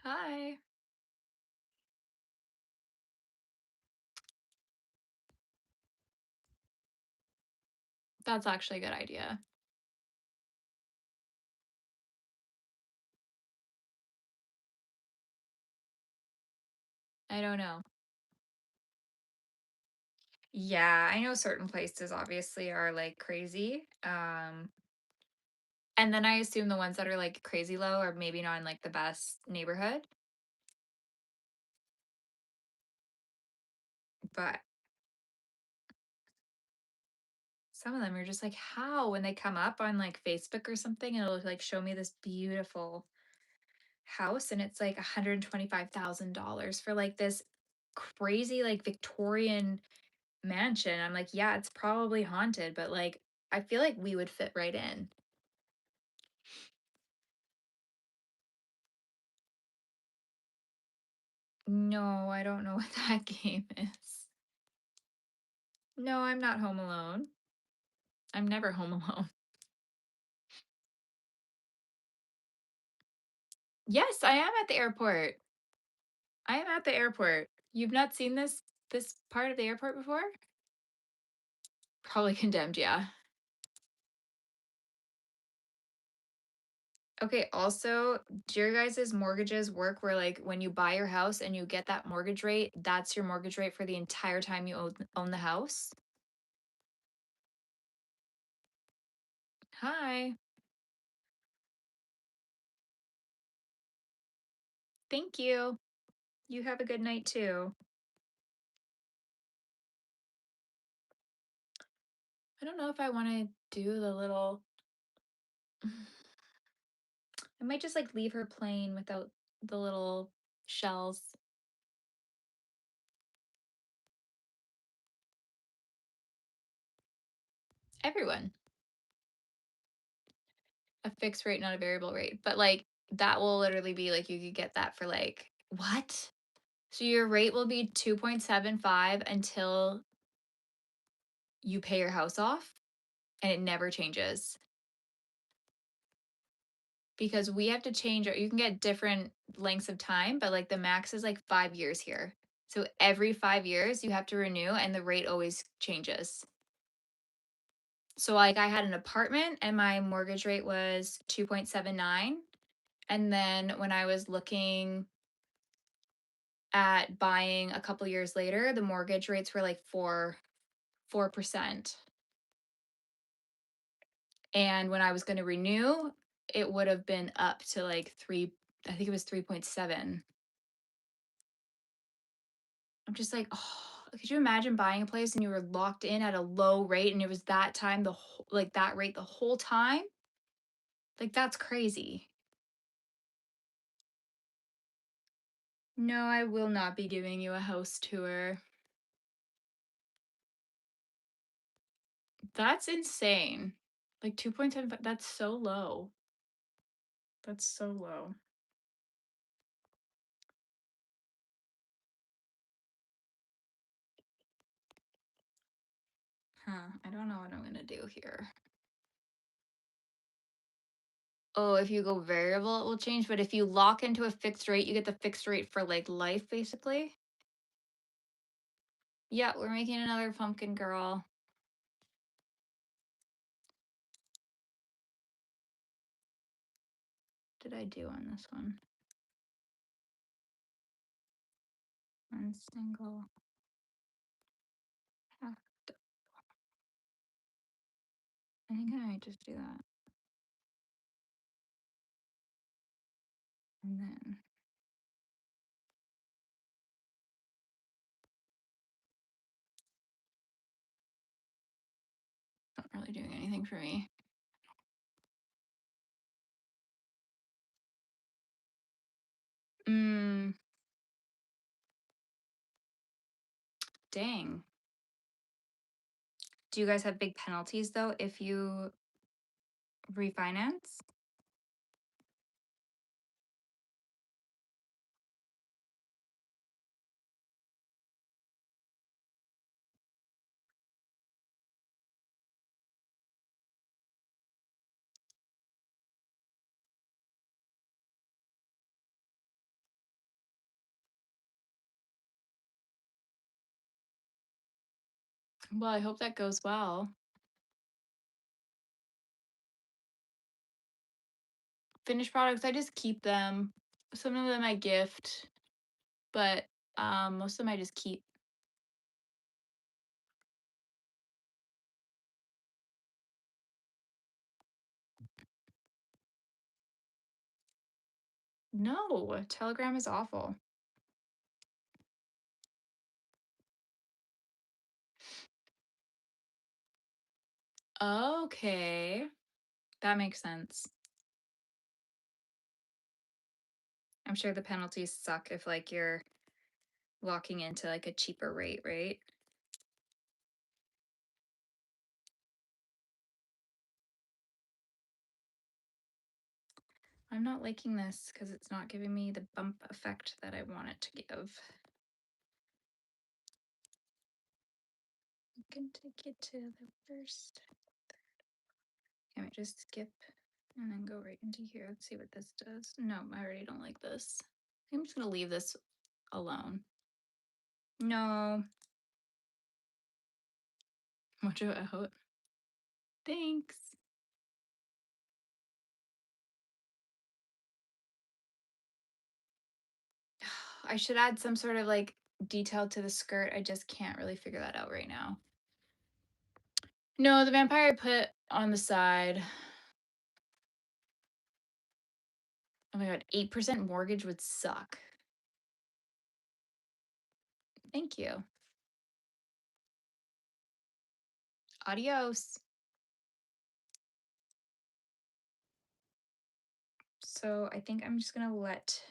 Hi. That's actually a good idea. I don't know. Yeah, I know certain places obviously are, like, crazy, and then I assume the ones that are, like, crazy low are maybe not in, like, the best neighborhood, but some of them are just like, "How?" When they come up on, like, Facebook or something, it'll, like, show me this beautiful house, and it's, like, $125,000 for, like, this crazy, like, Victorian mansion. I'm like, "Yeah, it's probably haunted, but, like, I feel like we would fit right in." No, I don't know what that game is. No, I'm not home alone. I'm never home alone. Yes, I am at the airport. I am at the airport. You've not seen this part of the airport before? Probably condemned, yeah. Okay, also, do your guys' mortgages work where, like, when you buy your house and you get that mortgage rate, that's your mortgage rate for the entire time you own the house? Hi. Thank you. You have a good night too. I don't know if I wanna do the little I might just, like, leave her plain without the little shells. Everyone. A fixed rate, not a variable rate, but, like, that will literally be, like, you could get that for, like what? So your rate will be 2.75 until you pay your house off, and it never changes? Because we have to change you can get different lengths of time, but, like, the max is, like, 5 years here. So every 5 years, you have to renew, and the rate always changes. So, like, I had an apartment, and my mortgage rate was 2.79, and then when I was looking at buying a couple years later, the mortgage rates were, like, 4%, and when I was gonna renew, it would have been up to, like, 3 I think it was 3.7. I'm just like, "Oh, could you imagine buying a place and you were locked in at a low rate and it was that time that rate the whole time?" Like, that's crazy. No, I will not be giving you a house tour. That's insane. Like 2.75, that's so low. That's so low. Huh, I don't know what I'm gonna do here. Oh, if you go variable, it will change, but if you lock into a fixed rate, you get the fixed rate for like life, basically. Yeah, we're making another pumpkin girl. What did I do on this one? One single half. I think I might just do that. And then not really doing anything for me. Dang. Do you guys have big penalties though if you refinance? Well, I hope that goes well. Finished products, I just keep them. Some of them I gift, but most of them I just keep. No, Telegram is awful. Okay, that makes sense. I'm sure the penalties suck if like you're locking into like a cheaper rate, right? I'm not liking this because it's not giving me the bump effect that I want it to give. I can take it to the first. I might just skip and then go right into here. Let's see what this does. No, I already don't like this. I'm just gonna leave this alone. No. Watch out. Thanks. I should add some sort of like detail to the skirt. I just can't really figure that out right now. No, the vampire I put on the side. Oh my god, 8% mortgage would suck. Thank you. Adios. So I think I'm just gonna let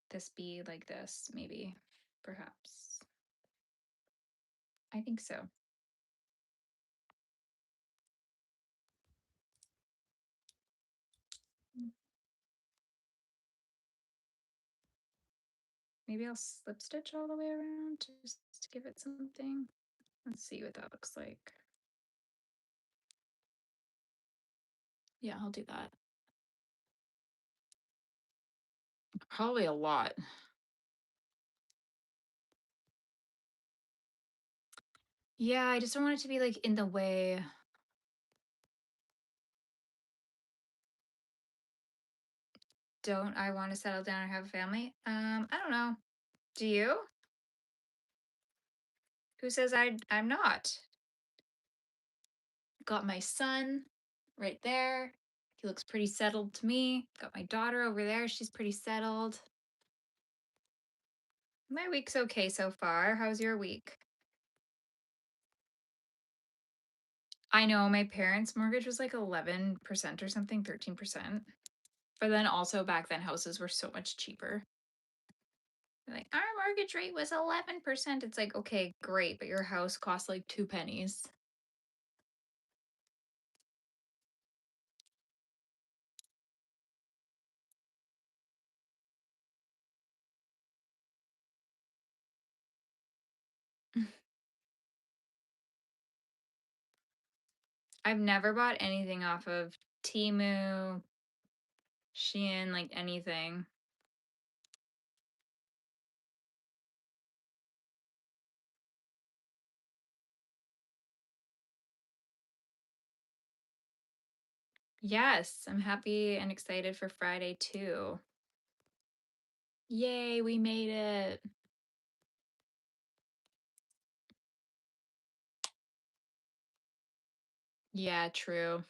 this be like this, maybe, perhaps. I think so. Maybe I'll slip stitch all the way around just to give it something. Let's see what that looks like. Yeah, I'll do that. Probably a lot. Yeah, I just don't want it to be like in the way. Don't I want to settle down and have a family? I don't know. Do you? Who says I'm not? Got my son right there. He looks pretty settled to me. Got my daughter over there. She's pretty settled. My week's okay so far. How's your week? I know my parents' mortgage was like 11% or something, 13%. But then also back then houses were so much cheaper. Like, our mortgage rate was 11%. It's like, okay, great, but your house costs like 2 pennies. I've never bought anything off of Temu, Shein, like anything. Yes, I'm happy and excited for Friday too. Yay, we made it. Yeah, true.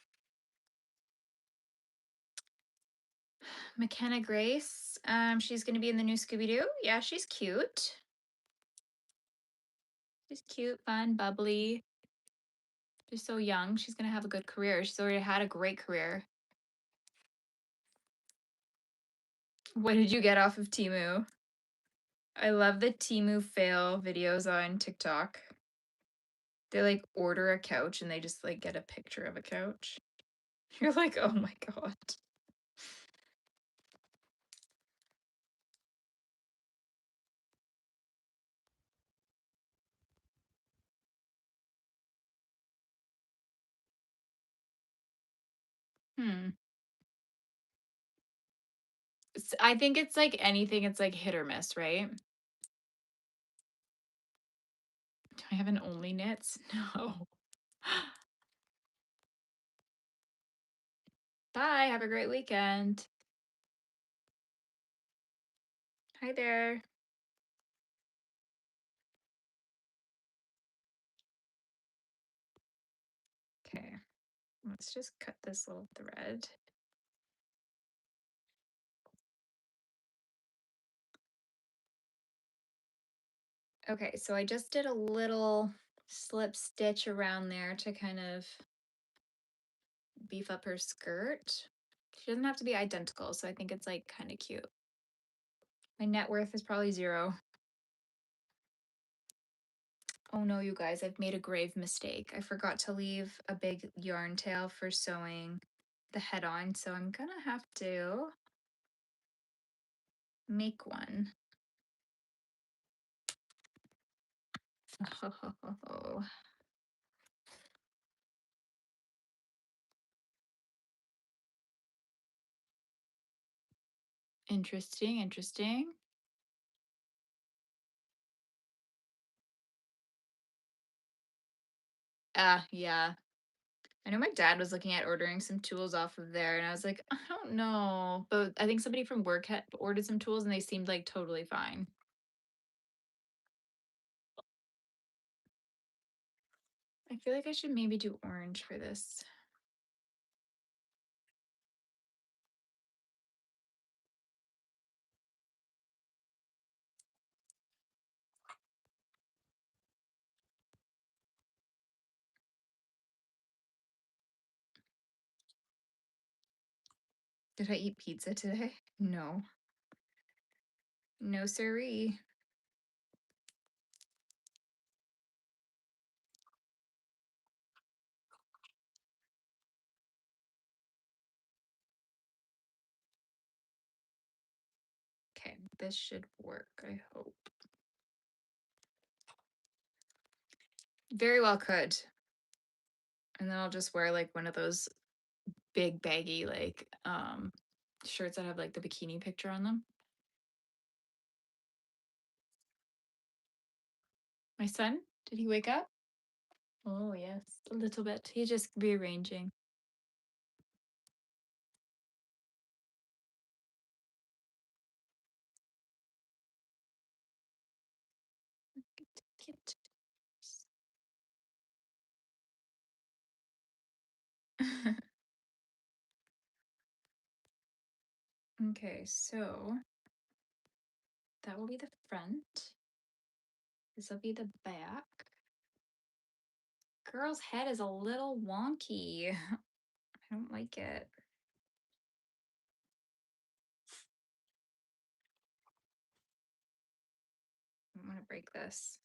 McKenna Grace, she's gonna be in the new Scooby-Doo. Yeah, she's cute. She's cute, fun, bubbly. She's so young. She's gonna have a good career. She's already had a great career. What did you get off of Temu? I love the Temu fail videos on TikTok. They like order a couch and they just like get a picture of a couch. You're like, oh my God. Hmm. I think it's like anything, it's like hit or miss, right? Do I have an only knits? No. Bye. Have a great weekend. Hi there. Okay. Let's just cut this little thread. Okay, so I just did a little slip stitch around there to kind of beef up her skirt. She doesn't have to be identical, so I think it's like kind of cute. My net worth is probably 0. Oh no, you guys, I've made a grave mistake. I forgot to leave a big yarn tail for sewing the head on, so I'm gonna have to make one. Oh. Interesting, interesting. Yeah. I know my dad was looking at ordering some tools off of there, and I was like, I don't know. But I think somebody from work had ordered some tools and they seemed like totally fine. I feel like I should maybe do orange for this. Did I eat pizza today? No. No siree. Okay, this should work, I hope. Very well could. And then I'll just wear like one of those big baggy like shirts that have like the bikini picture on them. My son, did he wake up? Oh yes, a little bit. He's just rearranging. Cute. Okay, so that will be the front. This will be the back. Girl's head is a little wonky. I don't like it. I'm gonna break this.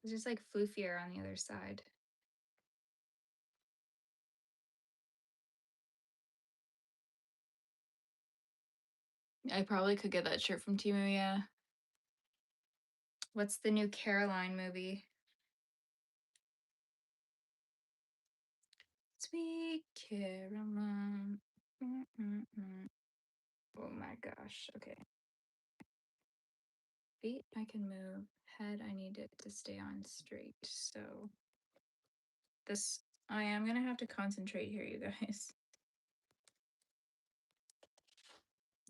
It's just like floofier on the other side. I probably could get that shirt from Temu, yeah. What's the new Caroline movie? Sweet Caroline. Mm-mm-mm. Oh my gosh. Okay. Feet I can move. Head I need it to stay on straight. So this I am gonna have to concentrate here, you guys.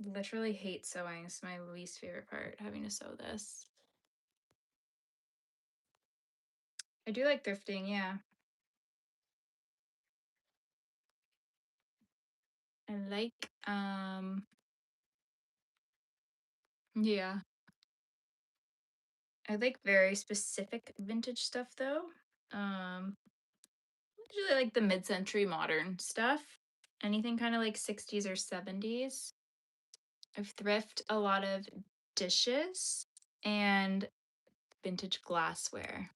Literally hate sewing. It's my least favorite part, having to sew this. I do like thrifting, yeah. I like yeah. I like very specific vintage stuff though. Um usually like the mid-century modern stuff. Anything kind of like 60s or 70s. I've thrift a lot of dishes and vintage glassware.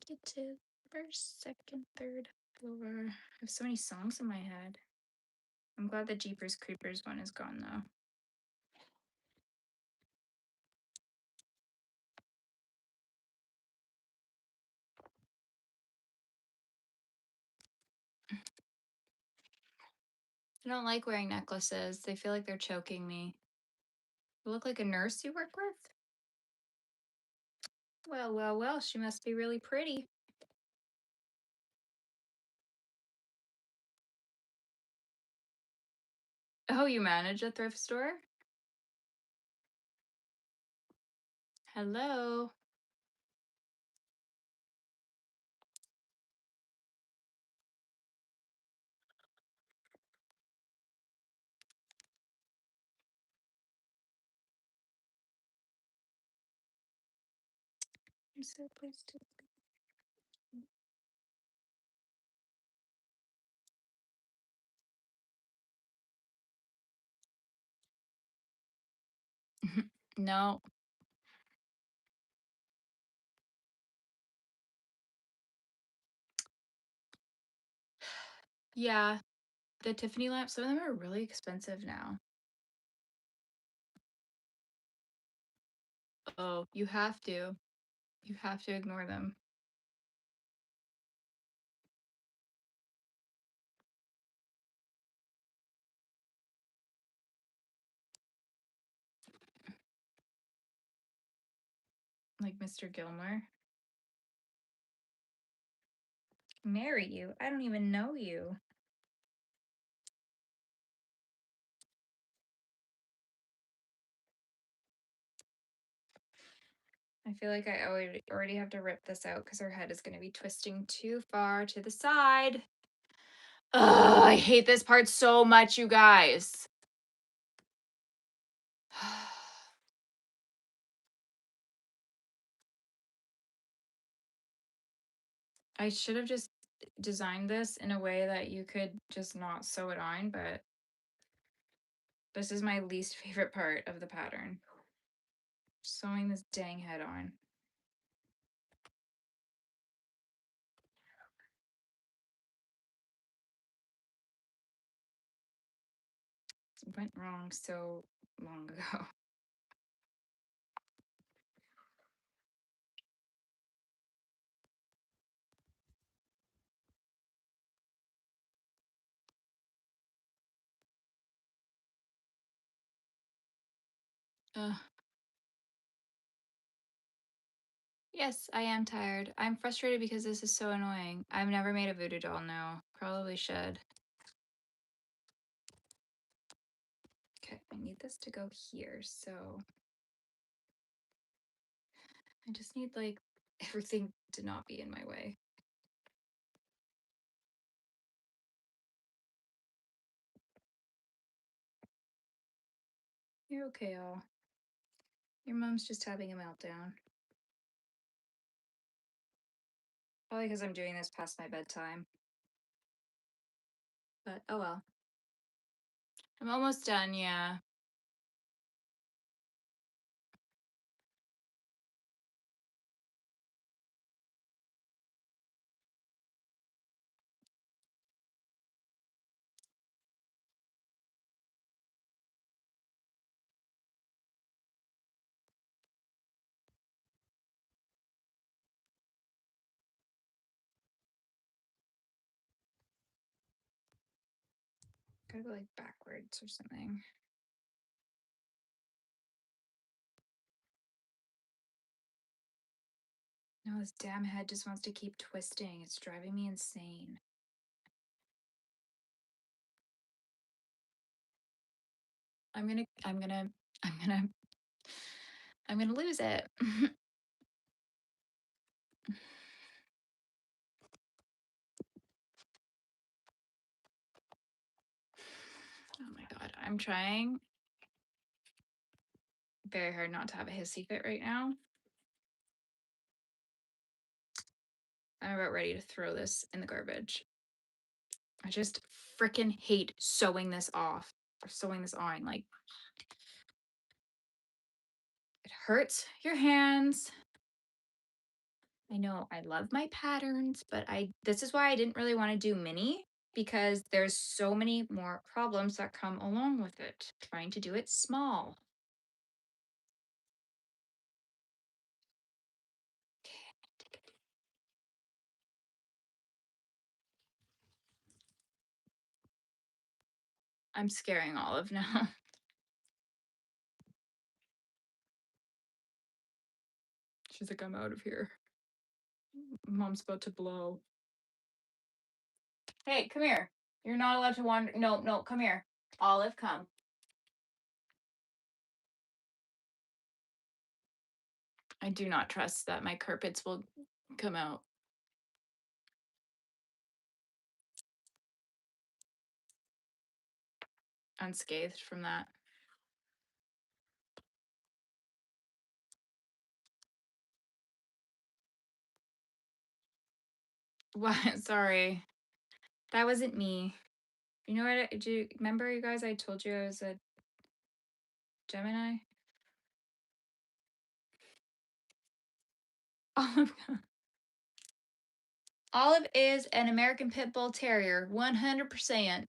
Consecutive first, second, third floor. I have so many songs in my head. I'm glad the Jeepers Creepers one is gone though. I don't like wearing necklaces. They feel like they're choking me. You look like a nurse you work with? Well, well, well, she must be really pretty. Oh, you manage a thrift store? Hello. Is there a place to No. Yeah, the Tiffany lamps, some of them are really expensive now. Oh, you have to. You have to ignore them. Like Mr. Gilmore. Marry you? I don't even know you. I feel like I already have to rip this out because her head is going to be twisting too far to the side. Ugh, I hate this part so much, you guys. I should have just designed this in a way that you could just not sew it on, but this is my least favorite part of the pattern. Sewing this dang head on. It went wrong so long ago. Ugh. Yes, I am tired. I'm frustrated because this is so annoying. I've never made a voodoo doll now. Probably should. Okay, I need this to go here, so I just need like everything to not be in my way. You're okay, all. Your mom's just having a meltdown. Probably because I'm doing this past my bedtime. But oh well. I'm almost done, yeah. Gotta go like backwards or something. No, this damn head just wants to keep twisting. It's driving me insane. I'm gonna lose it. Oh my god, I'm trying very hard not to have a hissy fit right now. I'm about ready to throw this in the garbage. I just freaking hate sewing this off or sewing this on. Like, it hurts your hands. I know I love my patterns, but this is why I didn't really want to do mini, because there's so many more problems that come along with it. Trying to do it small. I'm scaring Olive now. She's like, I'm out of here. Mom's about to blow. Hey, come here. You're not allowed to wander. No, no, come here. Olive, come. I do not trust that my carpets will come out unscathed from that. What? Sorry. That wasn't me. You know what? Do you remember, you guys? I told you I was a Gemini. Olive. Olive is an American Pit Bull Terrier, 100%.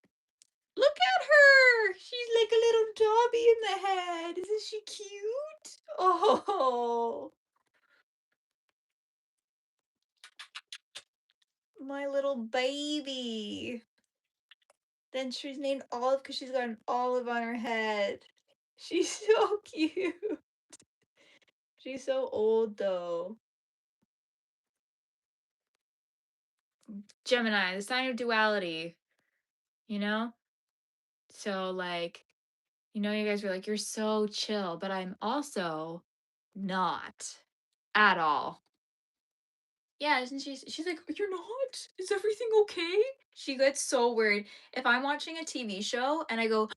Look at her! She's like a little Dobby in the head. Isn't she cute? Oh, my little baby. Then she's named Olive because she's got an olive on her head. She's so cute. She's so old, though. Gemini, the sign of duality, you know? So, like, you guys were like, you're so chill, but I'm also not at all. Yeah, isn't she's like, you're not? Is everything okay? She gets so worried. If I'm watching a TV show and I go,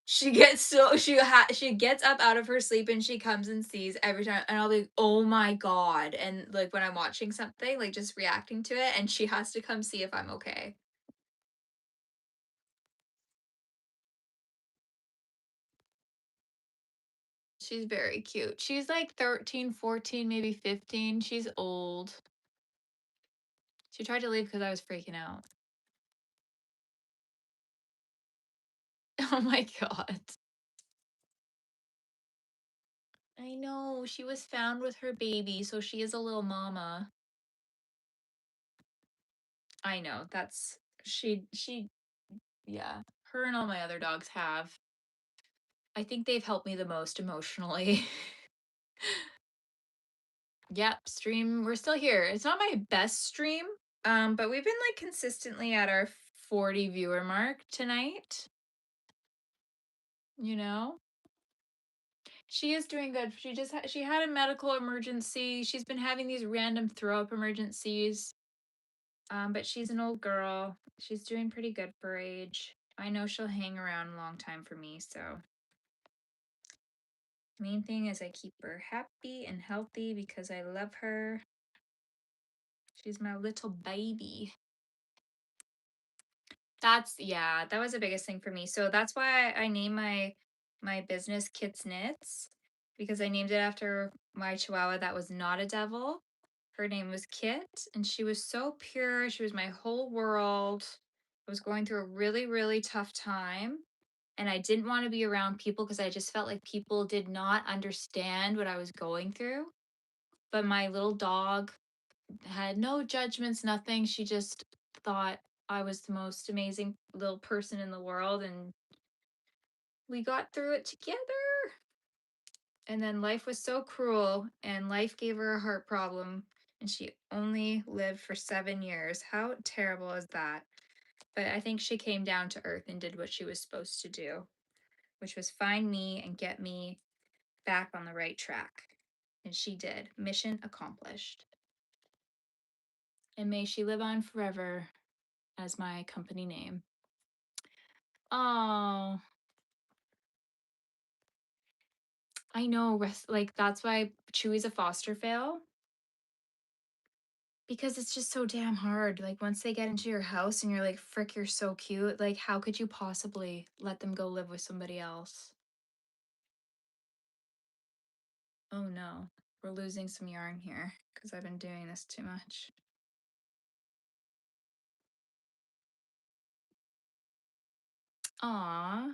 she gets so she gets up out of her sleep and she comes and sees every time, and I'll be like, oh my god. And like when I'm watching something, like just reacting to it, and she has to come see if I'm okay. She's very cute. She's like 13, 14, maybe 15. She's old. She tried to leave because I was freaking out. Oh my god. I know. She was found with her baby, so she is a little mama. I know. That's yeah. Her and all my other dogs have. I think they've helped me the most emotionally. Yep, stream. We're still here. It's not my best stream, but we've been like consistently at our 40 viewer mark tonight. You know, she is doing good. She had a medical emergency. She's been having these random throw up emergencies. But she's an old girl. She's doing pretty good for her age. I know she'll hang around a long time for me, so main thing is I keep her happy and healthy because I love her. She's my little baby. That was the biggest thing for me. So that's why I named my business Kits Knits, because I named it after my chihuahua that was not a devil. Her name was Kit, and she was so pure. She was my whole world. I was going through a really, really tough time, and I didn't want to be around people because I just felt like people did not understand what I was going through. But my little dog had no judgments, nothing. She just thought I was the most amazing little person in the world, and we got through it together. And then life was so cruel, and life gave her a heart problem, and she only lived for 7 years. How terrible is that? But I think she came down to earth and did what she was supposed to do, which was find me and get me back on the right track. And she did. Mission accomplished. And may she live on forever as my company name. Oh, I know. Like, that's why Chewy's a foster fail. Because it's just so damn hard. Like, once they get into your house and you're like, frick, you're so cute. Like, how could you possibly let them go live with somebody else? Oh no, we're losing some yarn here because I've been doing this too much. Aw.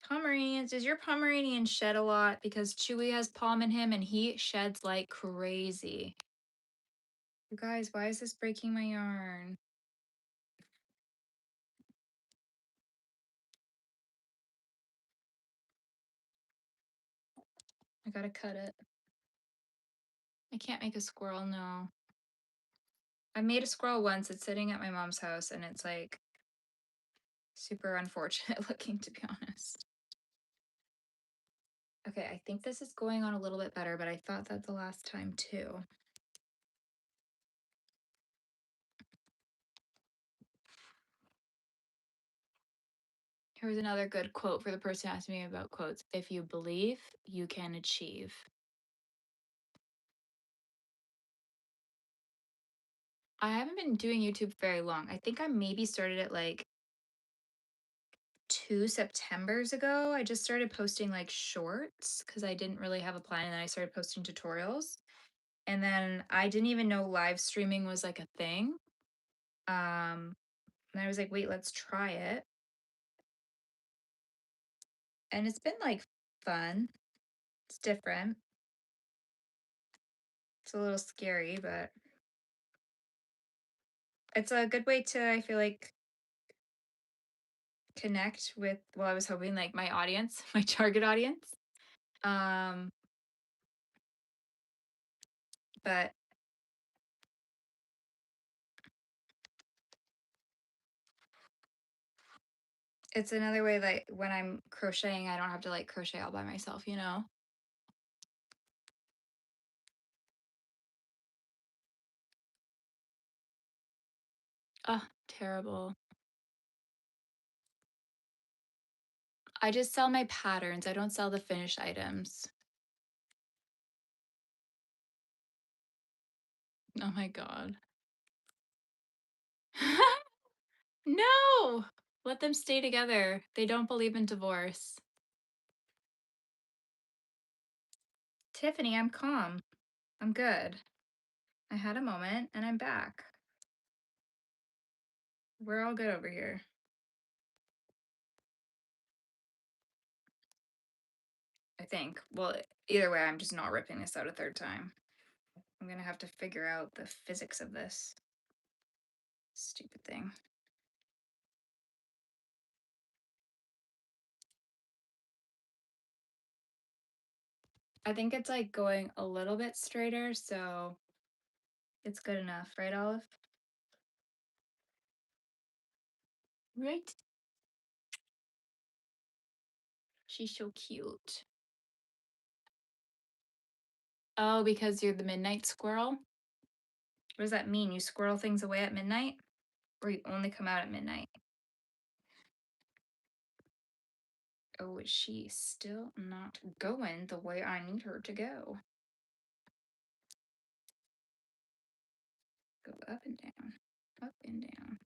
Pomeranians, does your Pomeranian shed a lot? Because Chewy has Pom in him and he sheds like crazy. You guys, why is this breaking my yarn? I gotta cut it. I can't make a squirrel, no. I made a squirrel once. It's sitting at my mom's house and it's like super unfortunate looking, to be honest. Okay, I think this is going on a little bit better, but I thought that the last time too. Here's another good quote for the person asking me about quotes. If you believe, you can achieve. I haven't been doing YouTube very long. I think I maybe started it like 2 Septembers ago. I just started posting like shorts because I didn't really have a plan, and then I started posting tutorials. And then I didn't even know live streaming was like a thing. And I was like, wait, let's try it. And it's been like fun. It's different. It's a little scary, but it's a good way to, I feel like, connect with, well, I was hoping like my audience, my target audience. But it's another way that when I'm crocheting, I don't have to like crochet all by myself, you know? Oh, terrible. I just sell my patterns. I don't sell the finished items. Oh my God. No! Let them stay together. They don't believe in divorce. Tiffany, I'm calm. I'm good. I had a moment and I'm back. We're all good over here. I think. Well, either way, I'm just not ripping this out a third time. I'm gonna have to figure out the physics of this stupid thing. I think it's like going a little bit straighter, so it's good enough, right, Olive? Right. She's so cute. Oh, because you're the midnight squirrel? What does that mean? You squirrel things away at midnight? Or you only come out at midnight? Oh, is she still not going the way I need her to go? Go up and down, up and down.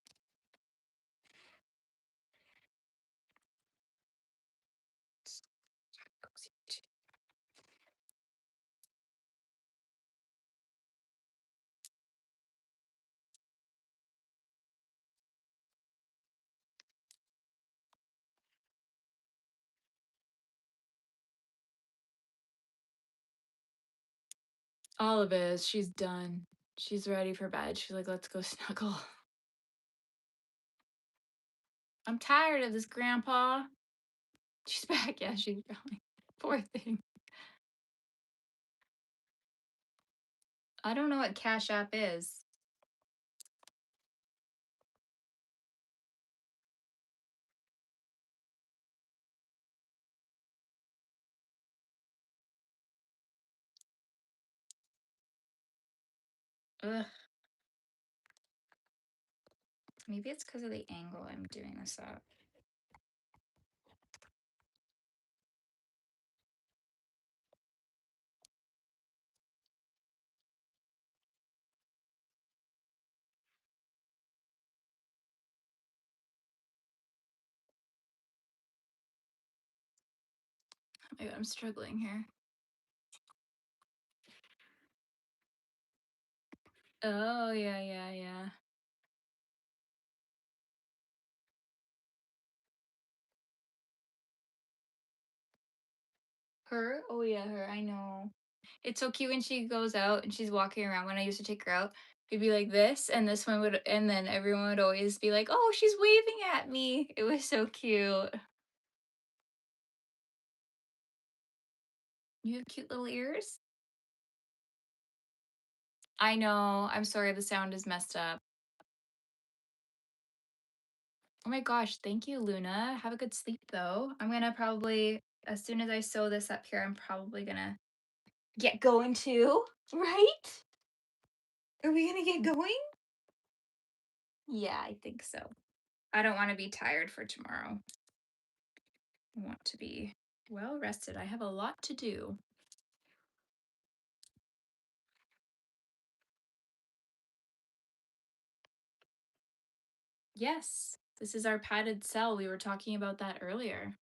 Olive is, she's done. She's ready for bed. She's like, let's go snuggle. I'm tired of this, Grandpa. She's back. Yeah, she's going. Poor thing. I don't know what Cash App is. Ugh. Maybe it's because of the angle I'm doing this at. Oh my God, I'm struggling here. Oh, yeah. Her? Oh, yeah, her. I know. It's so cute when she goes out and she's walking around. When I used to take her out, it'd be like this, and this one would, and then everyone would always be like, oh, she's waving at me. It was so cute. You have cute little ears? I know. I'm sorry, the sound is messed up. Oh my gosh, thank you, Luna. Have a good sleep, though. I'm gonna probably, as soon as I sew this up here, I'm probably gonna get going too, right? Are we gonna get going? Yeah, I think so. I don't want to be tired for tomorrow. I want to be well rested. I have a lot to do. Yes, this is our padded cell. We were talking about that earlier.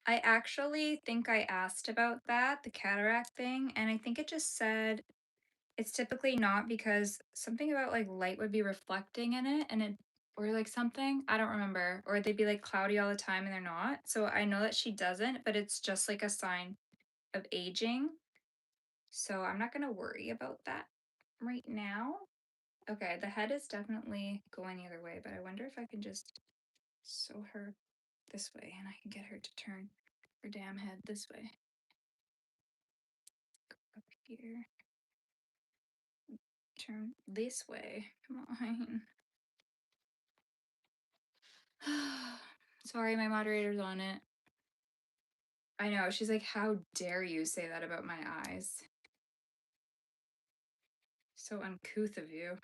I actually think I asked about that, the cataract thing, and I think it just said it's typically not because something about like light would be reflecting in it and it or like something. I don't remember. Or they'd be like cloudy all the time and they're not. So I know that she doesn't, but it's just like a sign of aging. So I'm not gonna worry about that right now. Okay, the head is definitely going the other way, but I wonder if I can just sew her this way and I can get her to turn her damn head this way. Up here. Turn this way. Come on. Sorry, my moderator's on it. I know. She's like, how dare you say that about my eyes? So uncouth of you.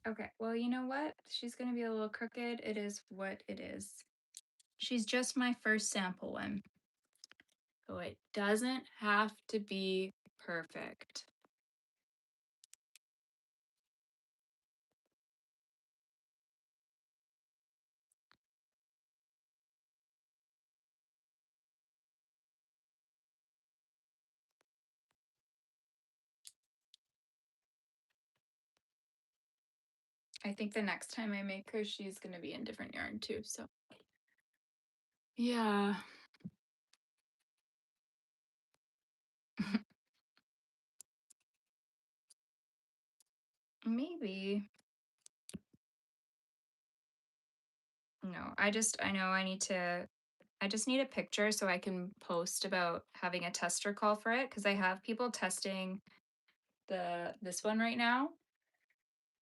Okay, well, you know what? She's going to be a little crooked. It is what it is. She's just my first sample one. So it doesn't have to be perfect. I think the next time I make her, she's going to be in different yarn too. So, yeah. Maybe. No, I know I just need a picture so I can post about having a tester call for it because I have people testing this one right now.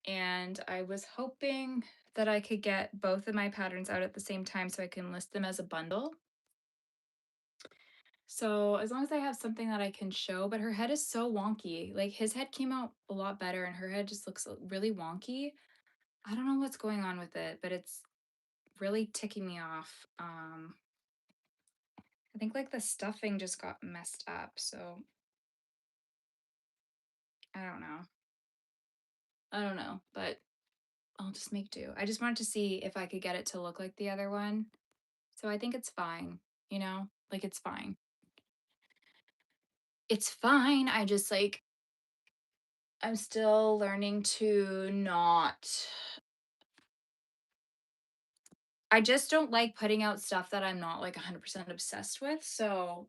And I was hoping that I could get both of my patterns out at the same time so I can list them as a bundle. So as long as I have something that I can show, but her head is so wonky. Like his head came out a lot better and her head just looks really wonky. I don't know what's going on with it, but it's really ticking me off. I think like the stuffing just got messed up, so I don't know. I don't know, but I'll just make do. I just wanted to see if I could get it to look like the other one. So I think it's fine, you know? Like it's fine. It's fine. I just like I'm still learning to not I just don't like putting out stuff that I'm not like 100% obsessed with. So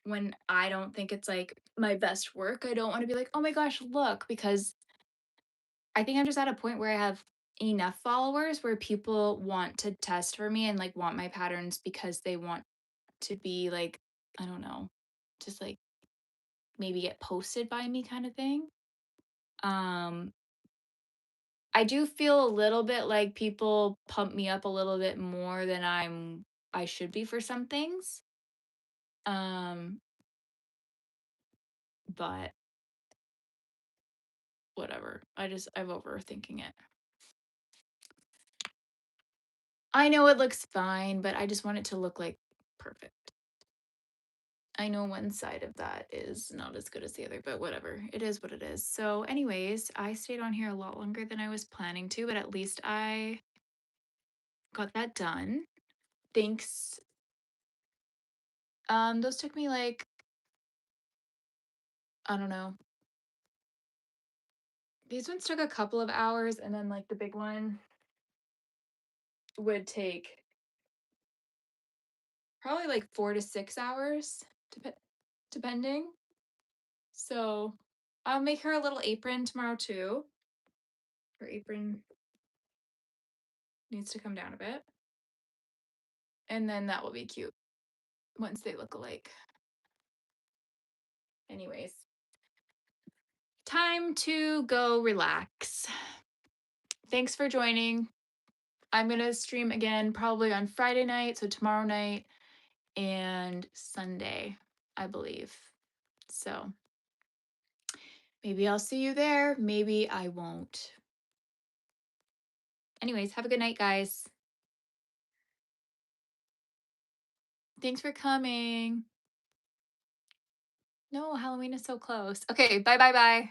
when I don't think it's like my best work, I don't want to be like, "Oh my gosh, look," because I think I'm just at a point where I have enough followers where people want to test for me and like want my patterns because they want to be like, I don't know, just like maybe get posted by me kind of thing. Um I do feel a little bit like people pump me up a little bit more than I should be for some things. Um but whatever. I'm overthinking it. I know it looks fine, but I just want it to look like perfect. I know one side of that is not as good as the other, but whatever. It is what it is. So, anyways, I stayed on here a lot longer than I was planning to, but at least I got that done. Thanks. Those took me like, I don't know. These ones took a couple of hours, and then like the big one would take probably like 4 to 6 hours, depending. So I'll make her a little apron tomorrow too. Her apron needs to come down a bit. And then that will be cute once they look alike. Anyways, time to go relax. Thanks for joining. I'm going to stream again probably on Friday night, so tomorrow night and Sunday, I believe. So maybe I'll see you there. Maybe I won't. Anyways, have a good night, guys. Thanks for coming. No, Halloween is so close. Okay, bye, bye, bye.